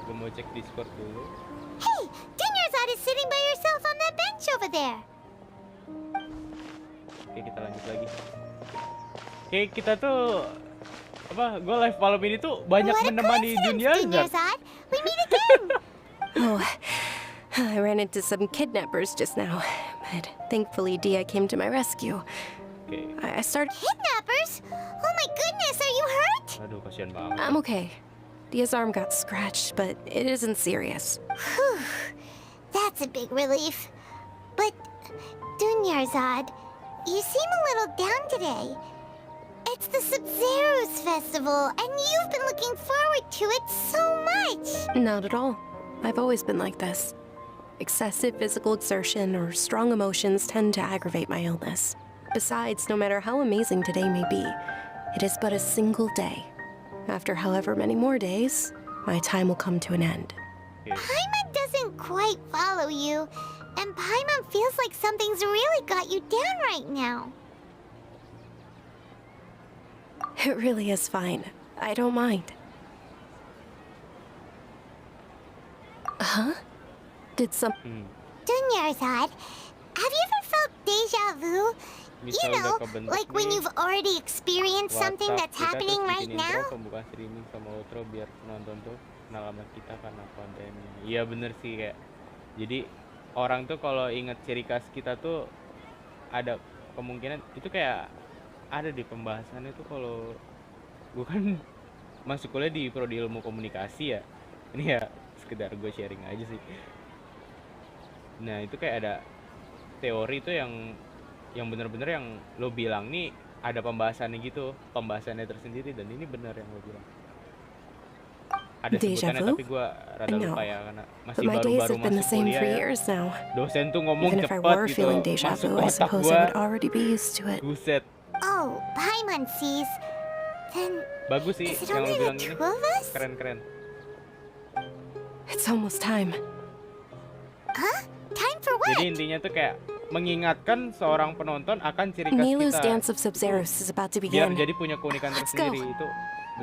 Gue mau cek Discord dulu. Hey, Dinyarzad is sitting by yourself on that bench over there. Oke, kita lanjut lagi. Oke, kita tuh gue live malam ini tuh banyak menemani Dinyarzad. We meet again. Oh, I ran into some kidnappers just now, but thankfully Dia came to my rescue. Okay. I started... Kidnappers? Oh my goodness, are you hurt? Aduh, kasihan banget. I'm okay. Dia's arm got scratched, but it isn't serious. Whew, that's a big relief. But, Dinyarzad, you seem a little down today. It's the Sub-Zero's festival, and you've been looking forward to it so much. Not at all. I've always been like this. Excessive physical exertion or strong emotions tend to aggravate my illness. Besides, no matter how amazing today may be, it is but a single day. After however many more days, my time will come to an end. Paimon doesn't quite follow you, and Paimon feels like something's really got you down right now. It really is fine. I don't mind. Huh? Did some... Dunyarzad, have you ever felt deja vu? You know, like when you've already experienced something that's happening right now? Pembukaan streaming sama outro biar penonton tuh kenal sama kita karena kontennya. Iya bener sih kayak. Jadi orang tuh kalau inget ciri khas kita tuh ada kemungkinan itu kayak ada di pembahasannya tuh kalau gue kan masuk kuliah di prodi ilmu komunikasi ya. Ini ya sekedar gue sharing aja sih. Nah itu kayak ada teori tuh yang bener-bener yang lo bilang nih ada pembahasannya gitu, pembahasannya tersendiri dan ini bener yang lo bilang. Ada sebutannya tapi gue rada lupa ya karena masih baru-baru masuk kuliah. Dosen tuh ngomong cepet gitu, masuk otak gue. Buset. Oh, Paimon sees. Then bagus sih yang lo bilang ini. Keren-keren. It's almost time. Huh? Time for what? Jadi intinya tuh kayak mengingatkan seorang penonton akan ciri khas Nilu's kita. dance of Sub-Zeros is about to Biar begin. jadi punya keunikan tersendiri itu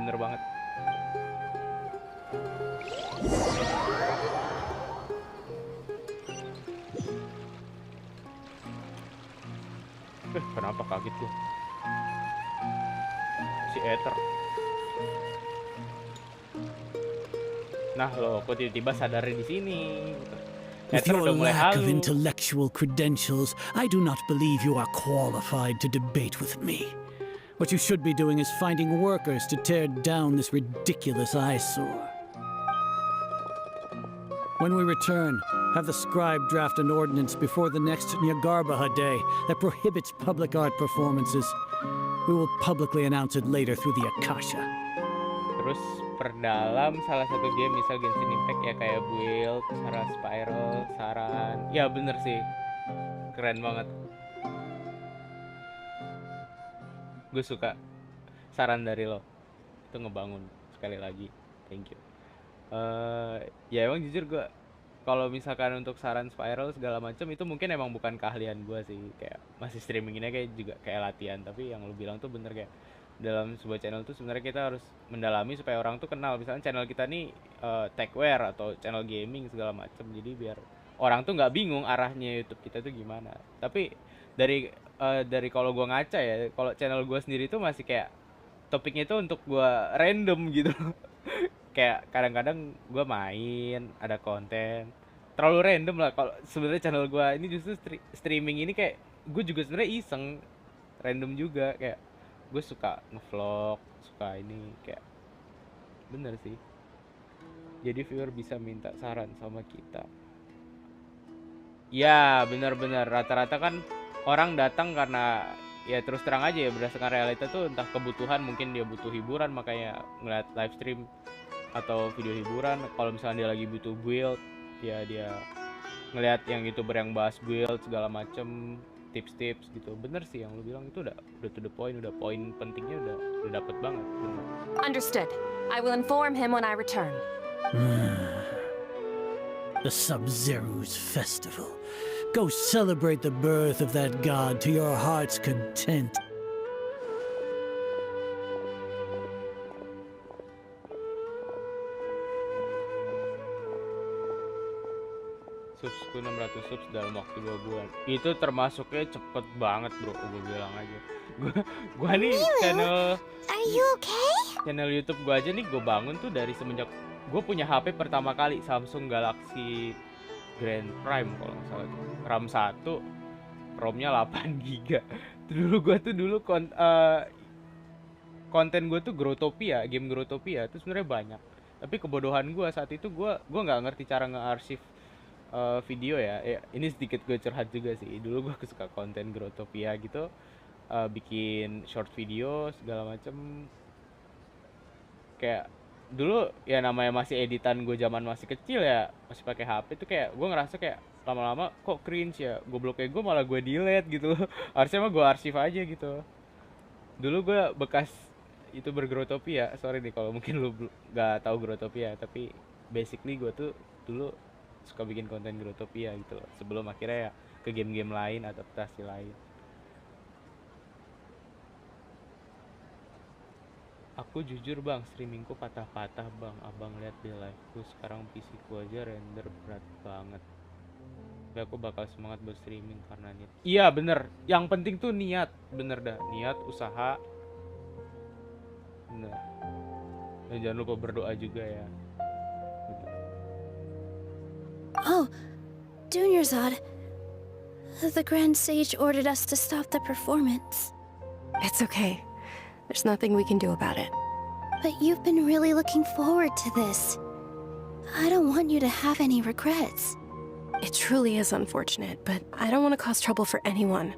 bener banget. Kenapa kaget gua? Si Ether. Nah lo, kok tiba-tiba sadar di sini? With your lack of intellectual credentials, I do not believe you are qualified to debate with me. What you should be doing is finding workers to tear down this ridiculous eyesore. When we return, have the scribe draft an ordinance before the next Nyagarbha Day that prohibits public art performances. We will publicly announce it later through the Akasha. Terus perdalam salah satu game misal Genshin Impact ya kayak build, spiral, saran. Ya bener sih, keren banget. Gue suka saran dari lo, itu ngebangun sekali lagi. Thank you. Ya emang jujur gue kalau misalkan untuk saran spiral segala macam itu mungkin emang bukan keahlian gue sih, kayak masih streaminginnya kayak juga kayak latihan. Tapi yang lo bilang tuh bener, kayak dalam sebuah channel tuh sebenarnya kita harus mendalami supaya orang tuh kenal misalnya channel kita nih techwear atau channel gaming segala macam, jadi biar orang tuh nggak bingung arahnya YouTube kita tuh gimana. Tapi dari kalau gua ngaca ya, kalau channel gua sendiri tuh masih kayak topiknya tuh untuk gua random gitu. Kayak kadang-kadang gua main ada konten terlalu random lah. Kalau sebenarnya channel gua ini justru streaming ini kayak gue juga sebenarnya iseng random juga, kayak gue suka ngevlog, suka ini, kayak bener sih. Jadi viewer bisa minta saran sama kita. Ya bener-bener rata-rata kan orang datang karena ya terus terang aja ya berdasarkan realita tuh entah kebutuhan, mungkin dia butuh hiburan makanya ngeliat live stream atau video hiburan. Kalau misalnya dia lagi butuh build ya dia ngeliat yang youtuber yang bahas build segala macem, tips-tips gitu. Bener sih yang lu bilang itu udah to the point, udah poin pentingnya udah dapet banget. Bener. Understood. I will inform him when I return. The Sub-Zero's festival. Go celebrate the birth of that god to your heart's content. Subsku 600 subs dalam waktu 2 bulan. Itu termasuknya cepet banget bro, gue bilang aja. Gua nih channel Are you okay? Channel YouTube gue aja nih gue bangun tuh dari semenjak gue punya HP pertama kali, Samsung Galaxy Grand Prime kalau nggak salah tuh. RAM 1, ROM-nya 8 GB. Gue tuh dulu konten gue tuh Growtopia, game Growtopia itu sebenarnya banyak. Tapi kebodohan gue saat itu gue nggak ngerti cara nge-arsip video ya. Ini sedikit gue curhat juga sih. Dulu gue suka konten Growtopia gitu, bikin short video segala macem. Kayak dulu ya namanya masih editan gue zaman masih kecil ya, masih pakai HP tuh kayak gue ngerasa kayak lama-lama kok cringe ya, gobloknya gue malah gue delete gitu. Harusnya mah gue arsip aja gitu. Dulu gue bekas itu bergrowtopia. Sorry nih kalau mungkin lu gak tahu Growtopia, tapi basically gue tuh dulu suka bikin konten Growtopia gitu loh, sebelum akhirnya ya ke game-game lain, adaptasi lain. Aku jujur bang, streamingku patah-patah bang. Abang lihat di liveku sekarang PC ku aja render berat banget. Tapi aku bakal semangat buat streaming karena niat. Iya bener, yang penting tuh niat. Bener dah, niat, usaha. Bener. Dan jangan lupa berdoa juga ya. Bener. Oh, Dunyarzad. The Grand Sage ordered us to stop the performance. It's okay. There's nothing we can do about it. But you've been really looking forward to this. I don't want you to have any regrets. It truly is unfortunate, but I don't want to cause trouble for anyone.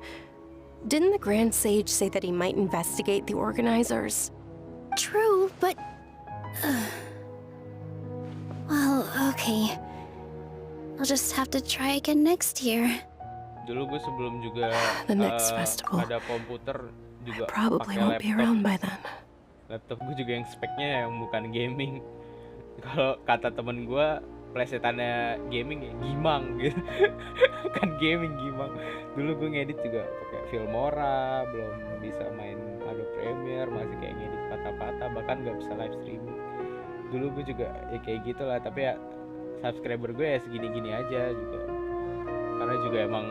Didn't the Grand Sage say that he might investigate the organizers? True, but... well, okay. I'll just have to try again next year. Dulu gue sebelum juga The next festival. ada komputer juga Probably pakai won't be laptop. around by then. Laptop gue juga yang speknya yang bukan gaming. Kalau kata temen gue, plesetannya gaming ya gimang gitu. Kan gaming gimang. Dulu gue ngedit juga pakai Filmora, belum bisa main Adobe Premiere, masih kayak ngedit patah-patah, bahkan nggak bisa live streaming. Dulu gue juga ya kayak gitulah, tapi ya subscriber gue ya segini-gini aja juga. Karena juga emang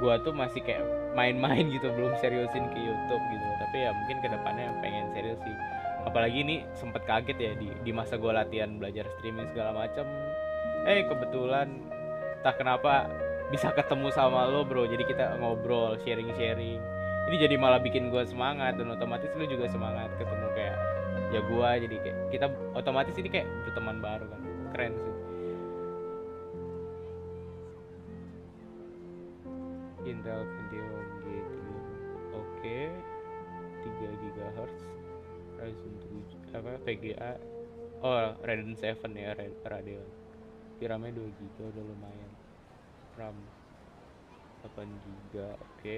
gue tuh masih kayak main-main gitu, belum seriusin ke YouTube gitu. Tapi ya mungkin kedepannya pengen serius sih. Apalagi ini sempet kaget ya di masa gue latihan belajar streaming segala macam. Kebetulan entah kenapa bisa ketemu sama lo bro. Jadi kita ngobrol, sharing-sharing. Ini jadi malah bikin gue semangat, dan otomatis lo juga semangat ketemu kayak ya gue. Jadi kayak kita otomatis ini kayak berteman baru kan. Keren sih. Intel Pentium G3 oke, 3 GHz Ryzen 7 VGA Radeon 7 ya, Radeon. RAM-nya 2 GB udah lumayan. RAM 8 GB oke,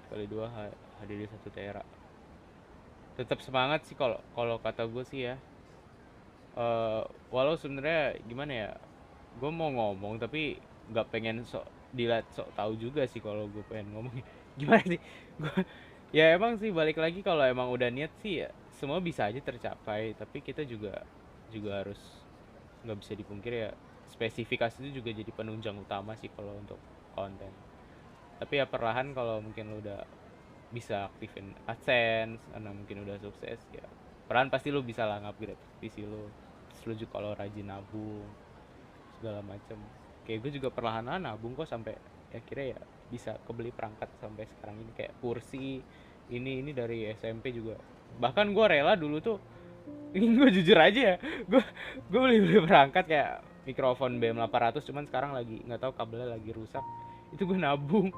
4x2 HDD 1 tera. Tetap semangat sih kalau kata gue sih ya. Walau sebenarnya gimana ya, gue mau ngomong tapi nggak pengen sok tahu juga sih. Kalau gue pengen ngomong gimana sih gue ya emang sih balik lagi, kalau emang udah niat sih ya semua bisa aja tercapai. Tapi kita juga harus, nggak bisa dipungkir ya, spesifikasi itu juga jadi penunjang utama sih kalau untuk konten. Tapi ya perlahan, kalau mungkin lo udah bisa aktifin AdSense karena mungkin udah sukses ya, perlahan pasti lo bisa lah upgrade PC lo. Terus lo juga kalau rajin nabung segala macem. Kayak gue juga perlahan nabung kok sampai akhirnya ya bisa kebeli perangkat sampai sekarang ini, kayak kursi ini dari SMP juga. Bahkan gue rela dulu tuh, ini gue jujur aja ya, gue beli perangkat kayak mikrofon BM800, cuman sekarang lagi nggak tahu kabelnya lagi rusak. Itu gue nabung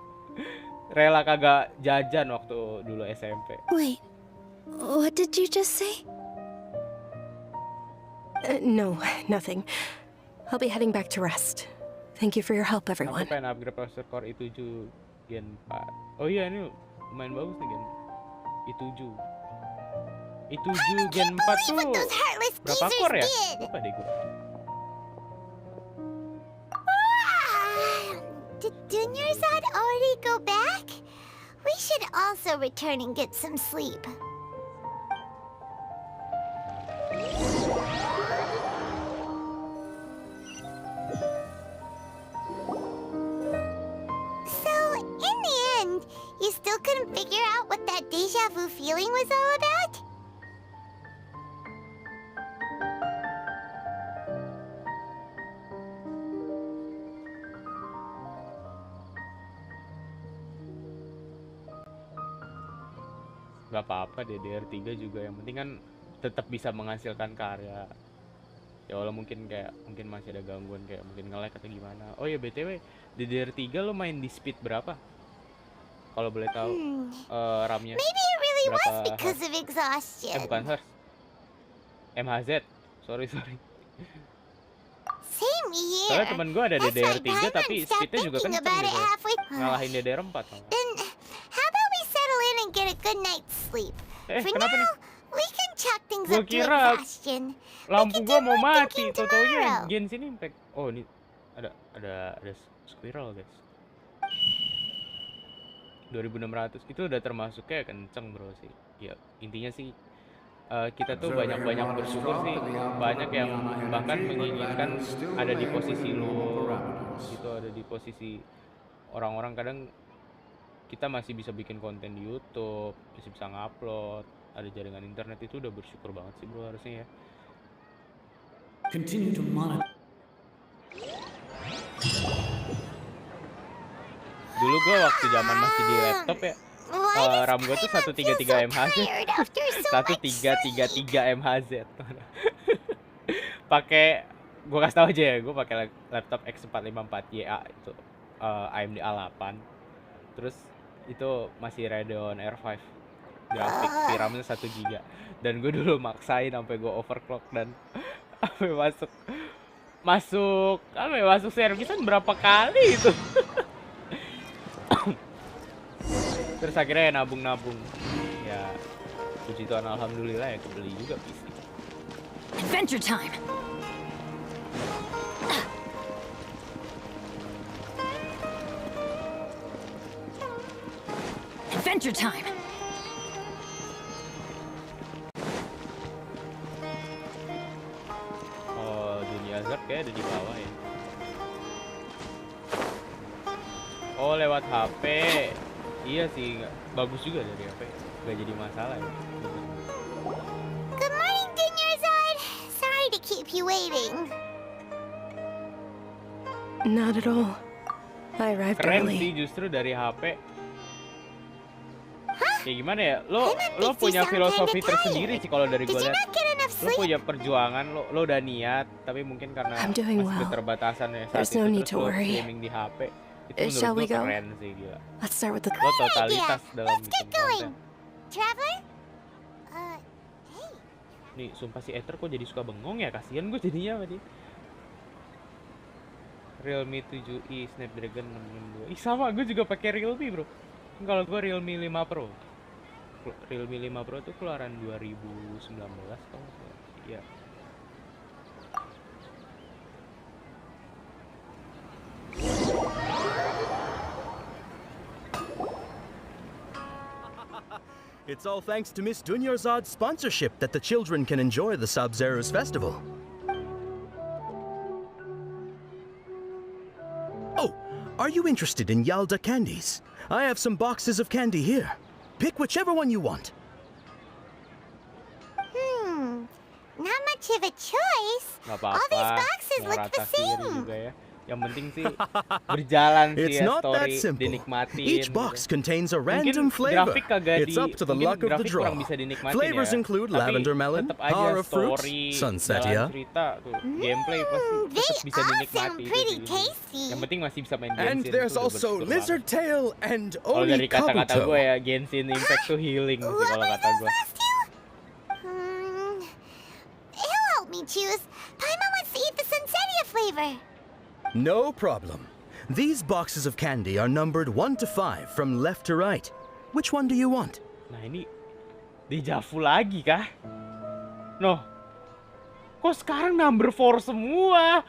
rela kagak jajan waktu dulu SMP. Wait, what did you just say? No, nothing. I'll be heading back to rest. Thank you for your help, everyone. Aku pengen upgrade processor Core i7 Gen 4. Oh iya, ini lumayan bagus nih Gen i7. i7 Gen 4 tuh berapa core ya? Lupa deh gue. Did Dunyarzad already go back? We should also return and get some sleep. So, in the end, you still couldn't figure out what that deja vu feeling was all about? Gak apa-apa, DDR3 juga yang penting kan tetap bisa menghasilkan karya. Ya walau mungkin masih ada gangguan kayak mungkin nge-lag atau gimana. Oh ya BTW, DDR3 lo main di speed berapa? Kalau boleh tahu RAM-nya. Maybe it really was Berapa because of exhaustion. bukan hertz. MHz. Sorry. Same here. Soalnya temen gue ada That's why DDR3 Paimon tapi stopped speednya juga thinking kenceng about it gitu. halfway. Ngalahin DDR4 malah. Then, how about we settle in and get a good night's sleep? For Kenapa nih? now, we can chalk things Gua up to kira exhaustion. lampu can gua do mau more mati, thinking tau-taunya tomorrow. Genshin Impact. Oh, ini ada squirrel, guys. 2600 itu udah termasuk kayak kenceng, bro sih. Ya, intinya sih kita tuh banyak-banyak bersyukur sih. Banyak yang bahkan menginginkan ada di posisi lo, gitu, ada di posisi orang-orang. Kadang kita masih bisa bikin konten di YouTube, masih bisa ngupload, ada jaringan internet, itu udah bersyukur banget sih bro harusnya ya. Continue to monitor. Dulu gue waktu zaman masih di laptop ya, RAM gue tuh 133 MHz. 1333 MHz. Pakai, gue kasih tau aja ya, gue pakai laptop X454YA itu AMD A8. Terus itu masih Radeon R5 grafik, VRAM-nya 1 GB. Dan gue dulu maksain sampai gue overclock dan sampai masuk servisan berapa kali itu. Terus akhirnya ya nabung-nabung. Ya puji Tuhan alhamdulillah ya kebeli juga PC. Adventure time. Adventure time. Oh, dunia Hazard kayak ada di bawah ya. Oh, lewat HP. Iya sih, bagus juga dari HP. Gak jadi masalah ya. Good morning, Dinnerzad. Sorry to keep you waiting. Not at all. I arrived Keren early. sih justru dari HP. Kayak gimana ya? Lo punya filosofi tersendiri sih kalau dari gue lihat. Lo punya perjuangan, lo udah niat, tapi mungkin karena masih keterbatasan ya saat itu, terus lo streaming di HP. Itu menurut gue keren sih, gila. Let's start with the Lo totalitas dalam bikin konten. Traveler? Nih, sumpah si Ether kok jadi suka bengong ya? Kasian gue jadinya sama dia. Realme 7i Snapdragon 662. Ih sama, gue juga pakai Realme bro. Kalau gue Realme 5 Pro. Realme 5 Pro tuh keluaran 2019 kalau ya. It's all thanks to Miss Dunyarzad's sponsorship that the children can enjoy the Sub-Zero's festival. Oh, are you interested in Yalda candies? I have some boxes of candy here. Pick whichever one you want. Not much of a choice. All these boxes look the same. Juga ya. Yang penting sih berjalan sih It's ya, not that story simple. dinikmatin. Each box gitu. contains a Mungkin random flavor. grafik kagak It's up to the luck of the draw. Flavors include lavender melon, power of fruits, sunsetia. Cerita tuh, gameplay pasti tetap bisa dinikmati. Yang penting masih bisa main Genshin. And there's also lizard tail and Kalau dari kata-kata gue Onikabuto. ya, Genshin Impact tuh healing sih kalau kata gue. He'll help me choose. Paimon wants to eat the Sunsetia flavor. No problem. These boxes of candy are numbered 1 to 5 from left to right. Which one do you want? Nah ini dejavu lagi kah? Noh, kok sekarang number 4 semua?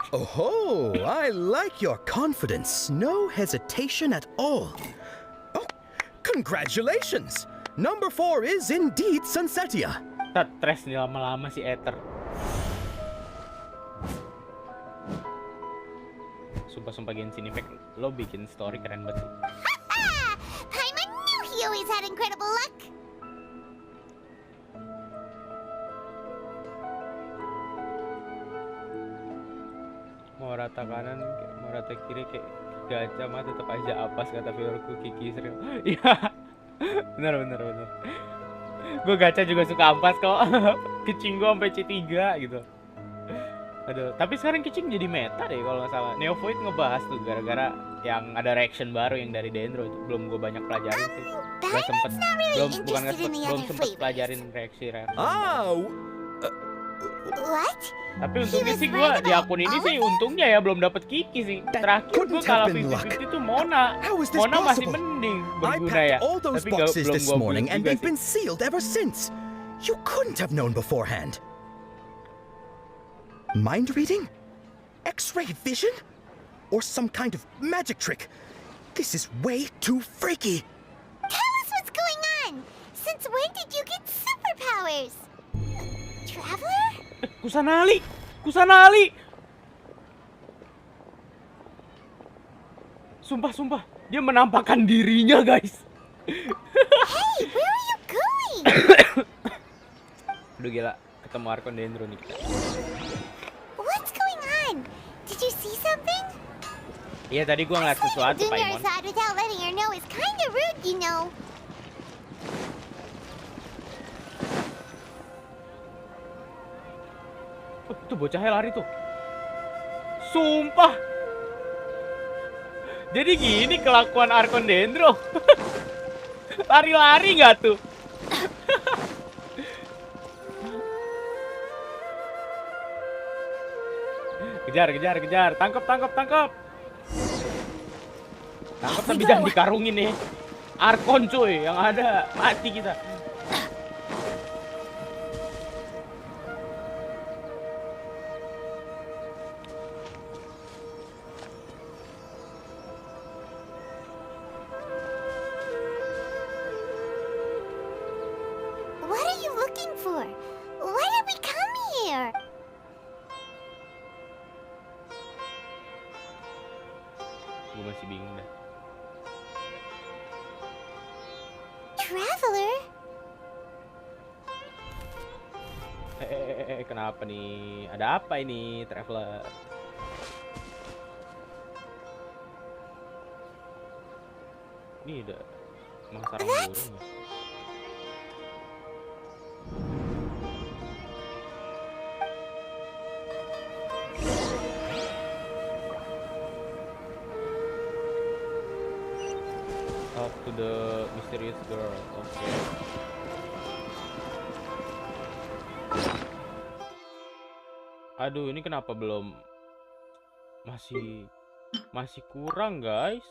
Oh, I like your confidence. No hesitation at all. Oh, congratulations! Number 4 is indeed Sunsetia. Stres nih lama-lama si Ether. Sumpah-sumpah Genshin Impact, lo bikin story keren banget. Paimon knew he always had incredible luck. Mau rata kanan, mau rata kiri kayak gacha mah tetap aja apes kata viewerku Kiki serius. Iya, bener. Gue gacha juga suka ampas kok. Kicing gue sampai C3 gitu. Aduh, tapi sekarang Kicing jadi meta deh kalau nggak salah. Neophoid ngebahas tuh gara-gara yang ada reaction baru yang dari Dendro itu. Belum gue banyak pelajarin sih. Gak sempet, belum sempet pelajarin reaksi. What? Tapi untungnya sih gue di akun ini sih untungnya ya belum dapet Kiki sih. Terakhir gue kalah 50-50 itu Mona. Mona masih mending berguna ya. All those Tapi boxes belum this gue morning and juga they've been sealed ever since. You couldn't have known beforehand. Mind reading? X-ray vision? Or some kind of magic trick? This is way too freaky. Tell us what's going on. Since when did you get super Kusanali! Kusanali! Sumpah. Dia menampakkan dirinya, guys. Hey, where are you going? Aduh gila, ketemu Arkondendro nih kita. What's going on? Did you see something? Iya tadi gua ngeliat sesuatu, Doing your Paimon. side without letting her know is kinda rude, you know. Tuh bocahnya lari tuh. Sumpah. Jadi gini kelakuan Arkondendro. Lari-lari nggak tuh? Kejar. Tangkap. Tangkap tapi jangan dikarungin nih. Arkon cuy, yang ada mati kita. What are you looking for? Why did we come here? Gue masih bingung dah. Traveler? Kenapa nih? Ada apa ini, Traveler? Ini udah emang sarang burung ya? Talk to the mysterious girl. Okay. Aduh, ini kenapa belum masih kurang, guys?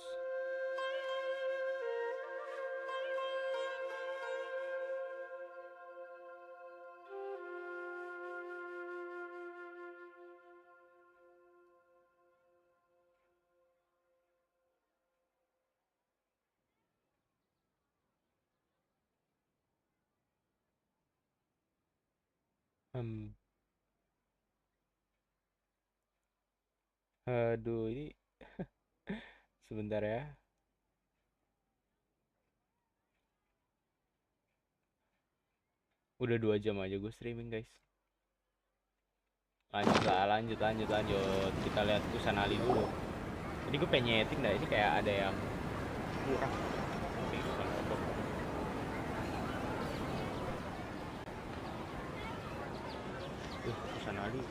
Aduh, ini sebentar ya. Udah 2 jam aja gue streaming, guys. Lanjut. Kita lihat Kusanali dulu. Jadi gue pengen nyeting dah, ini kayak ada yang kurang. Kusanali.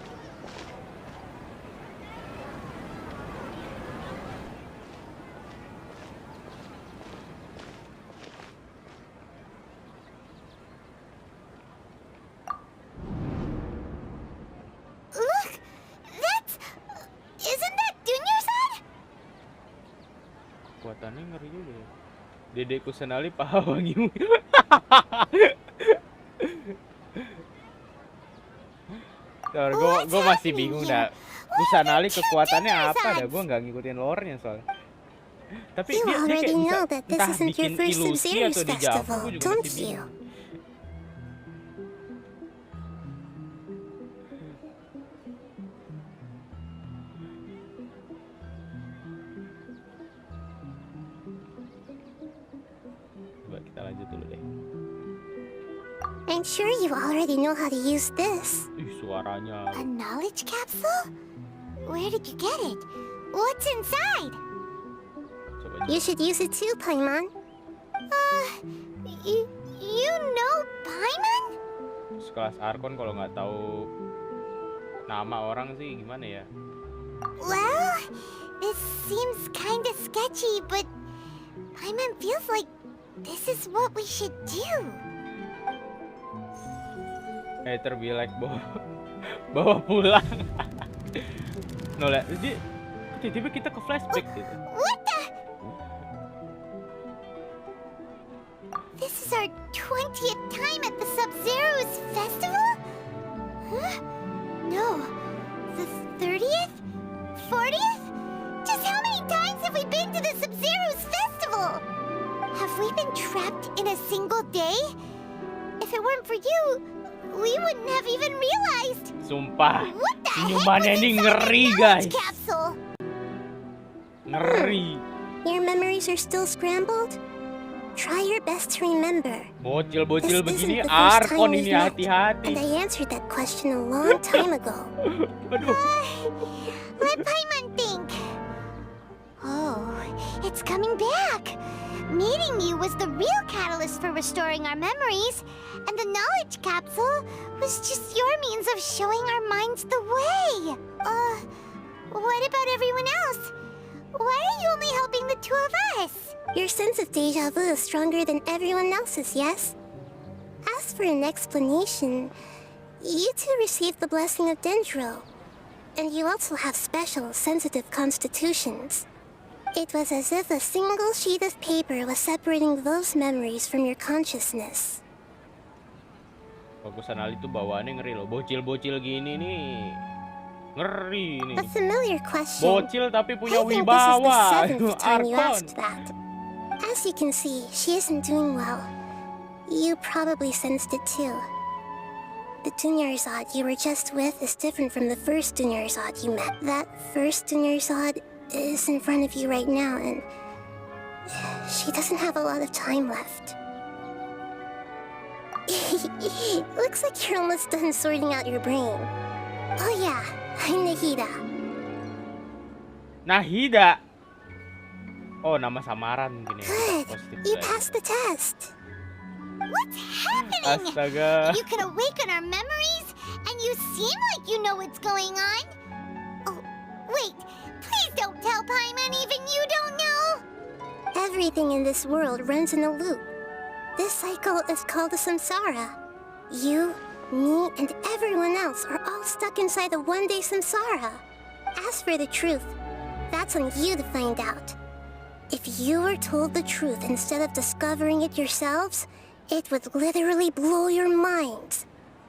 Look! Isn't that Junior's head? Kekuatannya ngeri juga ya. Dede Kusanali paha wangimu. Gue masih bingung dah. Kusanali kekuatannya apa dah? Gue nggak ngikutin lore-nya soalnya. Tapi dia kayak bisa entah bikin ilusi atau dijawab. Gue juga masih bingung. Coba kita lanjut dulu deh. I'm sure you already know how to use this. Suaranya. A knowledge capsule? Where did you get it? What's inside? You should use it too, Paimon. You know Paimon? Sekelas Arkon kalau nggak tahu nama orang sih gimana ya? Well, this seems kinda sketchy, but Paimon feels like this is what we should do. Terbilek bawa pulang. Nolak, jadi tiba-tiba kita ke flashback gitu. What the? This is our 20th time at the Sub-Zero's festival? Huh? No. The 30th? 40th? Just how many times have we been to the Sub-Zero's festival? Have we been trapped in a single day? If it weren't for you, we wouldn't have even realized. Sumpah. What the heck Senyumannya was ini inside ngeri, that guys. knowledge capsule? Ngeri. Your memories are still scrambled? Try your best to remember. Bocil-bocil This begini isn't the first time Arkon we've ini met, hati-hati. and I answered that question a long time ago. Let Paimon think. Oh, it's coming back. Meeting you was the real catalyst for restoring our memories, and the knowledge capsule was just your means of showing our minds the way. What about everyone else? Why are you only helping the two of us? Your sense of deja vu is stronger than everyone else's, yes? As for an explanation, you two received the blessing of Dendro, and you also have special, sensitive constitutions. It was as if a single sheet of paper was separating those memories from your consciousness. Bagusan Ali tuh bawaannya ngeri loh. Bocil-bocil gini nih. Ngeri nih. A familiar question. Bocil tapi punya I think wibawa. this is the seventh time you Arkon. asked that. As you can see, she isn't doing well. You probably sensed it too. The Dunyarzad you were just with is different from the first Dunyarzad you met. That first Dunyarzad is in front of you right now, and she doesn't have a lot of time left. Looks like you're almost done sorting out your brain. Oh yeah, I'm Nahida. Nahida. Oh, nama samaran mungkin ya. Good, Positif you guys. passed the test. What's happening? Astaga. You can awaken our memories, and you seem like you know what's going on. Oh, wait. Please don't tell Paimon even you don't know. Everything in this world runs in a loop. This cycle is called the samsara. You, me, and everyone else are all stuck inside the one-day samsara. As for the truth, that's on you to find out. If you were told the truth instead of discovering it yourselves, it would literally blow your minds.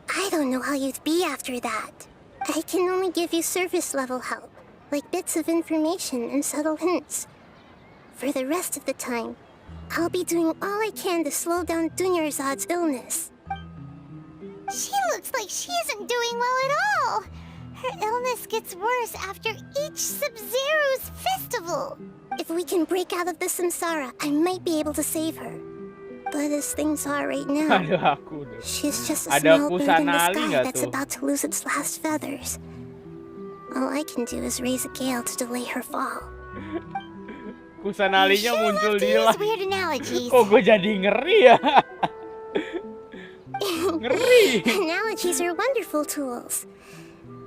I don't know how you'd be after that. I can only give you surface-level help, like bits of information and subtle hints. For the rest of the time, I'll be doing all I can to slow down Dunyarzad's illness. She looks like she isn't doing well at all. Her illness gets worse after each Sub-Zero's festival. If we can break out of the samsara, I might be able to save her. But as things are right now, Aduh, aku deh. she's just a Ada small bird in the Kusanali sky nggak that's tuh? about to lose its last feathers. All I can do is raise a gale to delay her fall. Kusanalinya muncul di Use lah. weird analogies. Kok gue jadi ngeri ya? Ngeri. Analogies are wonderful tools.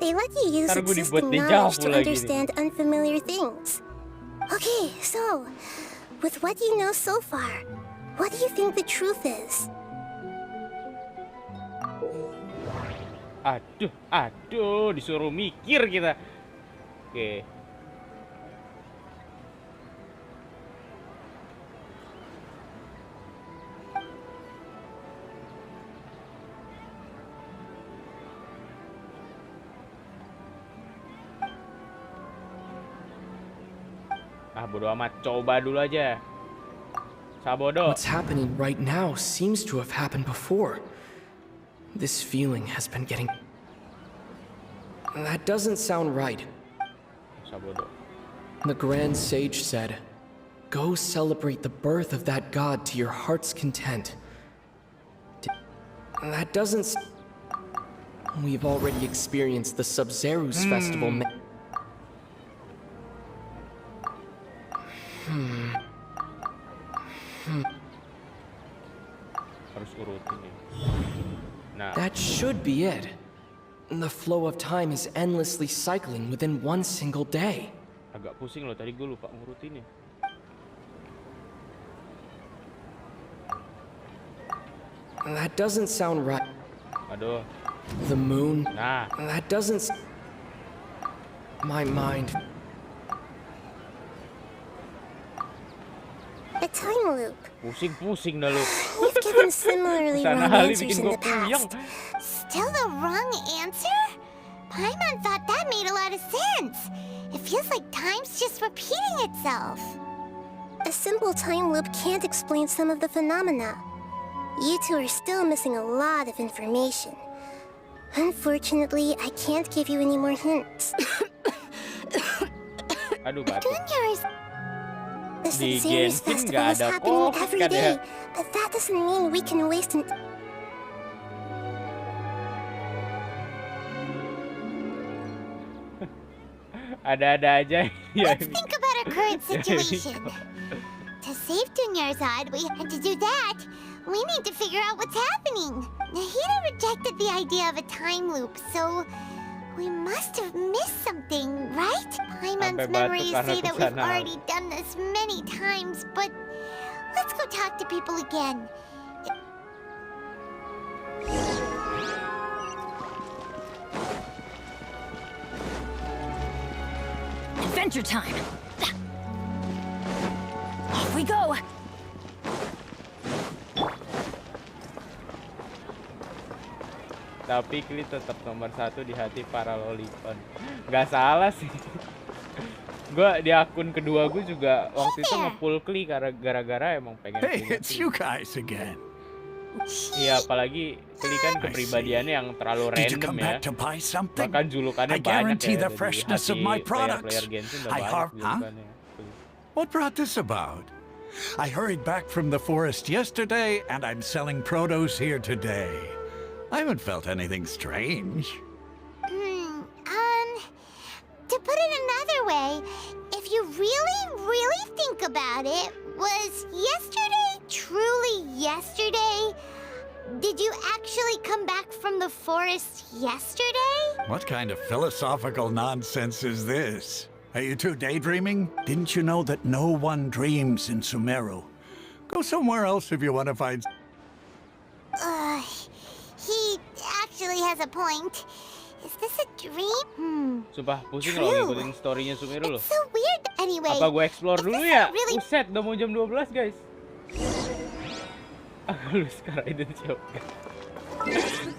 They let you use Ntar gue dibuat existing deja knowledge vu to lagi nih. understand unfamiliar things. Okay, so, with what you know so far, what do you think the truth is? Aduh, disuruh mikir kita. Oke. Bodo amat, coba dulu aja. Sabodo. What's happening right now seems to have happened before. This feeling has been getting... That doesn't sound right. Sabodo. The Grand Sage said, "Go celebrate the birth of that god to your heart's content." That doesn't... We've already experienced the Sub-Zeru's festival. Harus urutin nih. Nah. That should be it. The flow of time is endlessly cycling within one single day. Agak pusing loh, tadi gue lupa ngurutinnya. That doesn't sound right. Aduh. The moon. Nah. That doesn't... My mind... A time loop. Pusing-pusing dah lu. You've given similarly wrong answers in the past. Still the wrong answer? Paimon thought that made a lot of sense. It feels like time's just repeating itself. A simple time loop can't explain some of the phenomena. You two are still missing a lot of information. Unfortunately, I can't give you any more hints. Aduh, batuk. The Di Sabzeruz Genshin festival nggak is ada happening COVID every kan ya? day, but that doesn't mean we can waste an... Ada-ada aja. Let's think about our current situation. To save Dunyarzad, and to do that, we need to figure out what's happening. Nahida rejected the idea of a time loop, so we must have missed something, right? Paimon's memories say that we've already done this many times, but let's go talk to people again. Adventure time! Off we go! Tapi Kli tetap nomor 1 di hati para lolicon. Gak salah sih. Gue di akun kedua gue juga waktu itu nge-pull Kli gara-gara emang pengen Hey, punya it's Kli. you guys again. Iya, apalagi Kli kan kepribadiannya yang terlalu Did you random come ya. back to buy something? Bahkan julukannya I banyak guarantee ya. the freshness of my products. Player Genshin udah I banyak harp, huh? julukannya. What brought this about? I hurried back from the forest yesterday, and I'm selling produce here today. I haven't felt anything strange. To put it another way, if you really think about it, was yesterday truly yesterday? Did you actually come back from the forest yesterday? What kind of philosophical nonsense is this? Are you two daydreaming? Didn't you know that no one dreams in Sumeru? Go somewhere else if you want to find... He actually has a point. Is this a dream? Sumpah pusing loh ngikutin story-nya Sumeru loh. So weird. Anyway, Apa gue explore dulu ya? really- Uset, udah mau jam 12 guys. Lu sekarang itu coba.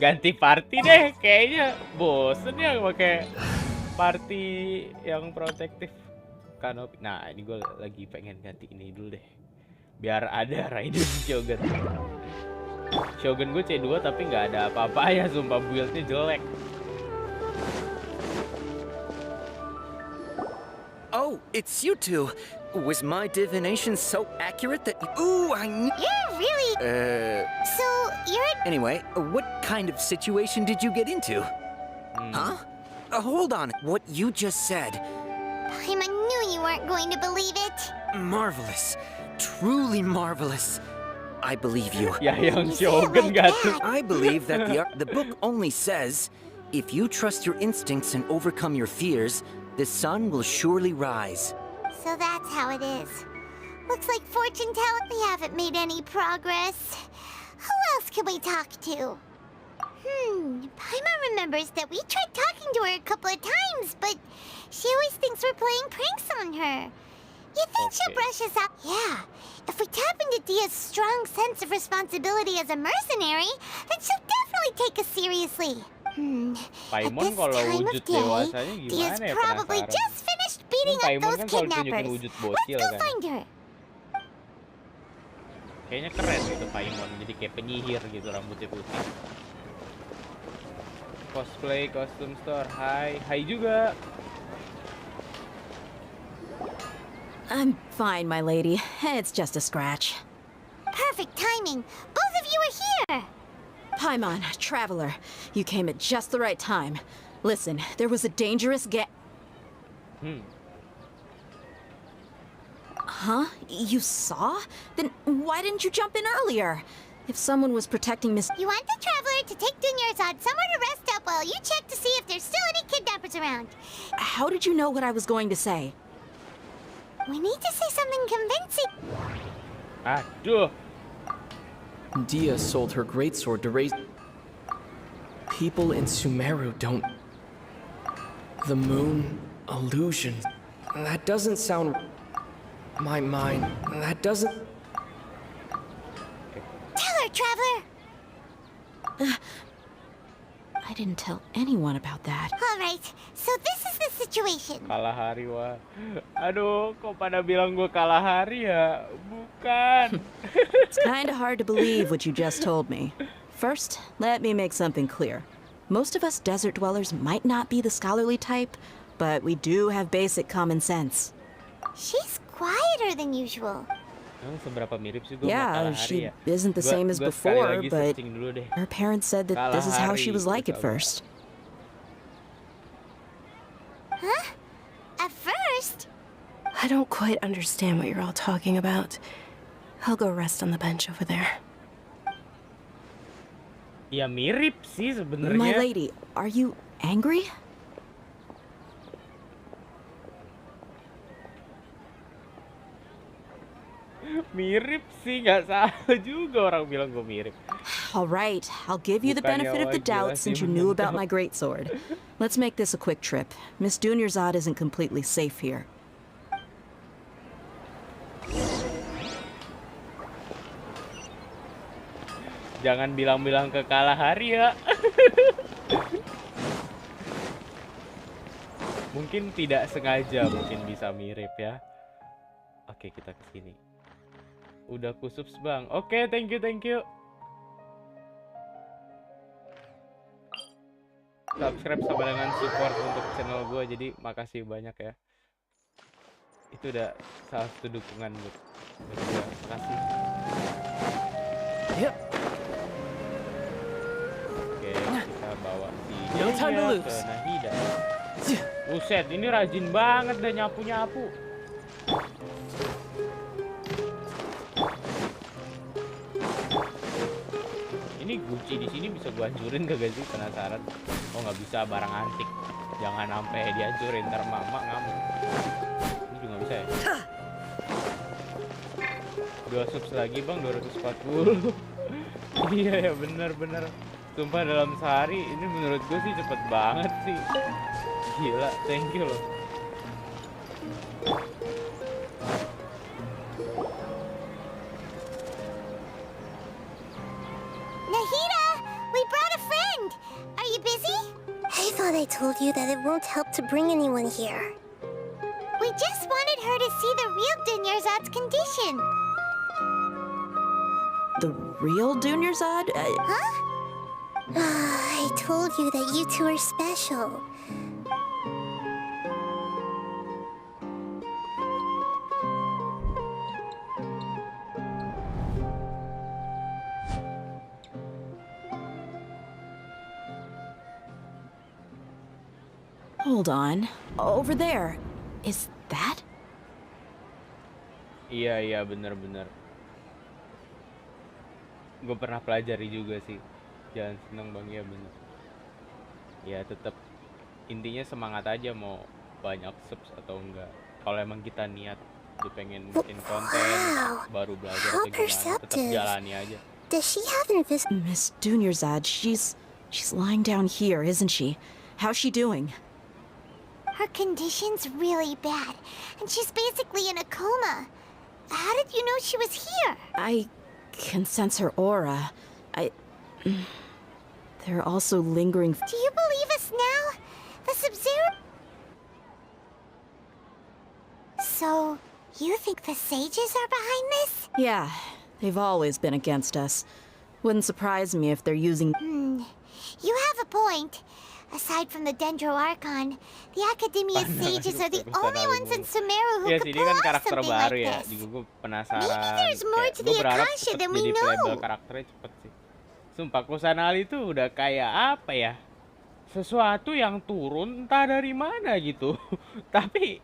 Ganti party deh, kayaknya bosen ya pakai party yang protektif. Kanopi. Nah, ini gue lagi pengen ganti ini dulu deh. Biar ada Raiden Shogun. Shogun gue C2 tapi nggak ada apa-apa ya, sumpah build-nya jelek. Oh, it's you two. Was my divination so accurate that you... Ooh, I knew... You're really... So, you're... Anyway, what kind of situation did you get into? Huh? Hold on. What you just said... I knew you weren't going to believe it. Marvelous. Truly marvelous. I believe you. Ya yang Shogun gak tuh. I believe that the book only says, if you trust your instincts and overcome your fears, the sun will surely rise. So that's how it is. Looks like fortune telling we haven't made any progress. Who else can we talk to? Paimon remembers that we tried talking to her a couple of times, but she always thinks we're playing pranks on her. You think she'll brush us off? Yeah. If we tap into Dia's strong sense of responsibility as a mercenary, then she'll definitely take us seriously. Paimon kalau wujud dewasanya gimana Dia's ya, probably penasaran. just finished beating up Paimon those kan selalu tunjukin kidnappers. wujud Let's bocil go kan. find her. Kayaknya keren gitu Paimon, jadi kayak penyihir gitu, rambutnya putih. Cosplay, costume store, hai juga. I'm fine, my lady. It's just a scratch. Perfect timing. Both of you are here. Paimon, traveler, you came at just the right time. Listen, there was a dangerous Huh? You saw? Then why didn't you jump in earlier? If someone was protecting Miss... You want the traveler to take Dunyarzad somewhere to rest up while you check to see if there's still any kidnappers around. How did you know what I was going to say? We need to say something convincing. Aduh. Dia sold her greatsword to raise... People in Sumeru don't... The moon... illusion... That doesn't sound... My mind... That doesn't... Tell her, traveler! I didn't tell anyone about that. All right, so this is the situation. Kalah hari wah. Aduh, kok pada bilang gue kalah hari ya? Bukan. It's kind of hard to believe what you just told me. First, let me make something clear. Most of us desert dwellers might not be the scholarly type, but we do have basic common sense. She's quieter than usual. Seberapa mirip sih gua sama Yeah, Kalahari she ya? isn't the same as Gua sekali before, lagi but searching dulu deh. her parents said that this is how she was like at Kalahari, first. Huh? At first? I don't quite understand what you're all talking about. I'll go rest on the bench over there. Ya mirip sih sebenarnya. My lady, are you angry? Mirip sih, nggak salah juga orang bilang gue mirip. All right, I'll give you the Bukannya benefit of the wajah doubt sih since you knew about menonton. my greatsword. Let's make this a quick trip. Miss Dunyarzad isn't completely safe here. Jangan bilang-bilang ke Kalahari ya. Mungkin tidak sengaja, mungkin bisa mirip ya. Oke, kita ke sini. Udah kusubs bang. Oke, thank you, thank you. Subscribe sama dengan support untuk channel gue, jadi makasih banyak ya. Itu udah salah satu dukungan buat gue. Makasih. Yep. Oke, kita bawa si No time to Jaya lose. ke Nahida. Buset, ini rajin banget dan nyapu-nyapu. Ini Cuci di sini bisa gua hancurin gak sih? Penasaran. Oh nggak bisa, barang antik. Jangan sampai dihancurin, ntar mama ngamuk. Ini juga bisa ya. 2 subs lagi bang, 240. Iya ya, bener-bener. Sumpah dalam sehari ini menurut gue sih cepet banget sih. Gila, thank you loh. Nahida, we brought a friend. Are you busy? I thought I told you that it won't help to bring anyone here. We just wanted her to see the real Dunyarzad's condition. The real Dunyarzad? Huh? I told you that you two are special. Hold on. Over there. Is that? Iya bener-bener. Gue pernah pelajari juga sih. Jangan seneng bang, ya bener. Ya tetap intinya semangat aja mau banyak subs atau enggak. Kalau emang kita niat pengen bikin konten baru belajar atau gimana, tetap jalani aja. Does she have Miss Dunyarzad, she's lying down here, isn't she? How's she doing? Her condition's really bad, and she's basically in a coma. How did you know she was here? I can sense her aura. There are also lingering... Do you believe us now? The Sub-Zero... So, you think the sages are behind this? Yeah, they've always been against us. Wouldn't surprise me if they're using... You have a point. Aside from the Dendro Archon, the Academia sages are the only ones in Sumeru who Ya could sini pull kan off karakter something baru like ya. this. Juga gue penasaran. Maybe there's more to Gue the berharap Akasha cepet than we jadi playable know. karakternya cepet sih. Sumpah Kusanali itu udah kayak apa ya? Sesuatu yang turun entah dari mana gitu. Tapi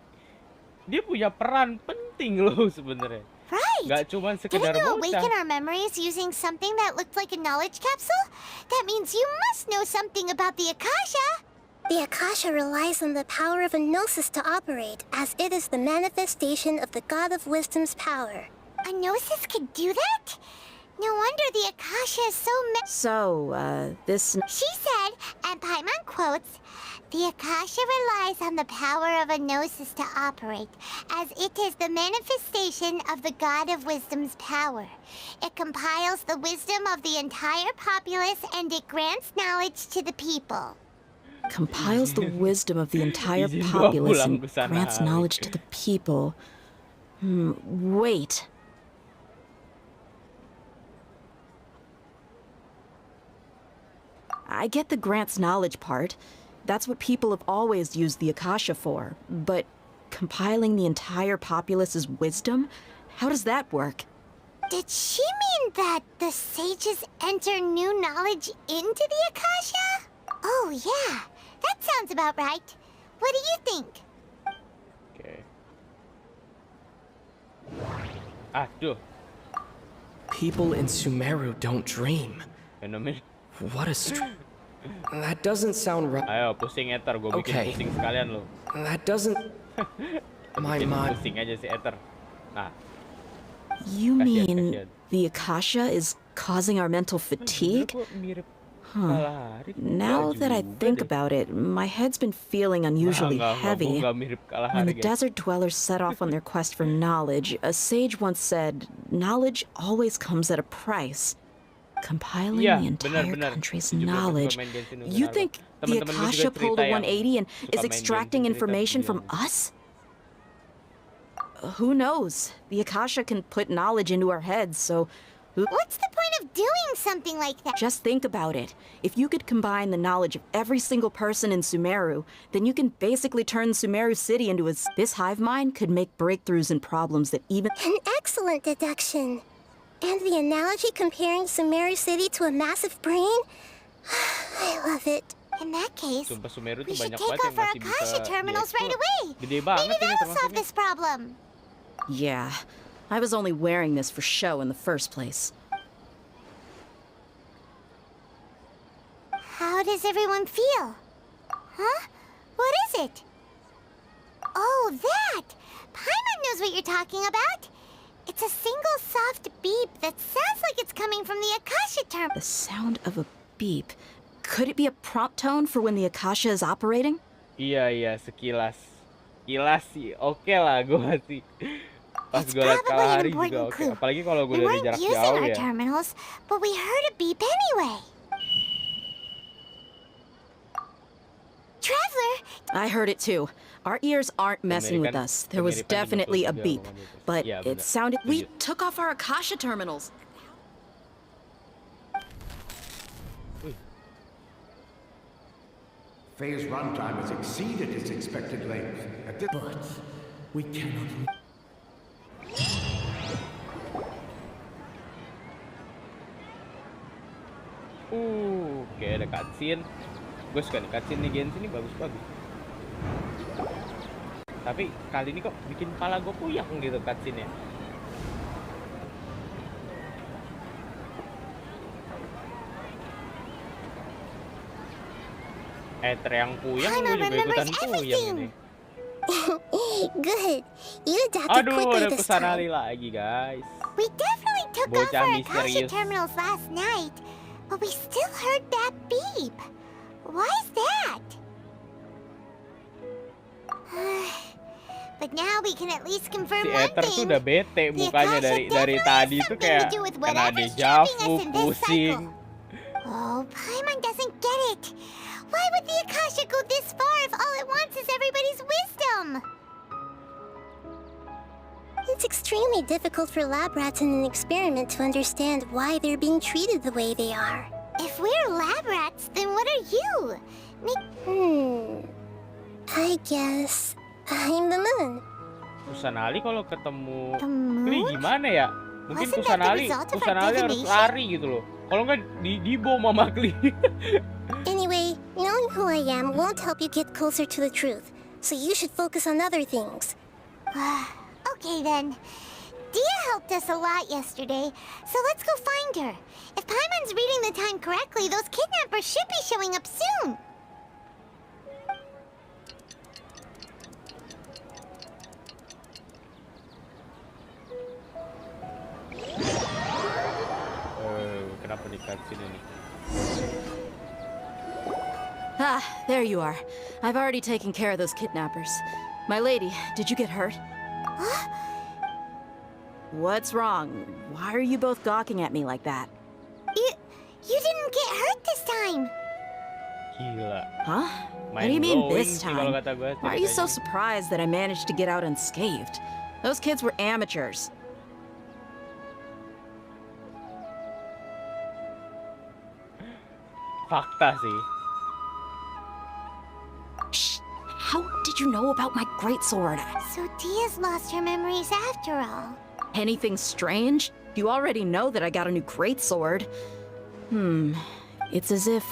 dia punya peran penting loh sebenarnya. Right. Gak cuma sekedar Didn't you bocah. awaken our memories using something that looked like a knowledge capsule? That means you must know something about the Akasha. The Akasha relies on the power of a gnosis to operate, as it is the manifestation of the God of Wisdom's power. A gnosis could do that? No wonder the Akasha is so this... She said, and Paimon quotes, the Akasha relies on the power of a gnosis to operate, as it is the manifestation of the God of Wisdom's power. It compiles the wisdom of the entire populace and it grants knowledge to the people. Compiles the wisdom of the entire populace and grants knowledge to the people. Wait. I get the grant's knowledge part. That's what people have always used the Akasha for. But compiling the entire populace's wisdom? How does that work? Did she mean that the sages enter new knowledge into the Akasha? Oh, yeah. That sounds about right. What do you think? Okay. Aduh. People in Sumeru don't dream. Fenomen. What a that doesn't sound right. Ayo pusing Ether, gue bikin pusing sekalian lo. That doesn't. My mind. Pusing aja si Ether. Nah. You mean the Akasha is causing our mental fatigue? Huh. Now that I think about it, my head's been feeling unusually heavy. When the desert dwellers set off on their quest for knowledge, a sage once said, knowledge always comes at a price. Compiling the entire country's knowledge. You think the Akasha pulled a 180 and is extracting information from us? Who knows? The Akasha can put knowledge into our heads, so... What's the point of doing something like that? Just think about it. If you could combine the knowledge of every single person in Sumeru, then you can basically turn Sumeru City into a... This hive mind could make breakthroughs in problems that even... An excellent deduction. And the analogy comparing Sumeru City to a massive brain? I love it. In that case, Sumeru we tuh should banyak take banget off yang our masih Akasha bisa terminals right diekspor. away. Gede banget Maybe ini that'll solve termasuknya. this problem. Yeah, I was only wearing this for show in the first place. How does everyone feel? Huh? What is it? Oh, that! Paimon knows what you're talking about. It's a single soft beep that sounds like it's coming from the Akasha terminal. The sound of a beep. Could it be a prompt tone for when the Akasha is operating? Iya, sekilas. Kilas sih, oke lah gue masih. Pas gue liat Kalahari juga oke. Apalagi kalau gue dari jarak jauh ya. Terminals, but we heard a beep anyway. Traveler! I heard it too. Our ears aren't messing with us. There was definitely a beep, but it sounded... We took off our Akasha terminals. Faye's runtime has exceeded its expected length. But we cannot... Oke, ada cutscene. Gue suka nih cutscene nih Genshin ini bagus-bagus. Tapi kali ini kok bikin kepala gue puyeng gitu cutscene-nya. Yang puyeng gue juga ikutan puyeng ini. Good. You adapted Aduh, quickly ada this pesan time. hari lagi, guys. We definitely took off Bocah our Akasha misterius. terminals last night, but we still heard that beep. Why is that? But now we can at least confirm Si one Ether tuh thing. udah bete mukanya dari tadi tuh kayak kena dejavu, pusing. Oh, Paimon doesn't get it. Why would the Akasha go this far if all it wants is everybody's wisdom? It's extremely difficult for lab rats in an experiment to understand why they're being treated the way they are. If we're lab rats, then what are you? I guess I'm the moon. Kusanali kalau ketemu The moon? ini gimana ya? Mungkin Wasn't that the Kusanali result of our harus divination? lari gitu loh. Kalau nggak dibom sama Kli. Anyway, knowing who I am won't help you get closer to the truth, so you should focus on other things. Okay then. Dia helped us a lot yesterday, so let's go find her. If Paimon's reading the time correctly, those kidnappers should be showing up soon. Kenapa di cutscene ini? Ah, there you are. I've already taken care of those kidnappers. My lady, did you get hurt? What's wrong? Why are you both gawking at me like that? You didn't get hurt this time. Gila. Huh? What do you mean Mind-blowing this sih kalau time? kata gue Why are you so ceritanya. surprised that I managed to get out unscathed? Those kids were amateurs. Fakta sih. Shh. How did you know about my greatsword? So Dia's lost her memories after all. Anything strange? You already know that I got a new greatsword. It's as if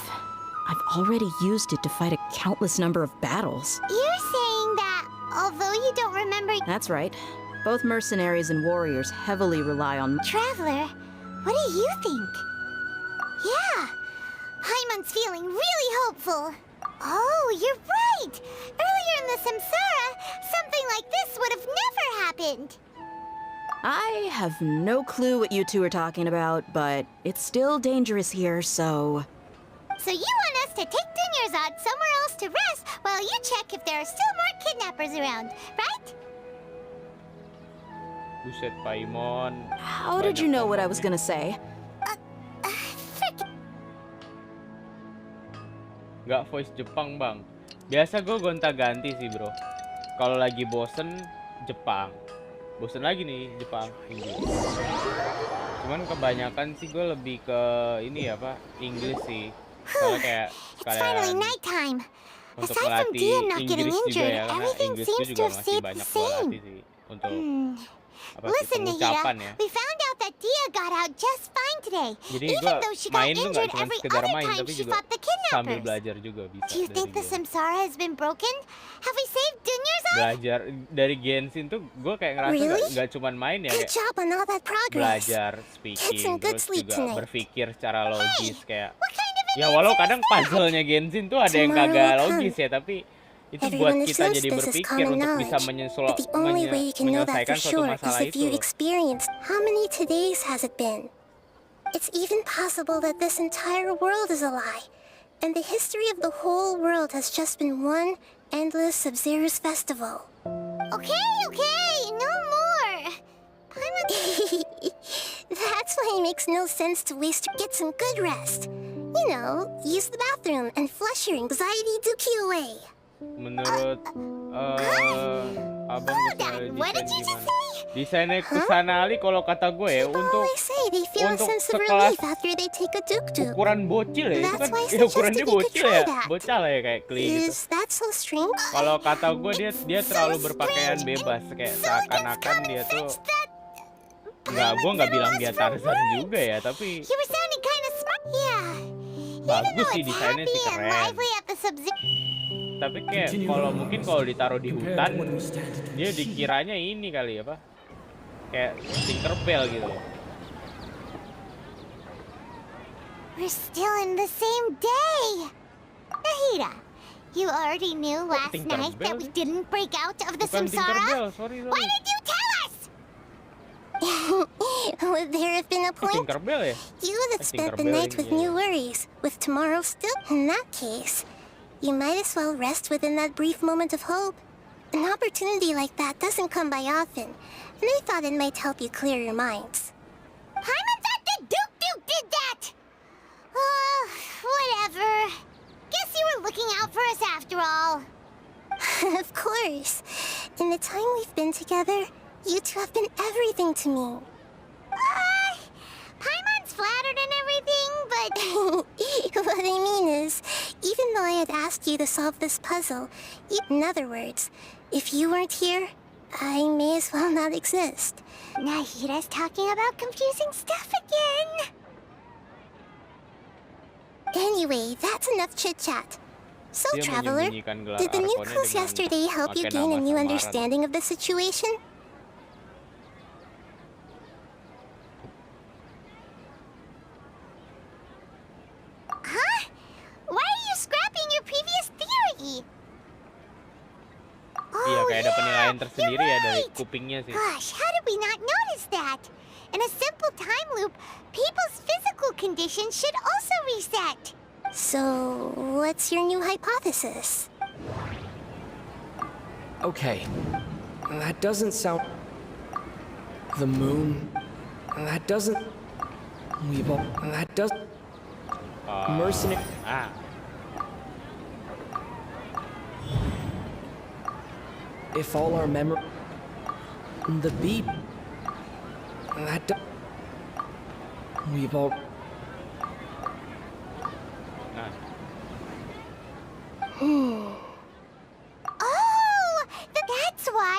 I've already used it to fight a countless number of battles. You're saying that although you don't remember... That's right. Both mercenaries and warriors heavily rely on... Traveler, what do you think? Yeah, Paimon's feeling really hopeful. Oh, you're right! Earlier in the Samsara, something like this would have never happened! I have no clue what you two are talking about, but it's still dangerous here, so... So you want us to take Dunyarzad somewhere else to rest while you check if there are still more kidnappers around, right? Buset, Paimon. How did you know what I was gonna say? Nggak voice Jepang, Bang. Biasa gue gonta-ganti sih, bro. Kalau lagi bosen, Jepang. Bosen lagi nih, Jepang, Inggris. Cuman kebanyakan sih gue lebih ke ini ya, Pak, Inggris sih. Soalnya kayak sekalian untuk melatih Inggris juga ya, karena Inggris gue juga masih banyak gue latih sih. Untuk Listen, Nahida, we found out that Dia got out just fine today. Even though she got injured every other time she fought the kidnappers. Belajar juga bisa. Do you think the Samsara has been broken? Have we saved Dunyarzad? Belajar dari Genshin tuh gue kayak ngerasa nggak cuman main ya, kayak job on all that progress. Belajar speaking, terus juga berpikir secara logis kayak. Ya walau kadang puzzle-nya Genshin tuh ada yang kagak logis ya, tapi itu buat kita jadi berpikir untuk bisa menyelesaikan suatu masalah itu. How many todays has it been? It's even possible that this entire world is a lie, and the history of the whole world has just been one endless Sub-Zero's festival. Okay, no more. That's why it makes no sense to waste. Get some good rest. You know, use the bathroom and flush your anxiety dookie away. Menurut abang desainnya Kusanali kalau kata gue ya untuk sekelas ukuran bocil ya, itu kan ya, ukurannya bocil ya, bocah lah ya kayak Kli gitu. Kalau kata gue dia terlalu berpakaian bebas, kayak seakan-akan dia tuh gue nggak bilang dia Tarzan juga ya, tapi bagus sih desainnya sih, keren. Tapi kayak kalau ditaruh di hutan, dia dikiranya ini kali ya, Pak. Kayak Tinkerbell gitu. We're still in the same day. Nahida, you already knew last night that we didn't break out of the Samsara. Why did you tell us? Would there have been a point? You would have spent the night with new worries, with tomorrow still. In that case, you might as well rest within that brief moment of hope. An opportunity like that doesn't come by often, and I thought it might help you clear your minds. Paimon thought that Duke did that! Oh, whatever. Guess you were looking out for us after all. Of course. In the time we've been together, you two have been everything to me. Paimon's flattered and everything, but... What I mean is, even though I had asked you to solve this puzzle, in other words, if you weren't here, I may as well not exist. Nahida's talking about confusing stuff again. Anyway, that's enough chit-chat. So, Traveler, did the new clues yesterday help you gain a new understanding of the situation? Huh? Why are you scrapping your previous theory? Iya, kayak ada penilaian tersendiri ya dari kupingnya sih. Gosh, how did we not notice that? In a simple time loop, people's physical conditions should also reset. So, what's your new hypothesis? Okay, that doesn't sound... The moon... That doesn't... That does... Mercenary... If all our memory... The beat... That we've all...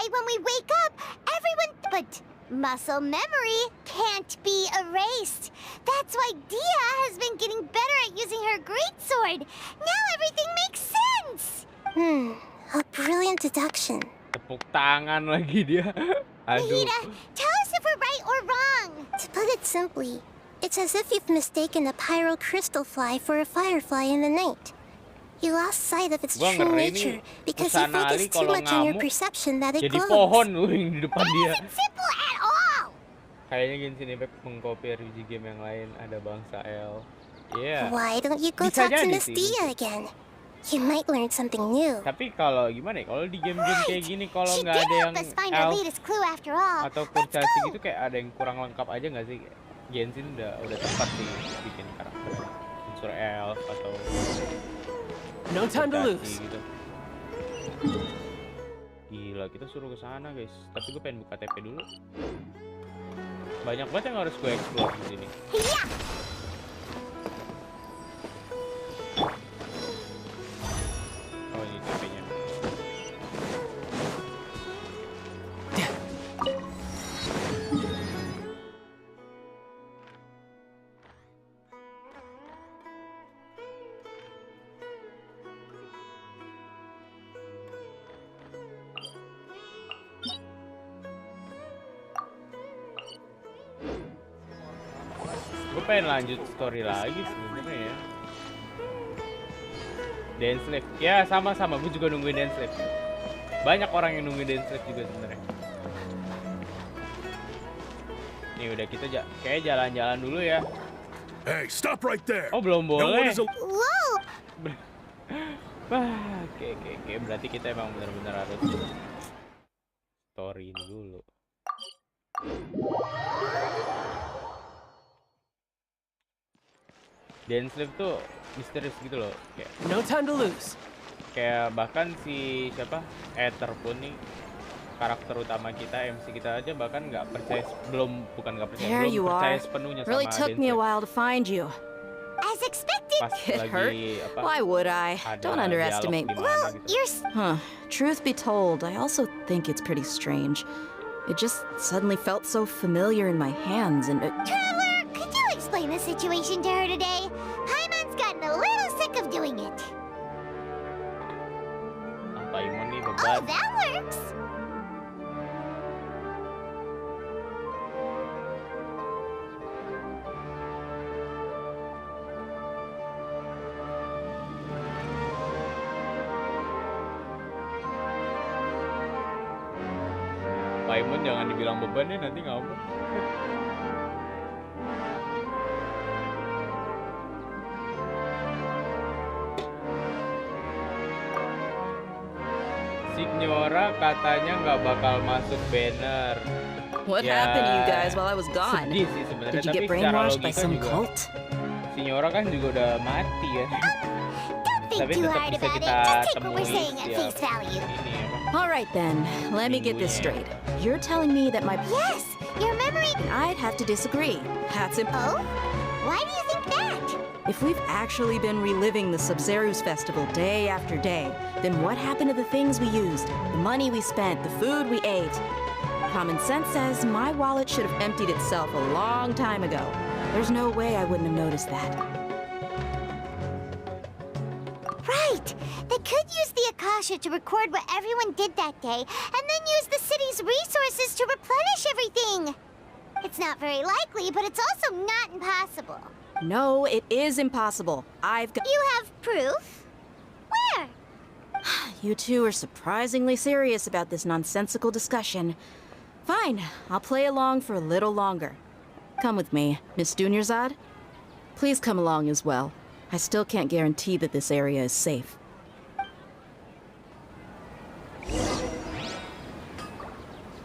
why when we wake up, everyone... But muscle memory can't be erased. That's why Dia has been getting better at using her greatsword. Now everything makes sense. A brilliant deduction. Tepuk tangan lagi dia. Aduh. Mahita, tell us if we're right or wrong. To put it simply, it's as if you've mistaken a pyro crystal fly for a firefly in the night. You lost sight of its Gua true ngeri nature nih, because you Kusanali focused too kalau much on your ngamuk perception that it jadi glows. pohon loh yang di depan dia. Simple at all. Kayaknya Genshin Impact mengcopy RPG game yang lain, ada bangsa L. Iya. Why don't you go Bisa talk to jadi Miss sih. Dia again? You might learn something new. Tapi kalau gimana ya, kalau di game-game kayak gini kalau She nggak did ada yang help us find our elf latest clue after all. atau kurcaci gitu kayak ada yang kurang lengkap aja nggak sih? Genshin udah tepat sih bikin karakter unsur elf atau No time to kurcaci lose. gitu. Gila, kita suruh ke sana guys. Tapi gue pengen buka TP dulu. Banyak banget yang harus gue explore di sini. Oh, ini TP-nya. Gue pengen lanjut story lagi sebenarnya ya. Dance Live, ya sama-sama. Gue juga nungguin Dance Live. Banyak orang yang nungguin Dance Live juga sebenarnya. Nih udah kita kayak jalan-jalan dulu ya. Hey, stop right there. Oh belum No one boleh. is Wah, oke. Berarti kita emang benar-benar harus story ini dulu. Dance Live tuh misterius gitu loh, kayak No time to lose. kayak bahkan si siapa Ether pun nih karakter utama kita, MC kita aja bahkan nggak percaya, bukan nggak percaya, There you belum percaya are. sepenuhnya Really sama took Dance me a Live. while to find you. As expected. Pas It hurt. lagi apa? Why would I? ada Don't dialog underestimate. di mana gitu. Huh. Truth be told, I also think it's pretty strange. It just suddenly felt so familiar in my hands and Traveler, could you explain the situation to her today? Paimon's gotten a little sick of doing it. Paimon nih Oh, beban. that works. Paimon jangan dibilang beban ya, nanti ngamuk. Signora katanya nggak bakal masuk banner. what Ya, happened to you guys while I was gone? Sedih sih sebenarnya, Did you tapi get secara brainwashed by logika some juga cult? Signora kan juga udah mati ya. Think Tapi too tetap hard bisa about it. kita Just take what temui we're saying at setiap face value. ini apa. All right then, let me get this straight. You're telling me that my Yes, your memory. I'd have to disagree. That's Oh? Why do you think that? If we've actually been reliving the Sub-Zeru's festival day after day, then what happened to the things we used, the money we spent, the food we ate? Common sense says my wallet should have emptied itself a long time ago. There's no way I wouldn't have noticed that. Right. They could use the Akasha to record what everyone did that day, and then use the city's resources to replenish everything. It's not very likely, but it's also not impossible. No, it is impossible. I've got... You have proof? Where? You two are surprisingly serious about this nonsensical discussion. Fine, I'll play along for a little longer. Come with me, Miss Dunyarzad. Please come along as well. I still can't guarantee that this area is safe.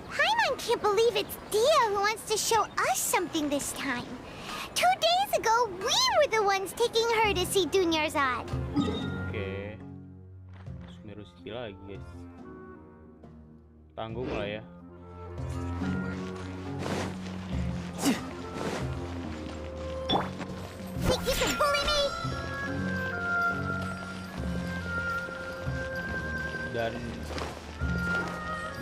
Paimon can't believe it's Dia who wants to show us something this time. 2 days ago, we were the ones taking her to see Dunyarzad. Oke. Sumeru lagi guys. Tanggung lah ya. Think you can bully me? Dan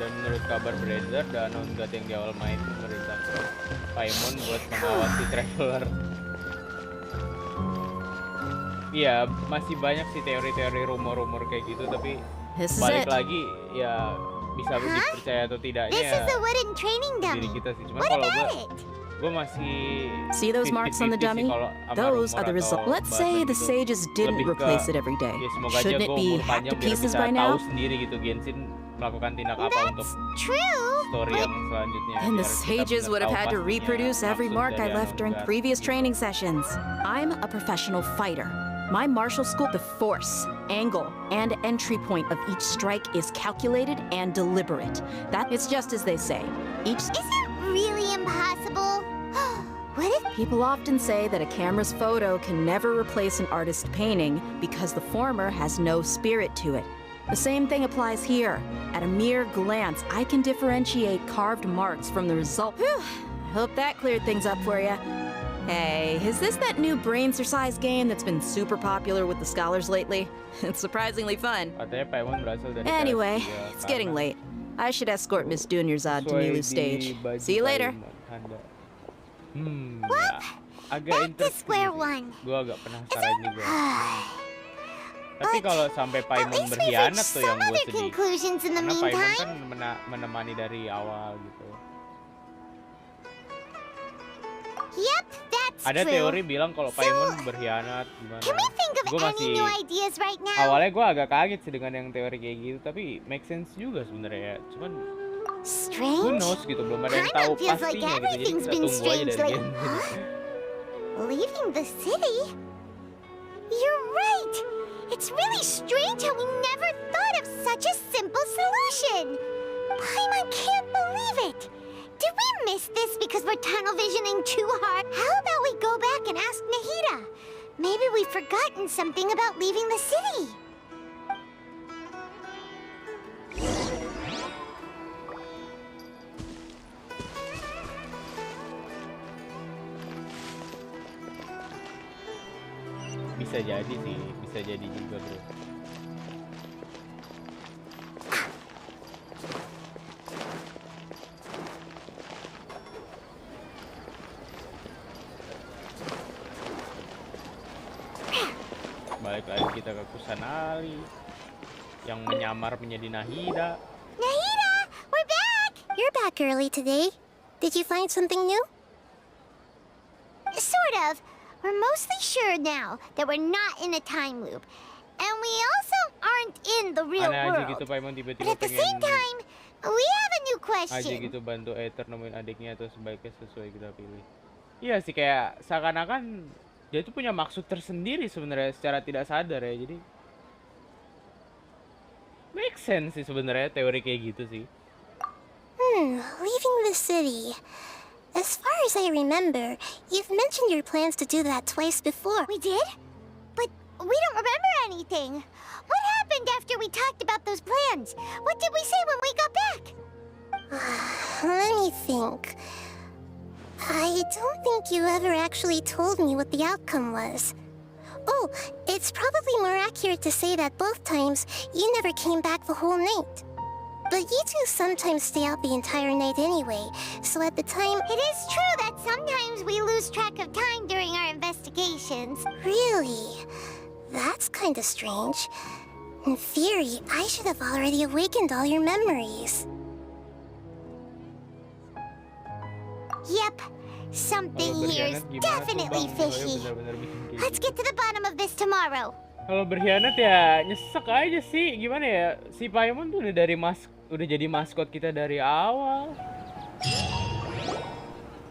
Dan menurut kabar beredar, Danon God yang di awal main memerintahkan Paimon buat mengawasi traveler. Iya, masih banyak sih teori-teori rumor-rumor kayak gitu, tapi balik lagi ya bisa dipercaya atau tidaknya This is the wooden training diri dummy. kita sih. Cuman What kalau about gue it? masih See those marks on the 50-50 sih dummy? kalau sama Those rumor are the atau results. Let's bahasan say the gitu. sages didn't Lebih ke, replace it every day. ya semoga aja Shouldn't gue it be umur hacked panjang to biar pieces bisa by tahu now? sendiri gitu Genshin melakukan tindak apa untuk True. story yang selanjutnya. And the biar kita sages benar would have tahu had to pastinya reproduce every maksud mark I dari left during Anon God. previous training sessions. I'm a professional fighter. My martial school, the force, angle, and entry point of each strike is calculated and deliberate. That it's just as they say. Each Is it really impossible? What if people often say that a camera's photo can never replace an artist's painting because the former has no spirit to it. The same thing applies here. At a mere glance, I can differentiate carved marks from the result. Whew. Hope that cleared things up for you. Hey, is this that new brain exercise game that's been super popular with the scholars lately? It's surprisingly fun. Katanya Paimon berasal dari Anyway, Bahagia it's karena getting late. I should escort Miss Dunyarzad to sesuai Nilu di stage. baju See you later. Paimon, Anda. Ya, agak interesting. square one? Gue agak penasaran juga. Tapi kalau sampai Paimon least we've berkhianat reached tuh yang some gue other sedih. conclusions in the Karena Paimon meantime. kan menemani dari awal gitu. Yep, that's Ada true. teori bilang kalau Paimon berkhianat gimana. Can we think of Gue any masih new ideas right now? awalnya gue agak kaget sih dengan yang teori kayak gitu, tapi make sense juga sebenarnya ya. Cuman who Strange. knows gitu, belum ada yang tahu Kinda feels like pastinya gitu. Jadi everything's kita been tunggu aja strange dari lately. Genshin. Leaving the city? You're right. It's really strange how we never thought of such a simple solution. Paimon can't believe it. Did we miss this because we're tunnel visioning too hard? How about we go back and ask Nahida? Maybe we've forgotten something about leaving the city. Bisa jadi sih, bisa jadi juga bro. Balik lagi kita ke Kusanali yang menyamar menjadi Nahida. Nahida, we're back! You're back early today. Did you find something new? Sort of. We're mostly sure now that we're not in a time loop. And we also aren't in the real Aneh aja world. gitu Paimon But tiba-tiba at the same pengen time, we have a new aja question. gitu bantu Ether nemuin adiknya atau sebaiknya sesuai kita pilih. Iya sih, kayak seakan-akan dia tuh punya maksud tersendiri sebenarnya secara tidak sadar ya. Jadi make sense sih sebenarnya teori kayak gitu sih. Leaving the city. As far as I remember, you've mentioned your plans to do that twice before. We did? But we don't remember anything. What happened after we talked about those plans? What did we say when we got back? Let me think. I don't think you ever actually told me what the outcome was. Oh, it's probably more accurate to say that both times you never came back the whole night. But you two sometimes stay out the entire night anyway, so at the time... It is true that sometimes we lose track of time during our investigations. Really? That's kinda strange. In theory, I should have already awakened all your memories. Yep. Something Kalau here is berkhianat gimana tuh, definitely Bang? fishy. Bener-bener bikin kayak Let's gitu. get to the bottom of this tomorrow. Kalau berkhianat ya nyesek aja sih. Gimana ya? Si Paimon tuh udah jadi maskot kita dari awal.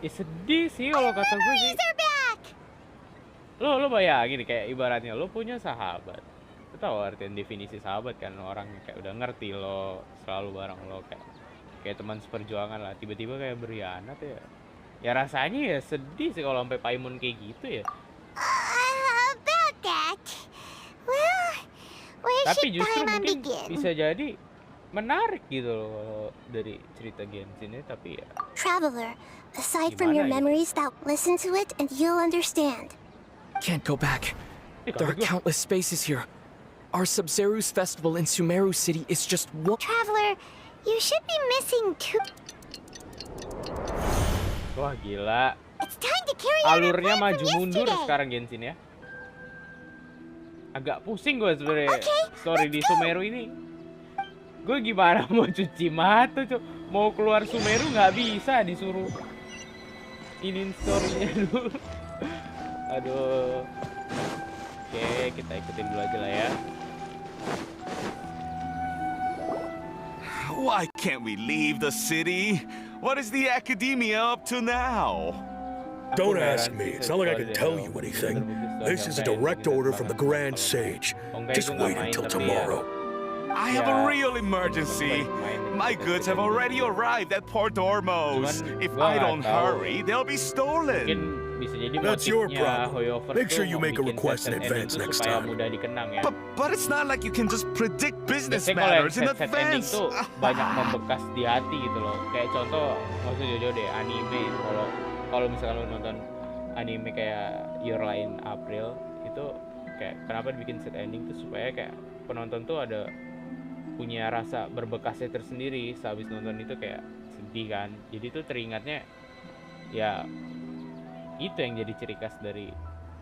Ya sedih sih kalau kata gue sih. Lo bayangin kayak ibaratnya lo punya sahabat. Lo tahu artian definisi sahabat kan, orang yang kayak udah ngerti lo, selalu bareng lo, kayak teman seperjuangan lah. Tiba-tiba kayak berkhianat ya. Ya rasanya ya sedih sih kalau sampai Paimon kayak gitu ya. About that. Well, where Tapi should justru Paimon mungkin begin? bisa jadi menarik gitu loh kalau dari cerita Genshin ini, tapi ya Traveler, aside from your Gimana ya? memories, that listen to it and you'll understand. Can't go back. There are countless spaces here. Our Sub-Zeru's festival in Sumeru City is just one. Traveler, You should be missing two. Wah gila. It's time to carry out our Alurnya plan maju from mundur yesterday. sekarang Genshin ya. Agak pusing gue sebenarnya story di Sumeru ini. Gue gimana mau cuci mata tuh, mau keluar Sumeru nggak bisa, disuruh inin storynya dulu. Aduh. Oke, kita ikutin dulu aja lah ya. Why can't we leave the city? What is the academia up to now? Don't ask me. It's not like I can tell you anything. This is a direct order from the Grand Sage. Just wait until tomorrow. I have a real emergency. My goods have already arrived at Port Ormos. If I don't hurry, they'll be stolen. That's your problem. Make sure you make a request in advance next time. But it's not like you can just predict business matters in set ending advance. tuh banyak membekas di hati gitu loh. Kayak contoh, nggak usah jauh-jauh deh, anime. Kalau misalkan lo nonton anime kayak Your Lie in April, itu kayak kenapa dibikin set ending tuh supaya kayak penonton tuh ada punya rasa berbekasnya tersendiri sehabis nonton itu, kayak sedih kan. Jadi tuh teringatnya ya itu yang jadi ciri khas dari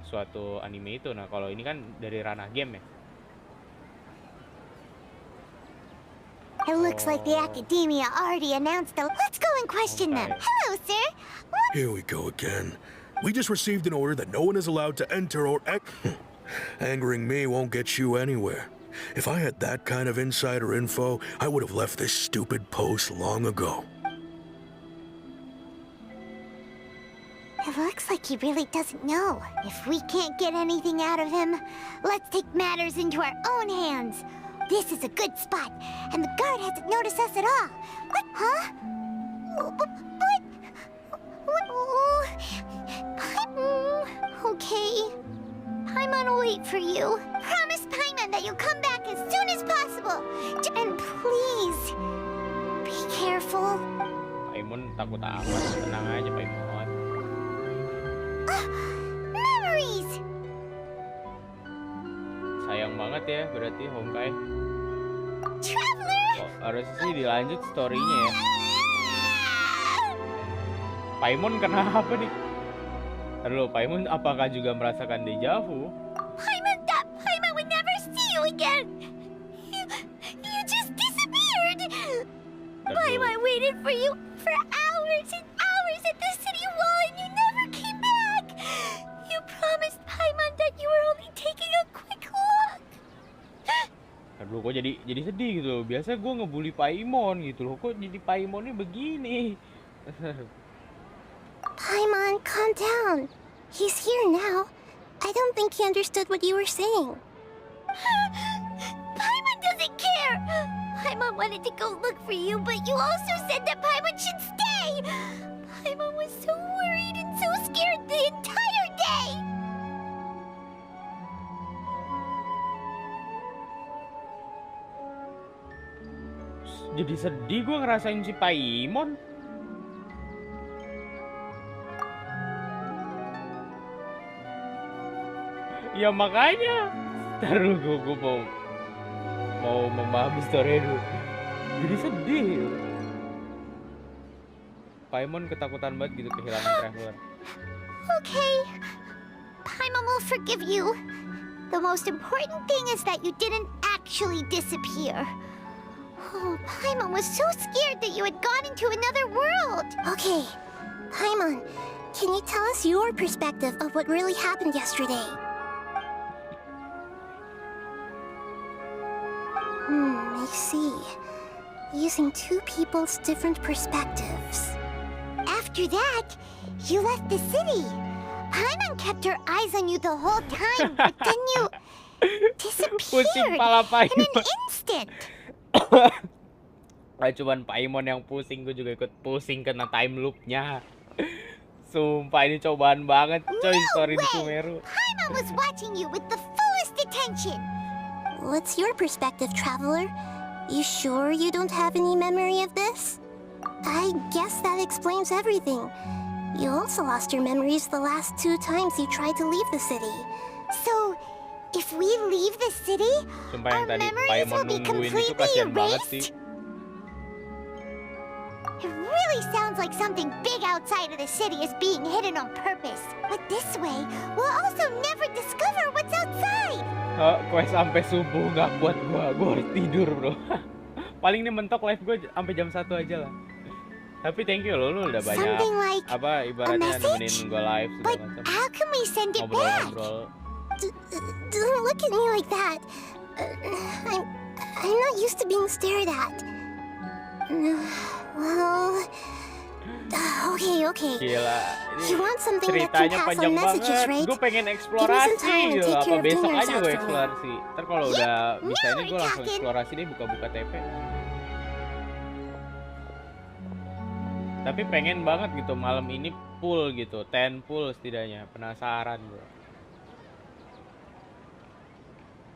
suatu anime itu. Nah kalau ini kan dari ranah game ya. It looks like the academia already announced the. Let's go and question them. Hello, sir. Here we go again. We just received an order that no one is allowed to enter or angering me won't get you anywhere. If I had that kind of insider info, I would have left this stupid post long ago. It looks like he really doesn't know. If we can't get anything out of him, let's take matters into our own hands. This is a good spot, and the guard hasn't noticed us at all. What? Huh? But... Okay. Paimon will wait for you. Promise Paimon that you'll come back as soon as possible. And please, be careful. Paimon takut amat, tenang aja Paimon. Memories! Sayang banget ya berarti Honkai. Traveler! Oh, harusnya sih dilanjut story-nya ya. Paimon kenapa nih? Halo, Paimon apakah juga merasakan deja vu? Paimon thought Paimon would never see you again. You just disappeared. Paimon waited for you for hours and hours at the city wall and you never came back. You promised Paimon that you were only taking a quick look. Aduh, kok jadi sedih gitu loh. Biasa gue ngebully Paimon gitu loh. Kok jadi Paimonnya begini? Paimon, calm down. He's here now. I don't think he understood what you were saying. Paimon doesn't care. Paimon wanted to go look for you, but you also said that Paimon should stay. Paimon was so worried and so scared the entire day. Jadi sedih gue ngerasain si Paimon. Ya makanya, taruh gue mau memahami story dulu. Jadi sedih. Paimon ketakutan banget gitu kehilangan traveler. Okay, Paimon will forgive you. The most important thing is that you didn't actually disappear. Oh, Paimon was so scared that you had gone into another world. Okay, Paimon, can you tell us your perspective of what really happened yesterday? I see. Using two people's different perspectives. After that, you left the city. Paimon kept her eyes on you the whole time, but then you disappeared in an instant. Gak cuman Paimon yang pusing, gue juga ikut pusing kena time loop-nya. Sumpah ini cobaan banget coy story di Sumeru. Paimon was watching you with the fullest attention. What's your perspective, traveler? You sure you don't have any memory of this? I guess that explains everything. You also lost your memories the last 2 times you tried to leave the city. So, if we leave the city, Sumpah our yang tadi memories Paimon will be nungguin itu completely kasihan banget sih. erased? like something big outside of the city is being hidden on purpose. But this way, we'll also never discover what's outside. Quest sampai subuh nggak kuat gua harus tidur bro. Paling nih mentok live gue sampai jam 1 aja lah. Tapi thank you lo, lu udah banyak like apa ibaratnya nemenin gue live segala macam. How can we send it back? Don't look at me like that. I'm not used to being stared at. Well, okay. Gila, You want something that can ceritanya pass panjang on messages, banget. right? Gue pengen Give me some eksplorasi time to gitu. take Apa care of besok dinners aja gue after all. eksplorasi. Ntar kalau udah bisa ini gue langsung eksplorasi deh, buka-buka TP. Tapi pengen banget gitu malam ini full gitu, 10 full setidaknya. Penasaran gue.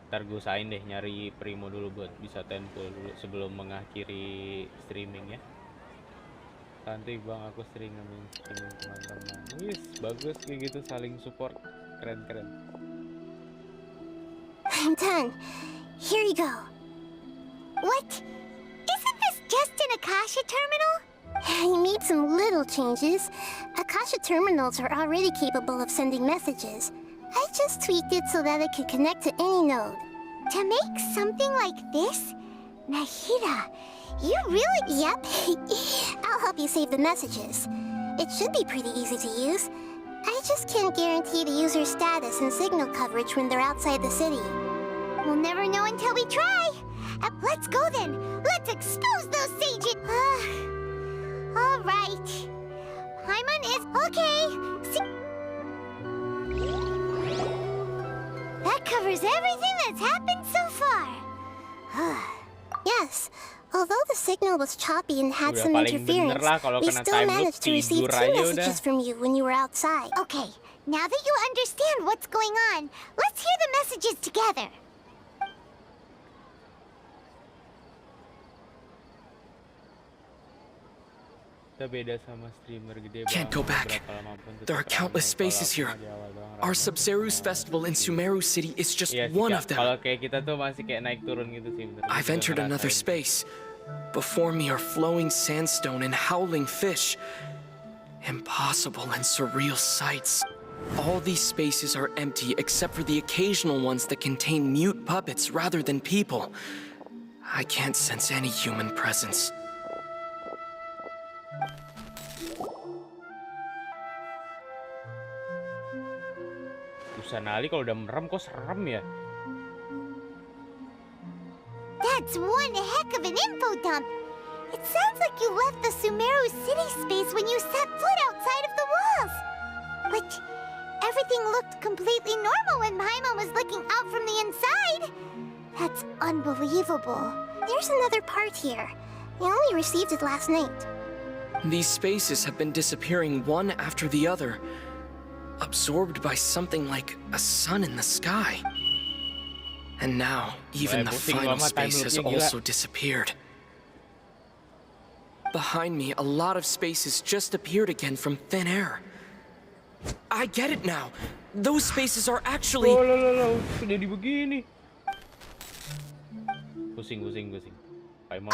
Ntar gue usahain deh nyari Primo dulu buat bisa 10 full dulu sebelum mengakhiri streaming ya. Cantik bang, aku sering nemenin streaming teman-teman. Wis, bagus kayak gitu saling support, keren-keren. I'm done. Here you go. What? Isn't this just an Akasha terminal? I made some little changes. Akasha terminals are already capable of sending messages. I just tweaked it so that it could connect to any node. To make something like this? Nahida, you really... Yep. I'll help you save the messages. It should be pretty easy to use. I just can't guarantee the user's status and signal coverage when they're outside the city. We'll never know until we try. Let's go then. Let's expose those sages. All right. Paimon is okay. That covers everything that's happened so far. Yes. Although the signal was choppy and had some interference, we still managed to receive 2 messages from you when you were outside. Okay, now that you understand what's going on, let's hear the messages together. Can't go back. There are countless spaces here. Our Sub-Zeru's festival in Sumeru City is just one of them. I've entered another space. Before me are flowing sandstone and howling fish. Impossible and surreal sights. All these spaces are empty except for the occasional ones that contain mute puppets rather than people. I can't sense any human presence. Kusanali kalau udah merem kok serem ya. That's one heck of an info dump. It sounds like you left the Sumeru city space when you set foot outside of the walls. But everything looked completely normal when Paimon was looking out from the inside. That's unbelievable. There's another part here. I only received it last night. These spaces have been disappearing one after the other, absorbed by something like a sun in the sky. And now, even the final space has also disappeared. Behind me, a lot of spaces just appeared again from thin air. I get it now. Those spaces are actually... Jadi begini. Pusing. Paimon.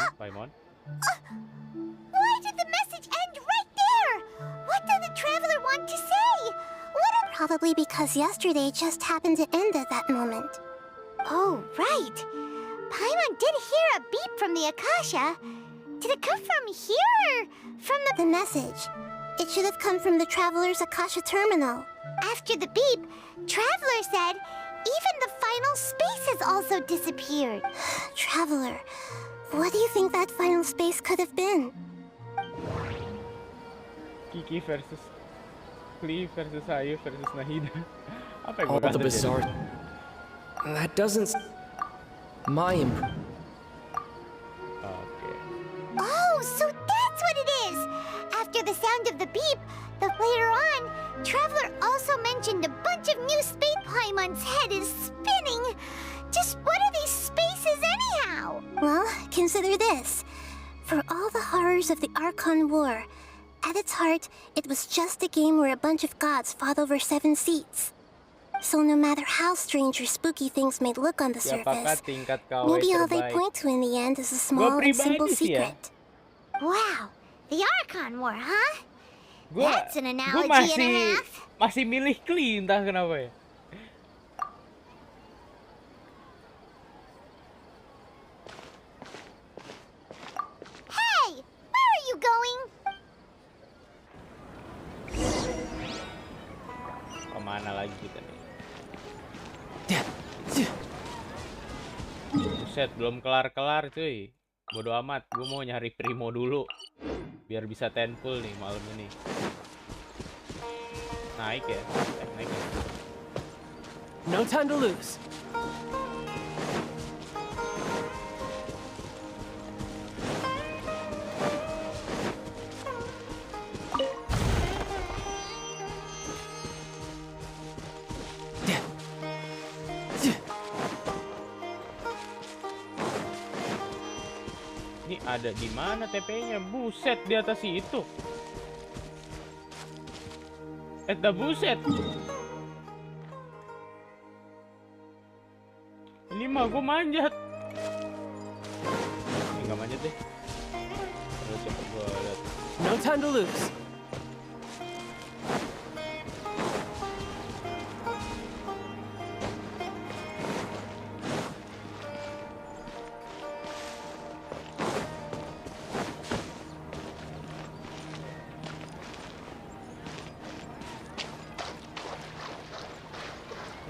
Why did the message end right there? What did the traveler want to say? Probably because yesterday just happened to end at that moment. Oh, right. Paimon did hear a beep from the Akasha. Did it come from here or from the message? It should have come from the Traveler's Akasha terminal. After the beep, Traveler said even the final space has also disappeared. Traveler, what do you think that final space could have been? Kiki versus Klee versus Ayu versus Nahida. Apa yang all the bizarre... That doesn't... My Oh, so that's what it is! After the sound of the beep, later on, Traveler also mentioned a bunch of new space. Paimon's head is spinning. Just what are these spaces anyhow? Well, consider this. For all the horrors of the Archon War, at its heart, it was just a game where a bunch of gods fought over 7 seats. So no matter how strange or spooky things may look on the surface, maybe all they point to in the end is a small and simple secret. Wow, The Archon War, huh? Gua That's an analogy and a half. masih milih Klee, entah kenapa ya. Hey, where are you going? Kemana lagi kita nih? Buset, belum kelar-kelar cuy. Bodo amat, gue mau nyari Primo dulu biar bisa 10 full nih malam ini. Naik ya? Naik ya? No time to lose. Ini ada di mana TP-nya? Buset, di atas itu. Buset. Ini mah gue manjat. Ini nggak manjat deh. Terus cepet gue lihat. No time to lose.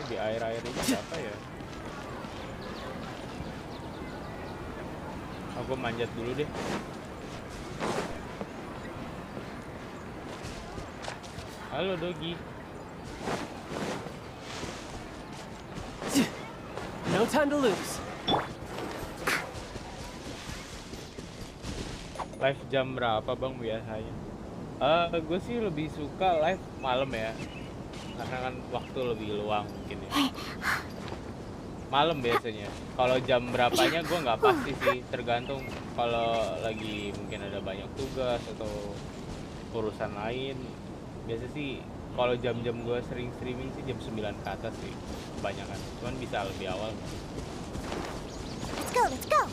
Di air-air ini apa ya? Aku manjat dulu deh. Halo Dogi. No time to lose. Live jam berapa bang biasanya? Gue sih lebih suka live malam ya. Karena kan waktu lebih luang mungkin ya. Malam biasanya. Kalau jam berapanya gue nggak pasti sih, tergantung kalau lagi mungkin ada banyak tugas atau urusan lain. Biasa sih kalau jam-jam gue sering streaming sih jam 9 ke atas sih kebanyakan. Cuman bisa lebih awal. Let's go, let's go.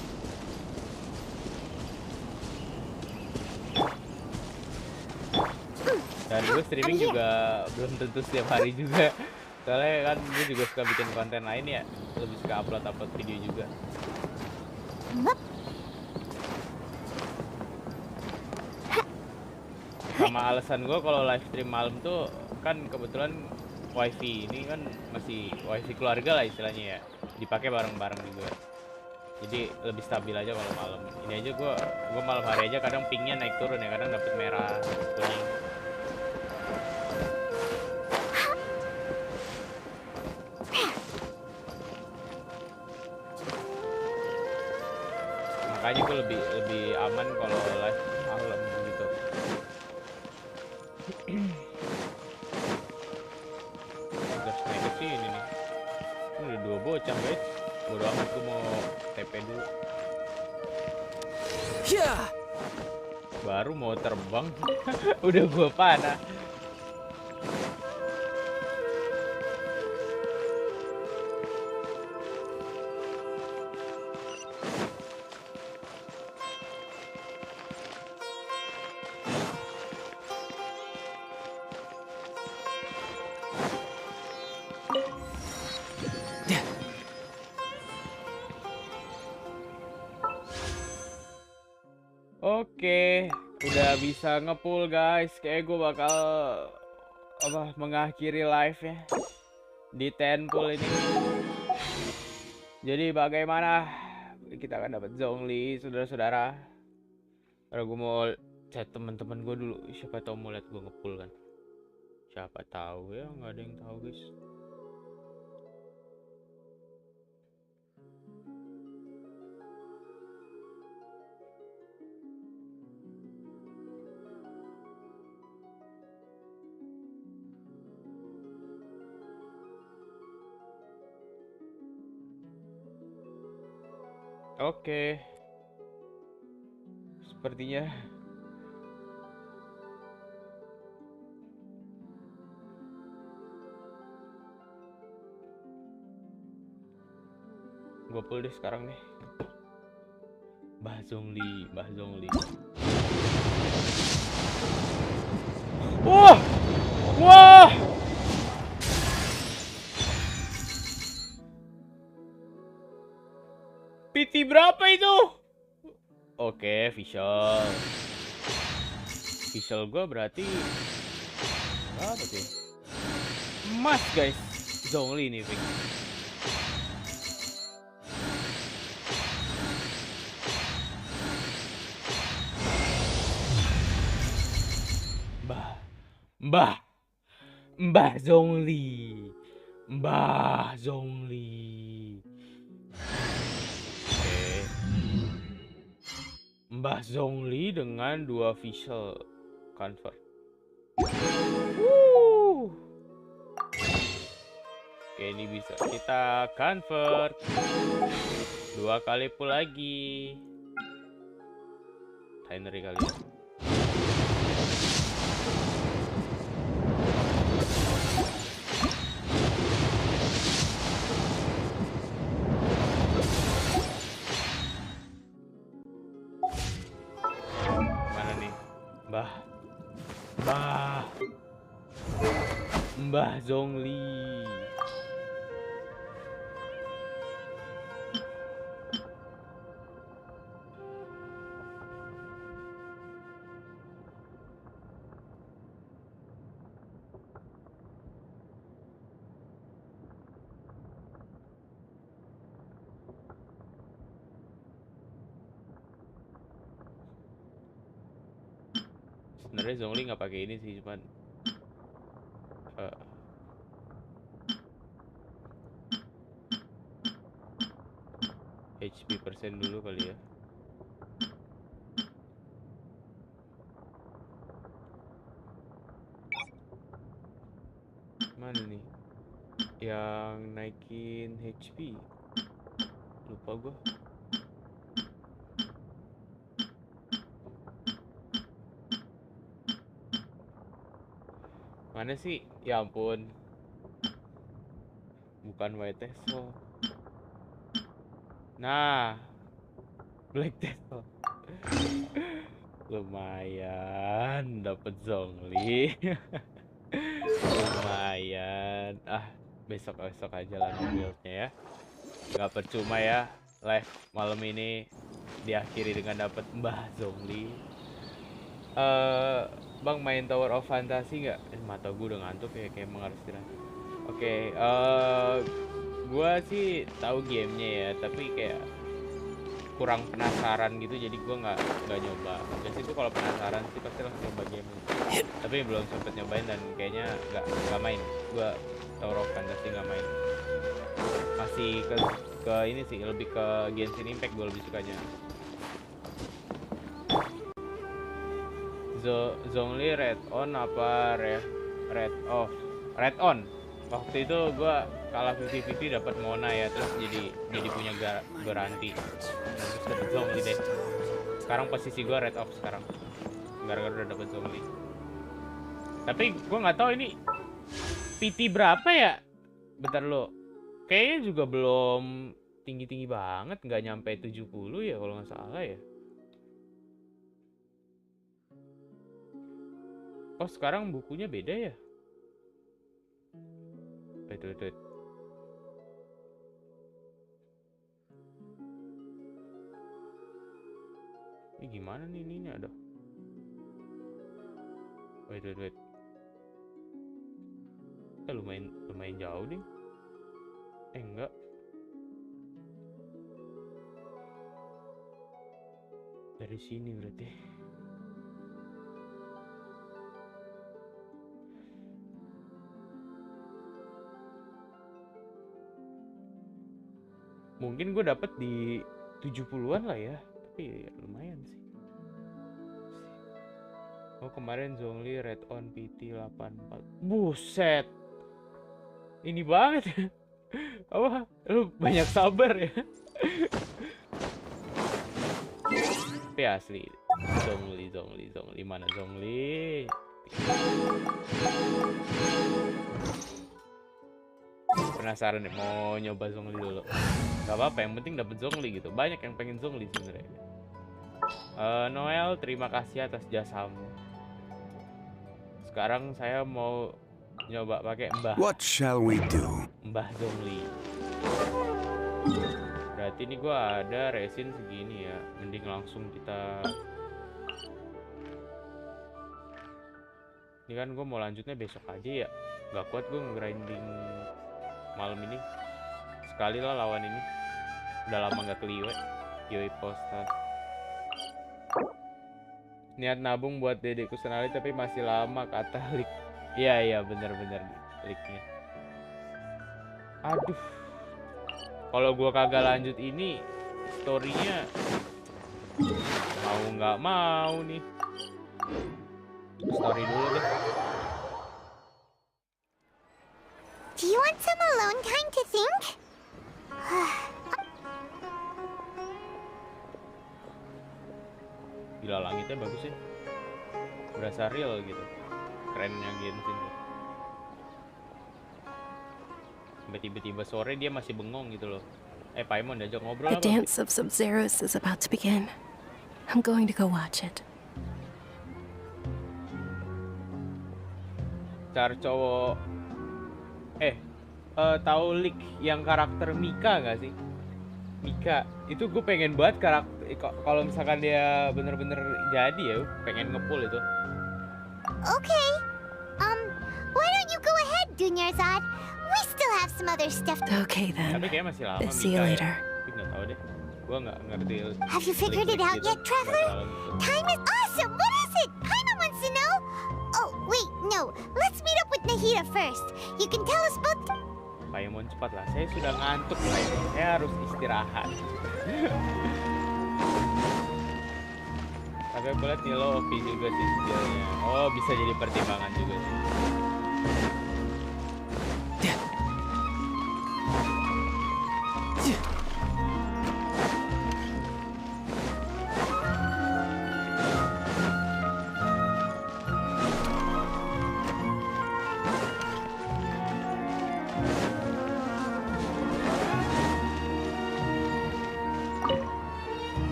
Dan gue streaming juga belum tentu setiap hari juga. Soalnya kan gue juga suka bikin konten lain ya. Lebih suka upload video juga. Sama alasan gue kalau live stream malam tuh kan kebetulan wifi ini kan masih wifi keluarga lah istilahnya ya. Dipakai bareng-bareng juga. Jadi lebih stabil aja kalau malam. Ini aja gue malam hari aja kadang pingnya naik turun ya. Kadang dapet merah, kuning. Makanya gue lebih aman kalau live malam gitu. Gas naik ke sini nih. Ini udah 2 bocah guys. Bodo amat, gue mau TP dulu. Baru mau terbang udah gue panah. Oke, udah bisa ngepull guys. Kayak gue bakal mengakhiri live ya di 10 pull ini. Jadi bagaimana kita akan dapat Zhongli, saudara-saudara? Karena gue mau chat teman-teman gue dulu. Siapa tahu mau lihat gue ngepull kan? Siapa tahu ya, nggak ada yang tahu guys. Oke. Sepertinya gue pull deh sekarang nih. Mbah Zhongli. Wah! Wah! PT berapa itu? Oke, visual. Visual gua berarti berapa sih? Emas, guys. Zhongli nih, Vic. Mbah Zhongli. Mbah Zhongli. Oke. Mbah Zhongli dengan 2 visual convert. Oke, ini bisa kita convert 2 kali pul lagi. Binary kali ya. Mana nih? Mbah Zhongli. Sebenarnya Zhongli nggak pakai ini sih, cuman HP persen dulu kali ya. Mana nih yang naikin HP? Lupa gua. Mana sih? Ya ampun. Bukan White Tesla. Nah, Black Tesla. Lumayan dapat Zhongli. Lumayan. Besok aja lah buildnya ya. Gak percuma ya live malam ini diakhiri dengan dapat Mbah Zhongli. Bang main Tower of Fantasy nggak? Mata gue udah ngantuk ya, kayak emang harus istirahat. Oke, gue sih tahu gamenya ya, tapi kayak kurang penasaran gitu, jadi gue nggak nyoba. Biasanya itu kalau penasaran sih pasti langsung nyoba game. Tapi belum sempet nyobain dan kayaknya nggak main. Gue Tower of Fantasy nggak main. Masih ke ini sih, lebih ke Genshin Impact gue lebih sukanya. Zhongli red on apa red off? Red on. Waktu itu gua kalah 50-50 dapat Mona ya, terus jadi punya garansi. Terus dapat Zhongli deh. Sekarang posisi gua red off sekarang. Gara-gara udah dapat Zhongli. Tapi gua nggak tahu ini PT berapa ya? Bentar lo. Kayaknya juga belum tinggi-tinggi banget, nggak nyampe 70 ya kalau nggak salah ya. Oh, sekarang bukunya beda ya? Wait. Ini gimana nih ini ada? Wait. Lumayan jauh nih. Enggak. Dari sini berarti. Mungkin gue dapet di 70-an lah ya, tapi ya, lumayan sih. Oh, kemarin Zhongli red on PT 84. Buset. Ini banget ya. Apa? Lu banyak sabar ya. Tapi asli Zhongli mana Zhongli? Penasaran deh, mau nyoba Zhongli dulu. Gak apa-apa, yang penting dapet Zhongli gitu. Banyak yang pengen Zhongli sebenarnya. Noel, terima kasih atas jasamu. Sekarang saya mau nyoba pakai Mbah. What shall we do? Mbah Zongli. Berarti ini gua ada resin segini ya. Mending langsung kita. Ini kan gue mau lanjutnya besok aja ya. Gak kuat gue nge-grinding malam ini. Sekali lah lawan ini. Udah lama gak keliwe. Yoi postas. Niat nabung buat dedekku senali tapi masih lama kata Lik. Iya bener-bener Liknya. Aduh. Kalau gua kagak lanjut ini storynya mau nggak mau nih. Story dulu deh. Do you want some alone time to think? Gila, langitnya bagus ya. Berasa real gitu. Kerennya Genshin. Sampai tiba-tiba sore dia masih bengong gitu loh. Paimon diajak ngobrol The apa? dance of Sub-Zeros is about to begin. I'm going to go watch it. Car cowok. Tahu Lik yang karakter Mika gak sih? Mika itu gue pengen banget karakter. Kalau misalkan dia bener-bener jadi ya, pengen ngepull itu. Okay. Why don't you go ahead, Junior Zod? We still have some other stuff. Okay then. Tapi kayaknya masih lama See you Mika later. ya. Tapi nggak tahu deh. Gue nggak ngerti. Have you figured it out yet, Traveler? Time is awesome. What is it? Paimon wants to know. Oh, wait, no. Let's meet up with Nahida first. You can tell us both. Paimon cepat lah. Saya sudah ngantuk Paimon. Saya harus istirahat. Tapi aku lihat Nilo oke juga sih skillnya. Oh, bisa jadi pertimbangan juga sih.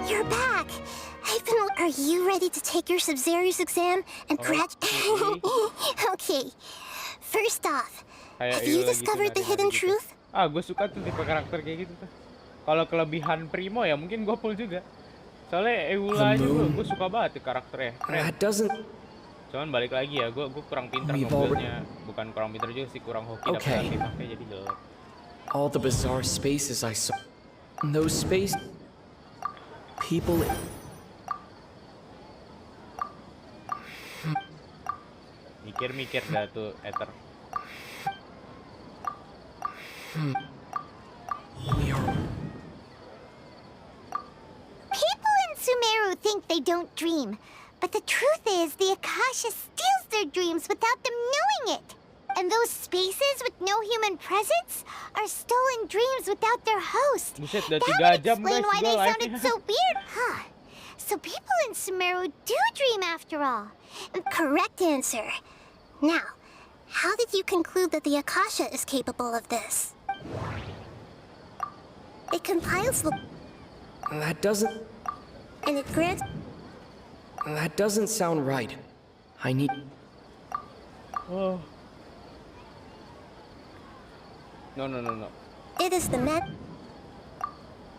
You're back. Are you ready to take your Sub-Zero's exam and graduate? Okay. First off, have you discovered the hidden truth? Gue suka tuh tipe karakter kayak gitu tuh. Kalau kelebihan Primo ya mungkin gue pull juga. Soalnya Eula aja gue suka banget tuh karakternya. Keren. Cuman balik lagi ya, gue kurang pinter ngebuildnya. Bukan kurang pinter juga sih, kurang hoki dapet artefaknya jadi jelek. All the bizarre spaces I saw. Those spaces. People. Mikir-mikir dah tuh Ether. People in Sumeru think they don't dream, but the truth is the Akasha steals their dreams without them knowing it. And those spaces with no human presence are stolen dreams without their host. Buset, udah That 3 would jam explain guys why gua they live sounded so weird, huh? So people in Sumeru do dream after all. Correct answer. Now, how did you conclude that the Akasha is capable of this? It compiles the... That doesn't. And it grants... That doesn't sound right. I need. Oh. No. It is the met...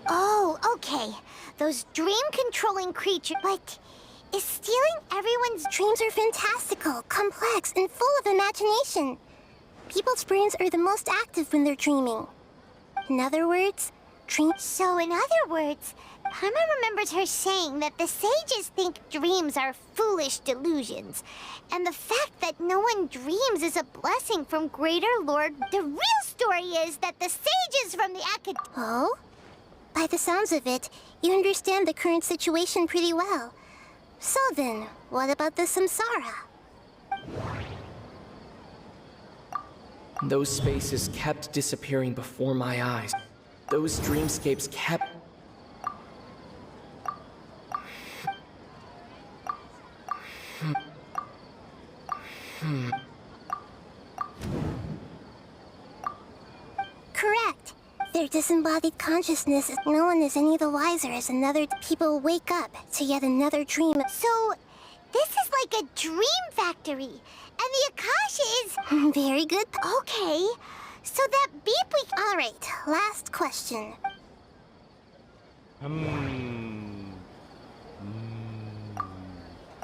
Oh, okay. Those dream-controlling creatures... But... Is stealing everyone's dreams are fantastical, complex, and full of imagination. People's brains are the most active when they're dreaming. In other words, So in other words, Paimon remembers her saying that the sages think dreams are foolish delusions. And the fact that no one dreams is a blessing from Greater Lord. The real story is that the sages from the Oh? By the sounds of it, you understand the current situation pretty well. So then, what about the samsara? Those spaces kept disappearing before my eyes. Those dreamscapes kept... Correct. their disembodied consciousness, no one is any the wiser as another people wake up to yet another dream. So, this is like a dream factory, and the Akasha is... Very good. Okay, so that beep we... Alright, last question.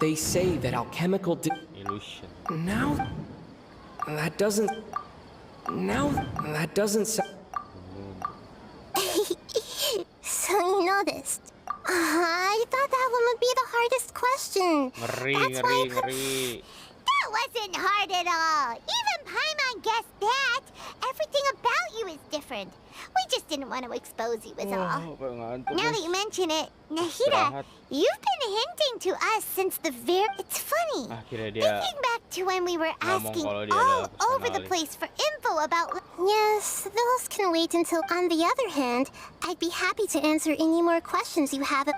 They say that alchemical illusion. Now that doesn't sound... So you noticed. I thought that one would be the hardest question. Ngeri. That wasn't hard at all. Even Paimon guessed that. Everything about you is different. We just didn't want to expose you is all. Now that you mention it, Nahida, you've been hinting to us since the very... It's funny. Thinking back to when we were asking all over the place for info about... Yes, those can wait until... On the other hand, I'd be happy to answer any more questions you have.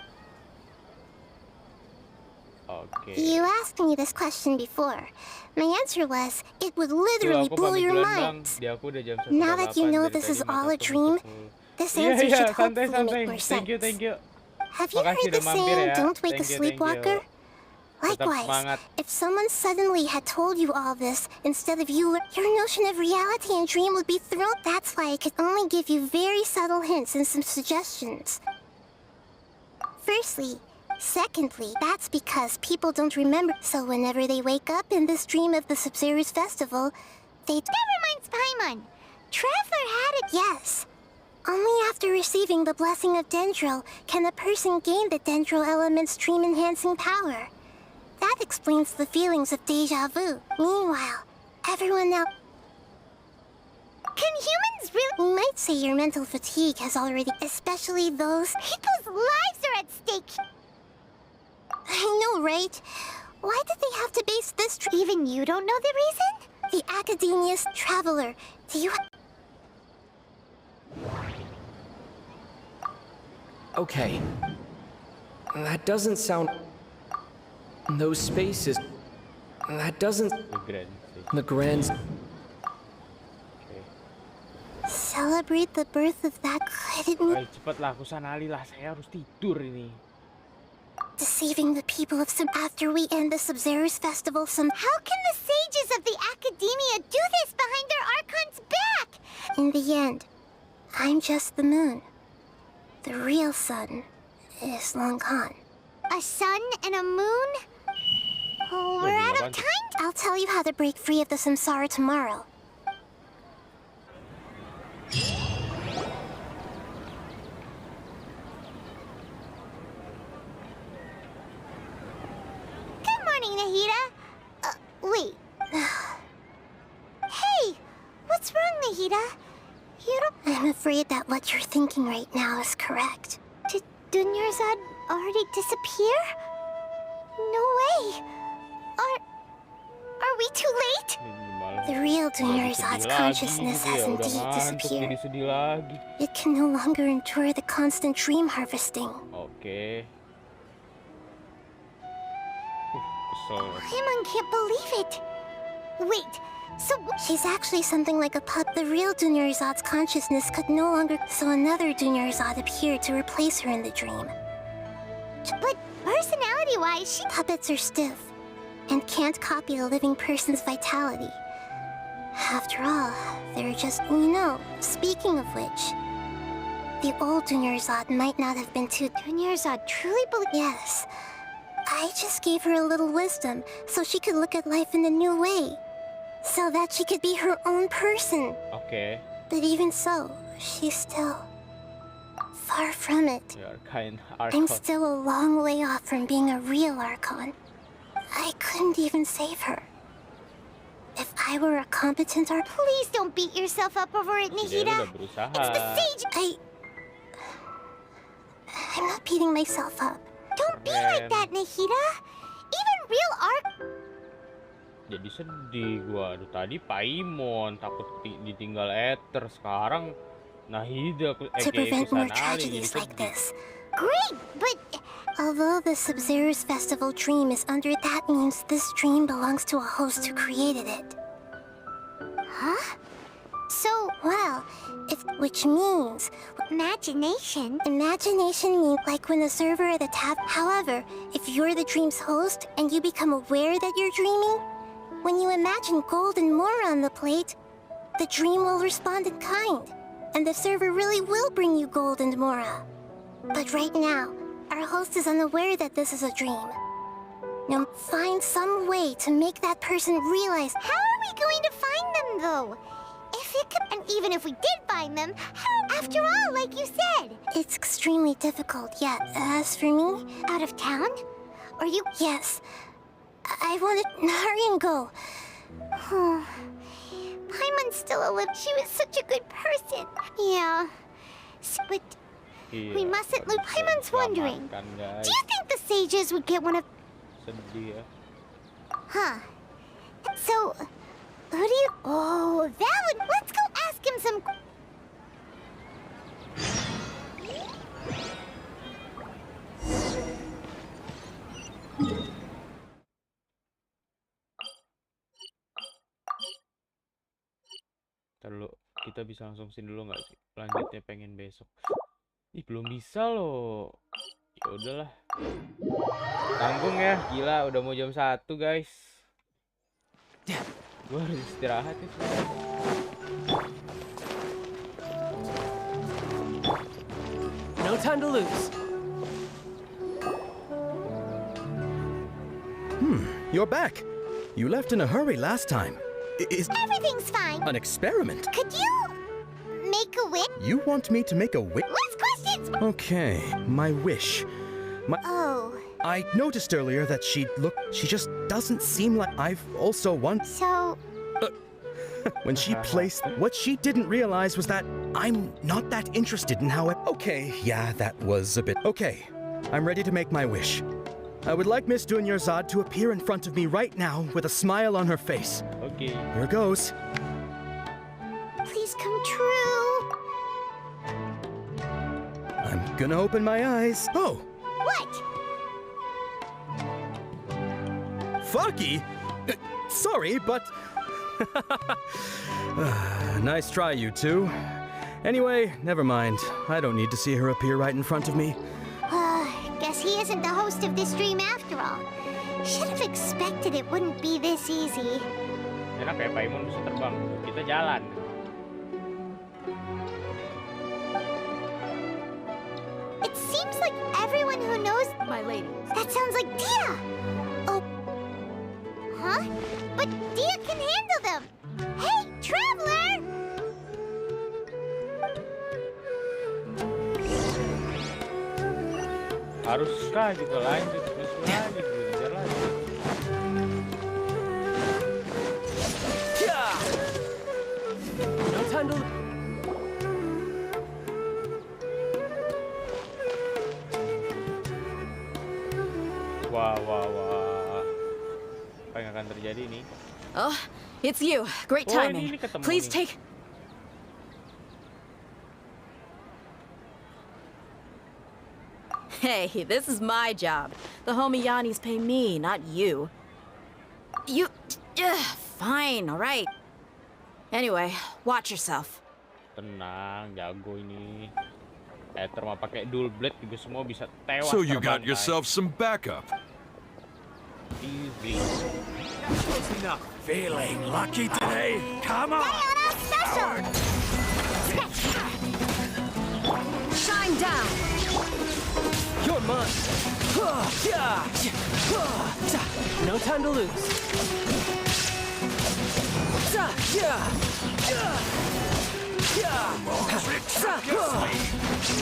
Okay. You asked me this question before. My answer was, it would literally blow your mind. Now that you know this is all a dream, this answer should hopefully make more sense. Thank you. Have you heard the saying, don't wake a sleepwalker? Likewise, if someone suddenly had told you all this, instead of you, your notion of reality and dream would be thrown. That's why I could only give you very subtle hints and some suggestions. Firstly, secondly, that's because people don't remember, so whenever they wake up in this dream of the Subzerus festival, they... That reminds Paimon. Traveler had it. Yes. Only after receiving the blessing of Dendro can a person gain the Dendro element's dream-enhancing power. That explains the feelings of deja vu. Meanwhile, everyone else... Can humans really... You might say your mental fatigue has already... Especially those... People's lives are at stake. I know, right? Why did they have to base this... Even you don't know the reason? The Academia's Traveler. Do you... Okay. That doesn't sound... Those spaces... That doesn't... The grand... Celebrate the birth of that... Cepatlah, aku sanali lah. Saya harus tidur ini. Deceiving the people of after we end the Subzerus festival How can the sages of the Academia do this behind their Archon's back? In the end, I'm just the moon. The real sun is long gone. A sun and a moon? Oh, we're out of time. I'll tell you how to break free of the samsara tomorrow. Good morning, Nahida. Wait. Hey, what's wrong, Nahida? You don't... I'm afraid that what you're thinking right now is correct. Did Dunyarzad already disappear? No way. Are we too late? The real Dunyarzad's consciousness has indeed disappeared. It can no longer endure the constant dream harvesting. Okay. Paimon can't believe it. Wait, so... She's actually something like a pup. The real Dunyarzad's consciousness could no longer... So another Dunyarzad appeared to replace her in the dream. But personality-wise, she... Puppets are stiff and can't copy a living person's vitality. After all, they're just... You know, speaking of which, the old Dunyarzad might not have been too... Dunyarzad truly believed... Yes. I just gave her a little wisdom so she could look at life in a new way. So that she could be her own person. Okay. But even so, she's still... far from it. Archon. I'm still a long way off from being a real Archon. I couldn't even save her. If I were a competent Archon... Please don't beat yourself up over it, Nahida. It's the sage... I'm not beating myself up. Don't be like that, Nahida. Even real Jadi sedih gua. Aduh, tadi Paimon takut ditinggal Ether, sekarang Nahida to prevent more tragedies like this. Great, but although the Subzerus festival dream is under, that means this dream belongs to a host who created it. Huh? So, well, which means imagination. Imagination means like when the server at the top. However, if you're the dream's host and you become aware that you're dreaming, when you imagine gold and more on the plate, the dream will respond in kind, and the server really will bring you gold and Mora. But right now, our host is unaware that this is a dream. Now, find some way to make that person realize. How are we going to find them, though? If it could, and even if we did find them, how? After all, like you said. It's extremely difficult, yet. As for me, Out of town? Or you? yes. I want to hurry and go. Paimon's still alive. She was such a good person. Yeah. But we mustn't lose. Paimon's wondering. Do you think the sages would get one of... Sedih ya. Huh. So, who do you... Oh, that would... Let's go ask him some... Ntar dulu, kita bisa langsung sini dulu nggak sih? Lanjutnya pengen besok. Ih, belum bisa loh. Ya udahlah. Tanggung ya, gila udah mau jam 1 guys. Gue harus istirahat ya. No time to lose. You're back. You left in a hurry last time. Is Everything's fine. an experiment? Could you make a wish? You want me to make a wish? Less questions! Okay, my wish. Oh. I noticed earlier that she just doesn't seem like I've also won. So... When she placed, what she didn't realize was that I'm not that interested in how it... Okay, yeah, that was a bit... Okay, I'm ready to make my wish. I would like Miss Dunyarzad to appear in front of me right now with a smile on her face. Okay. Here goes. Please come true. I'm gonna open my eyes. Oh! What? Fucky? Sorry, but... Nice try, you two. Anyway, never mind. I don't need to see her appear right in front of me. Guess he isn't the host of this dream after all. Should have expected it wouldn't be this easy. Enak ya, Paimon bisa terbang. Kita jalan. It seems like everyone who knows... My lady. That sounds like Dia! Oh. Huh? But Dia can handle them! Hey, Traveler! Haruskah juga lanjut terus lagi, belajar lagi. No time to... Wah. Apa yang akan terjadi nih? Oh, it's you. Great timing. Ini ketemu Please nih. take... Hey, this is my job. The homie Yanni's pay me, not you. You... fine, all right. Anyway, watch yourself. Tenang, jago ini. Ether mah pakai dual blade juga semua bisa tewas. So you got terbantai. yourself some backup. Easy. Close enough. Feeling lucky today? Come on! Special! Shine down! You're mine. No time to lose.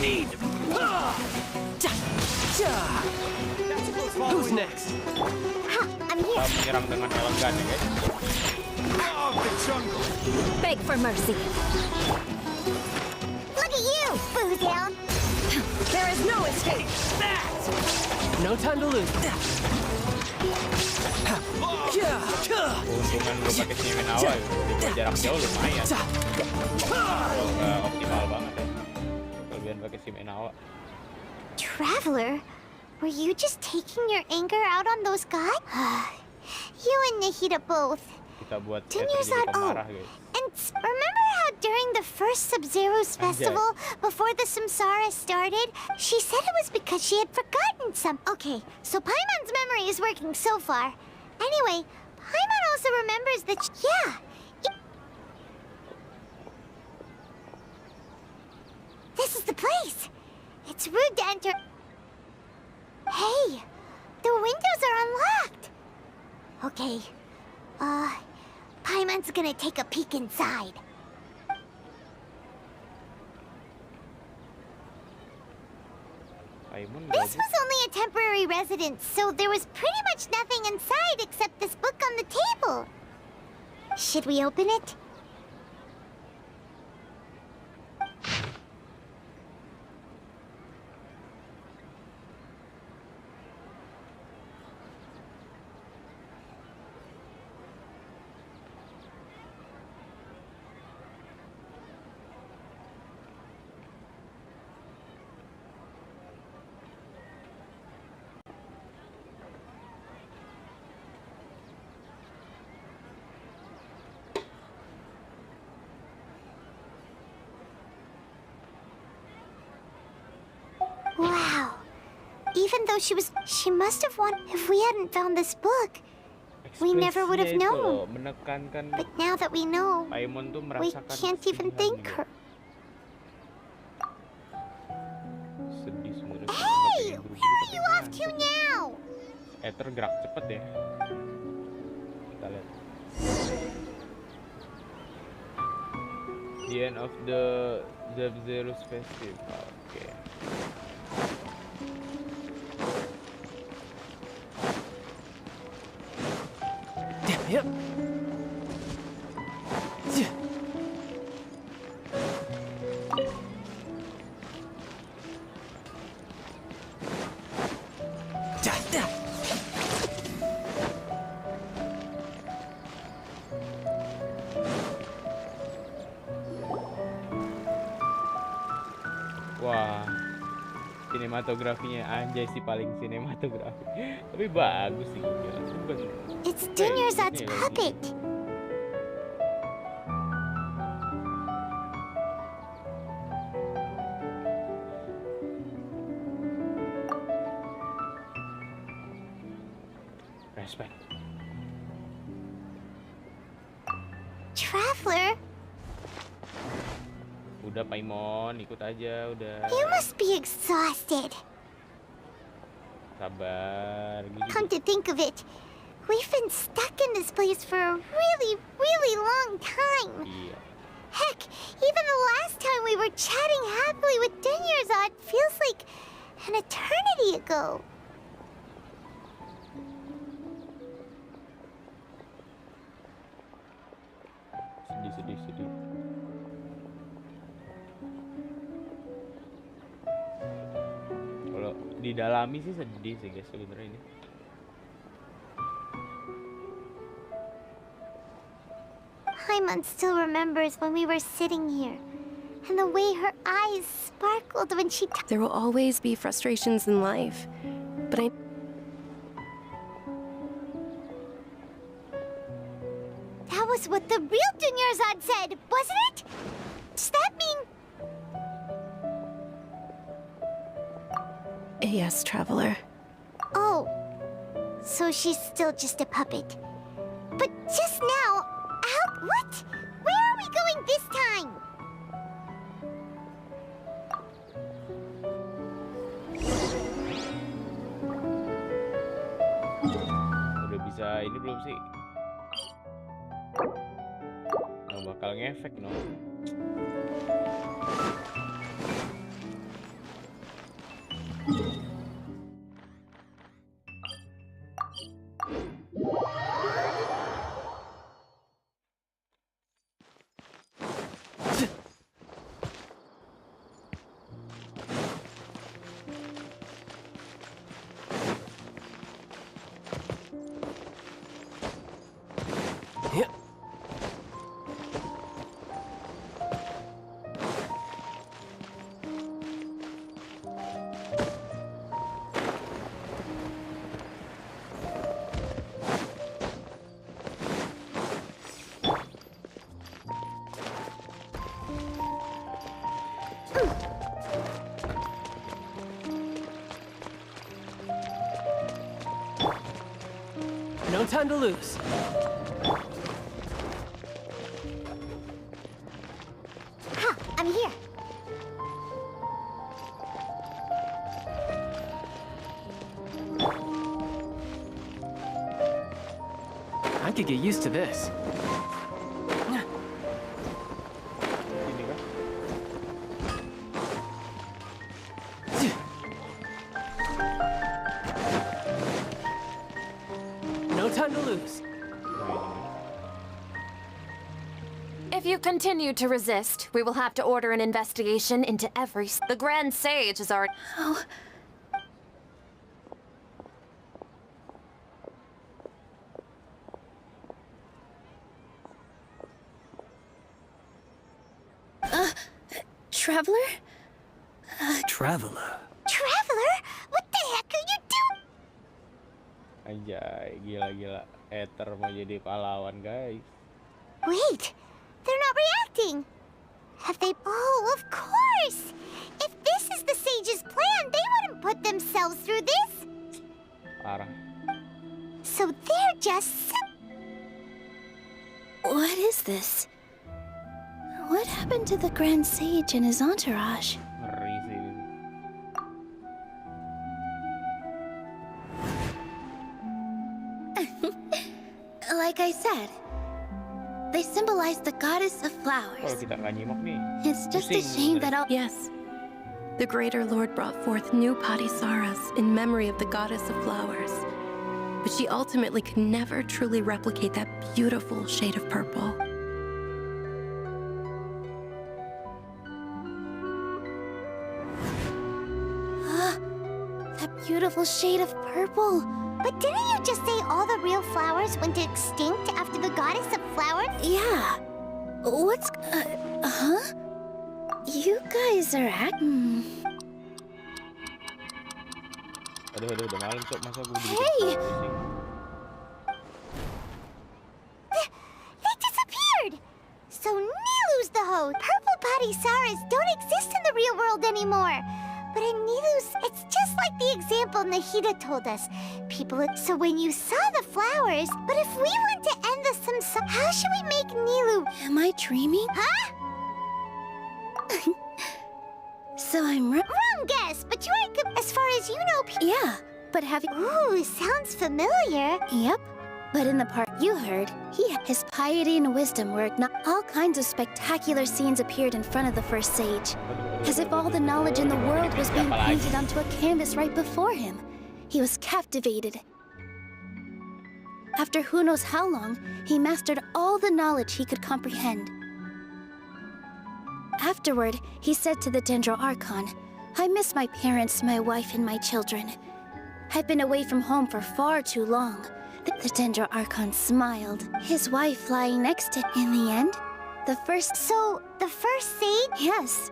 Need. Who's next? I'm here. Kita menyerang dengan elegan ya guys. Beg for mercy. Look at you, Boozle! There is no escape. No time to lose. Keuntungan lu pakai Simen awal ya. Jarak jauh lumayan. Nggak optimal banget ya. Kelebihan pakai Simen awal. Traveler, were you just taking your anger out on those guys? You and Nahida both. Kita buat Didn't Ether you jadi said, pemarah guys. And Prince, remember how during the first Sub-Zero's festival, before the Samsara started, she said it was because she had forgotten some... Okay, so Paimon's memory is working so far. Anyway, Paimon also remembers that... This is the place. It's rude to enter... Hey, the windows are unlocked. Okay, Paimon's gonna take a peek inside. This was only a temporary residence, so there was pretty much nothing inside except this book on the table. Should we open it? Wow. Even though she must have won. If we hadn't found this book, we never would have known. But now that we know, we can't even thank her. Hey! Where are you off to now? Tergerak cepet ya. Kita lihat. The end of the Sub-Zero's festival. Okay. Yep. Wah, sinematografinya anjay sih, paling sinematografi. Tapi bagus sih. It's Dunyarzad's puppet. Respect. Traveler, Udah Paimon, ikut aja udah. you must be exhausted. Sabar. Come to think of it, we've been stuck in this place for a really, really long time. Iya. Heck, even the last time we were chatting happily with Dunyarzad feels like an eternity ago. Sedih. Kalau didalami sih sedih sih guys sebenarnya ini. Paimon still remembers when we were sitting here, and the way her eyes sparkled when she... There will always be frustrations in life, but I... That was what the real Dunyarzad said, wasn't it? Does that mean... Yes, Traveler. Oh, so she's still just a puppet. But just now, what? Where are we going this time? Udah bisa ini belum sih? Nggak bakal ngefek no. No time to lose. Ha! I'm here. I could get used to this. No time to lose. If you continue to resist, we will have to order an investigation into every... The Grand Sage is already... Oh. Traveler? Traveler? Traveler? What the heck are you doing? Anjay, gila-gila. Ether mau jadi pahlawan, guys. Wait, they're not reacting. Have they? Oh, of course. If this is the sage's plan, they wouldn't put themselves through this. Parah. So they're just... What is this? What happened to the Grand Sage and his entourage? Ngeri sih ini. Like I said, they symbolize the goddess of Kalau flowers. kita nggak nyimak nih. It's just a shame that all... Yes. The Greater Lord brought forth new Padisaras in memory of the goddess of flowers. But she ultimately could never truly replicate that beautiful shade of purple. That beautiful shade of purple. But didn't you just say all the real flowers went extinct after the goddess of flowers? Yeah. What's... huh? You guys are acting... Aduh, udah malam, Cok. Masa gue Hey! They disappeared! So Nilu's the host. Purple Padisaras don't exist in the real world anymore. But in Nilu's, it's just like the example Nahida told us. So when you saw the flowers, but if we want to end the how should we make Nilu? Am I dreaming? Huh? So I'm wrong guess, but you are as far as you know. Yeah, but have you... Ooh, sounds familiar. Yep. But in the part you heard, his piety and wisdom were acknowledged. All kinds of spectacular scenes appeared in front of the first sage. As if all the knowledge in the world was being painted onto a canvas right before him. He was captivated. After who knows how long, he mastered all the knowledge he could comprehend. Afterward, he said to the Dendro Archon, I miss my parents, my wife, and my children. I've been away from home for far too long. The Dendro Archon smiled, his wife lying next to him. In the end, the first sage? Yes.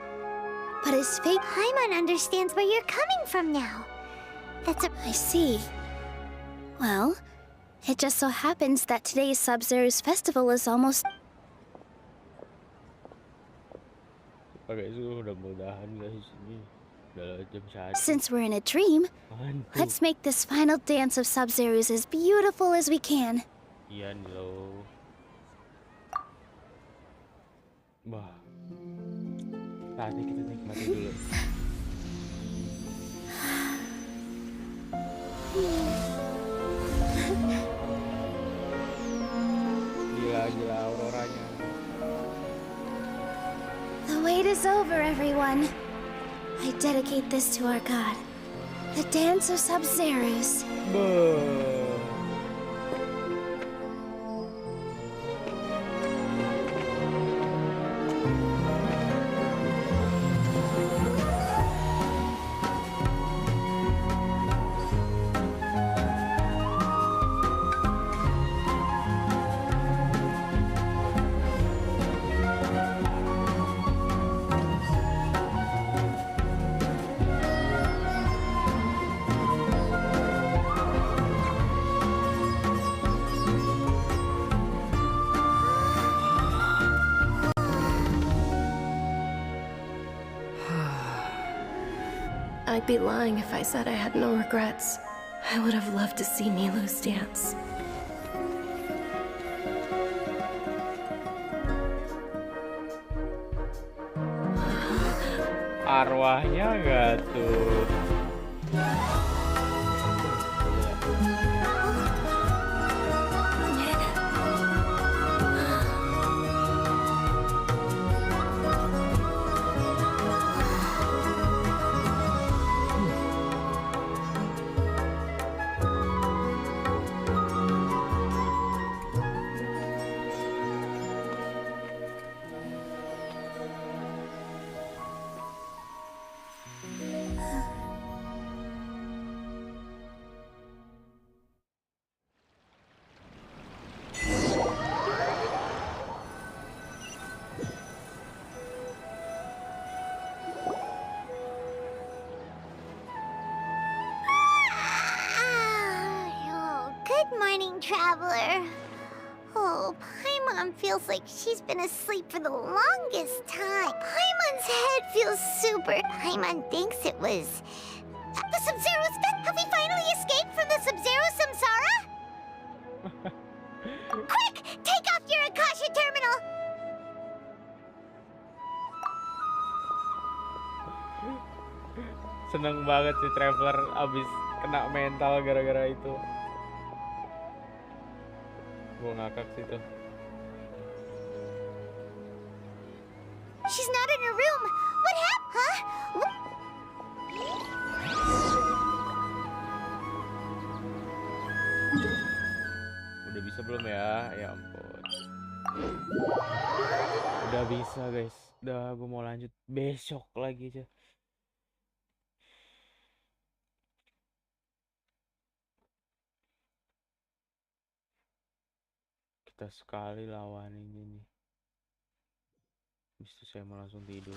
But his fate... Paimon understands where you're coming from now. I see. Well, it just so happens that today's Sub-Zero's festival is almost... Since we're in a dream, let's make this final dance of Sub-Zero's as beautiful as we can. Iyan lo. Wah. Saatnya kita nikmati dulu. Gila auroranya. The wait is over, everyone. I dedicate this to our god, the dance of Sub-Zero's. I'd be lying if I said I had no regrets. I would have loved to see Nilu's dance. arwahnya nggak tuh? Good morning, traveler. Oh, Paimon feels like she's been asleep for the longest time. Paimon's head feels super. Paimon thinks it was the Sub-Zero's death. Have we finally escaped from the Sub-Zero samsara? Quick, take off your Akasha terminal. Seneng banget sih Traveler abis kena mental gara-gara itu. Gue ngakak sih tuh. She's not in her room. What happened? Huh? Udah bisa belum ya? Ya ampun. Udah bisa guys. Udah gue mau lanjut besok lagi aja. Kita sekali lawan ini nih. Habis itu saya mau langsung tidur.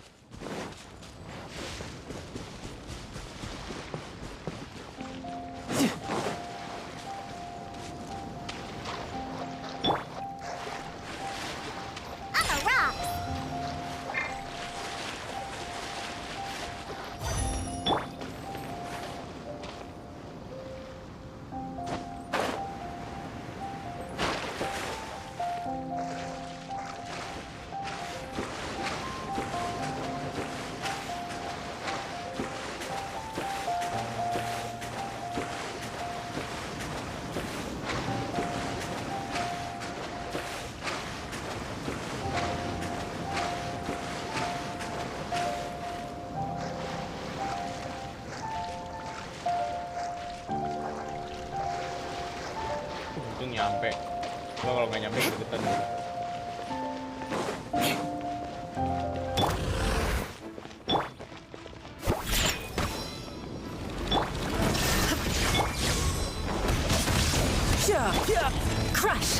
I'm a rock. Untung nyampe. Gua kalau nggak nyampe gregetan dulu. Crush.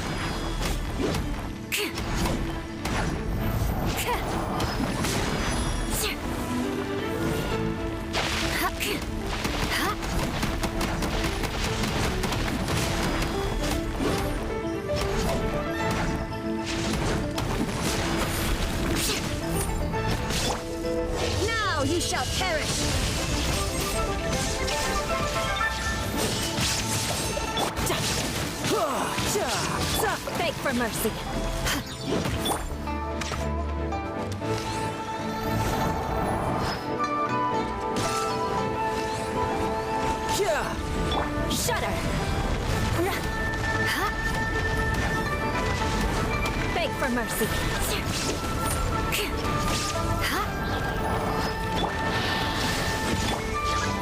Now you shall perish. Beg for mercy. Shudder. Beg for mercy.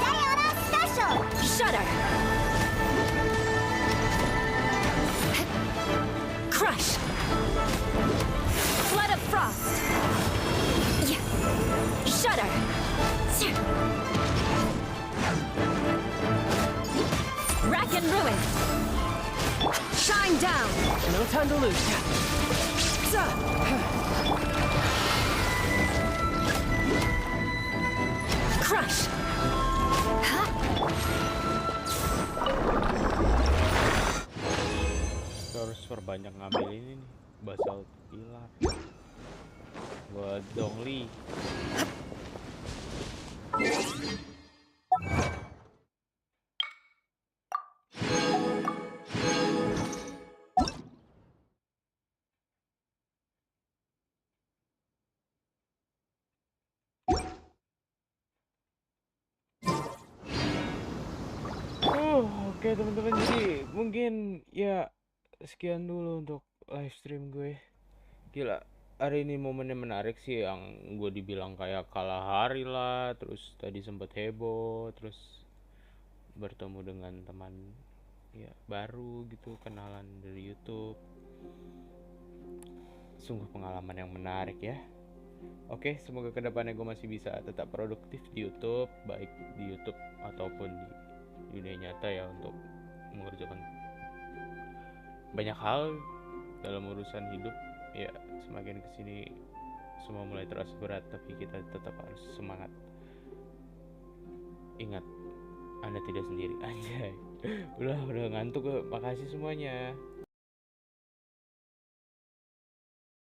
Diana special. Shudder. Crush. Flood of frost. Shudder. Rack and ruin. Shine down. No time to lose. Crush. Kita harus perbanyak ngambil ini nih. Basal pilar. Buat Dongli. Oke teman-teman, jadi mungkin ya sekian dulu untuk live stream gue. Gila, hari ini momennya menarik sih, yang gue dibilang kayak kalah hari lah, terus tadi sempet heboh, terus bertemu dengan teman ya baru gitu, kenalan dari YouTube. Sungguh pengalaman yang menarik ya. Oke, semoga kedepannya gue masih bisa tetap produktif di YouTube, baik di YouTube ataupun di dunia nyata ya, untuk mengerjakan banyak hal dalam urusan hidup. Ya, semakin kesini semua mulai terasa berat, tapi kita tetap harus semangat. Ingat, Anda tidak sendiri. Anjay. Udah ngantuk. Makasih semuanya.